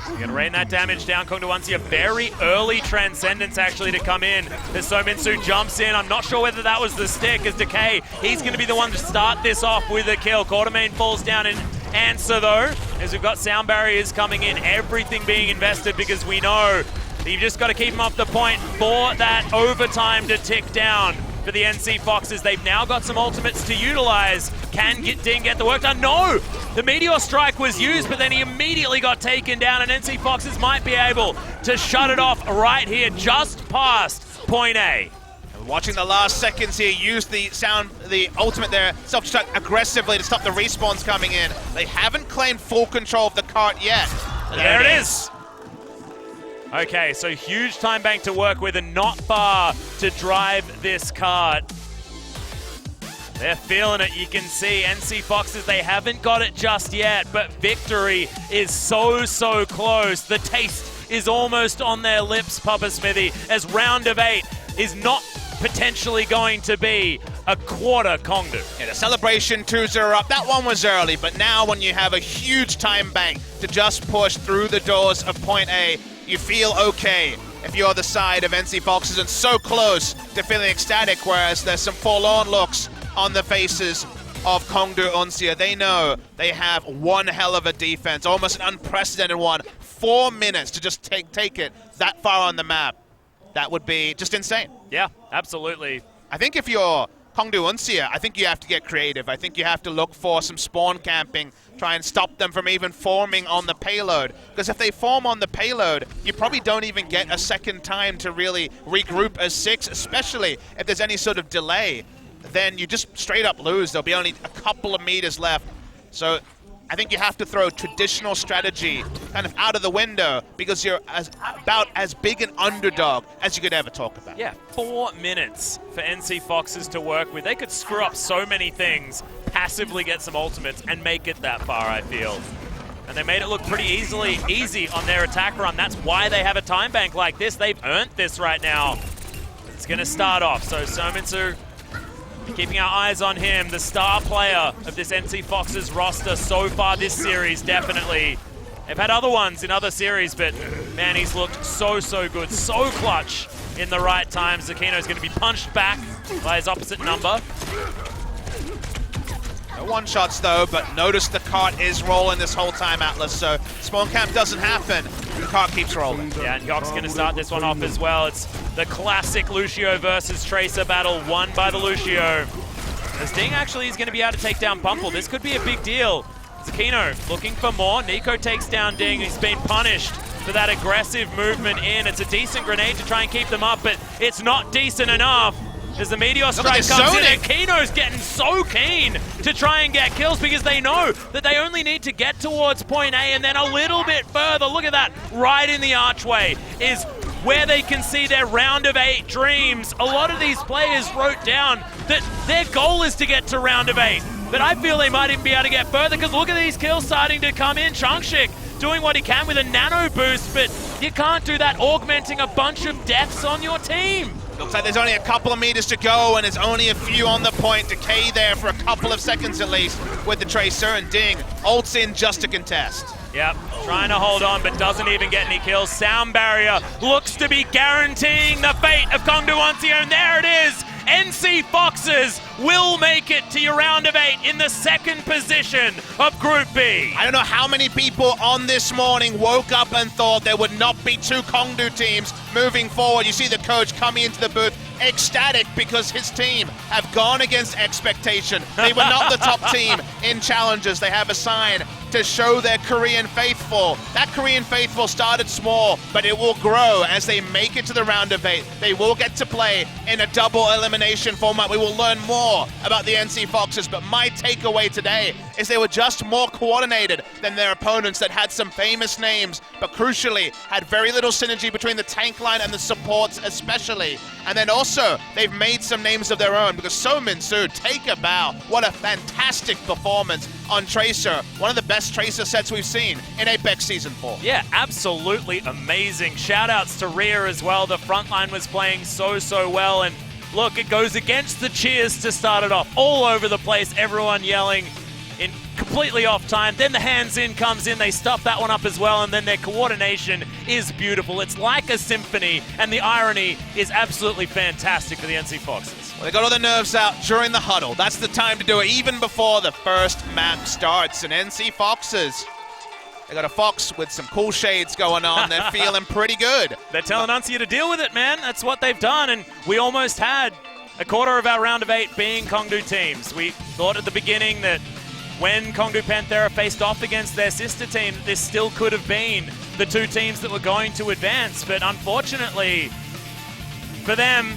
A: You're going to rain that damage down. Kongdo Uncia, very early Transcendence actually to come in. As Minsu jumps in. I'm not sure whether that was the stick as Decay. He's going to be the one to start this off with a kill. Quartermain falls down in answer though, as we've got sound barriers coming in. Everything being invested because we know that you've just got to keep him off the point for that overtime to tick down. For the NC Foxes, they've now got some ultimates to utilize. Can Ding get the work done? No! The Meteor Strike was used, but then he immediately got taken down, and NC Foxes might be able to shut it off right here, just past point A.
B: Watching the last seconds here, use the ultimate there, self-destruct aggressively to stop the respawns coming in. They haven't claimed full control of the cart yet.
A: There it is. Okay, so huge time bank to work with and not far to drive this cart. They're feeling it, you can see. NC Foxes, they haven't got it just yet, but victory is so, so close. The taste is almost on their lips, Papa Smithy, as round of 8 is not potentially going to be a quarter Kongdu.
B: Yeah, the celebration 2-0 up, that one was early, but now when you have a huge time bank to just push through the doors of point A, you feel okay if you're the side of NC Foxes and so close to feeling ecstatic, whereas there's some forlorn looks on the faces of Kongdu Uncia. They know they have one hell of a defense, almost an unprecedented one. 4 minutes to just take it that far on the map. That would be just insane.
A: Yeah, absolutely.
B: I think if you're Kongdu Uncia, I think you have to get creative. I think you have to look for some spawn camping, try and stop them from even forming on the payload. Because if they form on the payload, you probably don't even get a second time to really regroup as 6, especially if there's any sort of delay. Then you just straight up lose. There'll be only a couple of meters left. So I think you have to throw traditional strategy kind of out of the window because you're about as big an underdog as you could ever talk about.
A: Yeah, 4 minutes for NC Foxes to work with. They could screw up so many things, passively get some ultimates, and make it that far, I feel. And they made it look pretty easy on their attack run. That's why they have a time bank like this. They've earned this right now. It's going to start off. So Sominsu, keeping our eyes on him, the star player of this NC Foxes roster so far this series, definitely. They've had other ones in other series, but man, he's looked so, so good, so clutch in the right time. Zakino's going to be punched back by his opposite number.
B: No one-shots though, but notice the cart is rolling this whole time, Atlas, so spawn camp doesn't happen. The cart keeps rolling.
A: Yeah, and Yok's going to start this one off as well. It's the classic Lucio versus Tracer battle, won by the Lucio. The Sting actually is going to be able to take down Pumple. This could be a big deal. Zakino looking for more. Nico takes down Ding. He's been punished for that aggressive movement in. It's a decent grenade to try and keep them up, but it's not decent enough. As the Meteor Strike comes in, and Kino's getting so keen to try and get kills because they know that they only need to get towards point A and then a little bit further. Look at that, right in the archway is where they can see their round of 8 dreams. A lot of these players wrote down that their goal is to get to round of 8, but I feel they might even be able to get further because look at these kills starting to come in. Changshik doing what he can with a nano boost, but you can't do that augmenting a bunch of deaths on your team.
B: Looks like there's only a couple of meters to go and there's only a few on the point. Decay there for a couple of seconds at least with the Tracer, and Ding ults in just to contest.
A: Yep, trying to hold on but doesn't even get any kills. Sound barrier looks to be guaranteeing the fate of Kongdu Uncia, and there it is. NC Foxes will make it to your round of 8 in the second position of Group B.
B: I don't know how many people on this morning woke up and thought there would not be 2 Kongdu teams moving forward. You see the coach coming into the booth ecstatic because his team have gone against expectation. They were not the top team in challenges. They have a sign to show their Korean faithful. That Korean faithful started small, but it will grow as they make it to the round of 8. They will get to play in a double elimination format. We will learn more about the NC Foxes, but my takeaway today is they were just more coordinated than their opponents that had some famous names, but crucially had very little synergy between the tank line and the supports especially. And then also, they've made some names of their own because Sominsu, take a bow. What a fantastic performance on Tracer. One of the best Tracer sets we've seen in Apex Season 4.
A: Yeah, absolutely amazing. Shoutouts to Rhea as well. The front line was playing so, so well. And look, it goes against the cheers to start it off. All over the place, everyone yelling in completely off time. Then the hands in comes in. They stuff that one up as well. And then their coordination is beautiful. It's like a symphony. And the irony is absolutely fantastic for the NC Foxes.
B: Well, they got all the nerves out during the huddle. That's the time to do it, even before the first map starts. And NC Foxes, they got a Fox with some cool shades going on. They're feeling pretty good.
A: They're telling Uncia to deal with it, man. That's what they've done. And we almost had a quarter of our round of 8 being Kongdu teams. We thought at the beginning that when Kongdu Panthera faced off against their sister team, this still could have been the 2 teams that were going to advance. But unfortunately for them,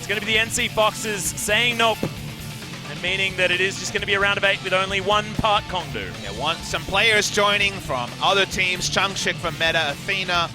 A: It's going to be the NC Foxes saying nope, and meaning that it is just going to be a round of 8 with only one part Kongdu.
B: Yeah, some players joining from other teams. Changshik from Meta, Athena,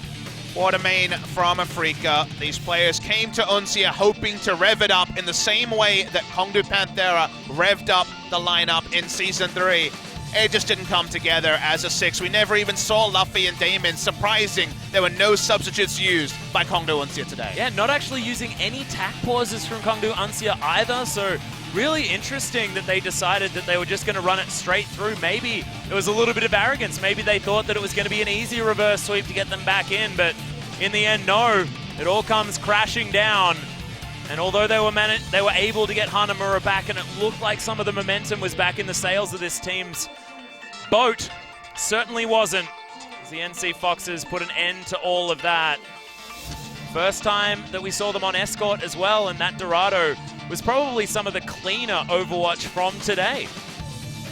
B: Watermain from Afrika. These players came to Uncia hoping to rev it up in the same way that Kongdu Panthera revved up the lineup in Season 3. It just didn't come together as a 6. We never even saw Luffy and Damon. Surprising, there were no substitutes used by Kongdu Uncia today.
A: Yeah, not actually using any tack pauses from Kongdu Uncia either, so really interesting that they decided that they were just going to run it straight through. Maybe it was a little bit of arrogance. Maybe they thought that it was going to be an easy reverse sweep to get them back in, but in the end, no. It all comes crashing down. And although they were able to get Hanamura back, and it looked like some of the momentum was back in the sails of this team's boat, certainly wasn't. As the NC Foxes put an end to all of that. First time that we saw them on Escort as well, and that Dorado was probably some of the cleaner Overwatch from today.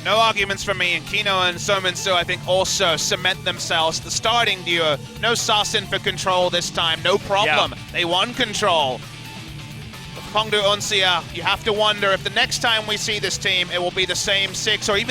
B: No arguments from me, and Kino and Sominsu, I think, also cement themselves. The starting duo, no Sasin for control this time, no problem.
A: Yeah.
B: They won control. With Kongdu Uncia, you have to wonder if the next time we see this team, it will be the same 6 or even the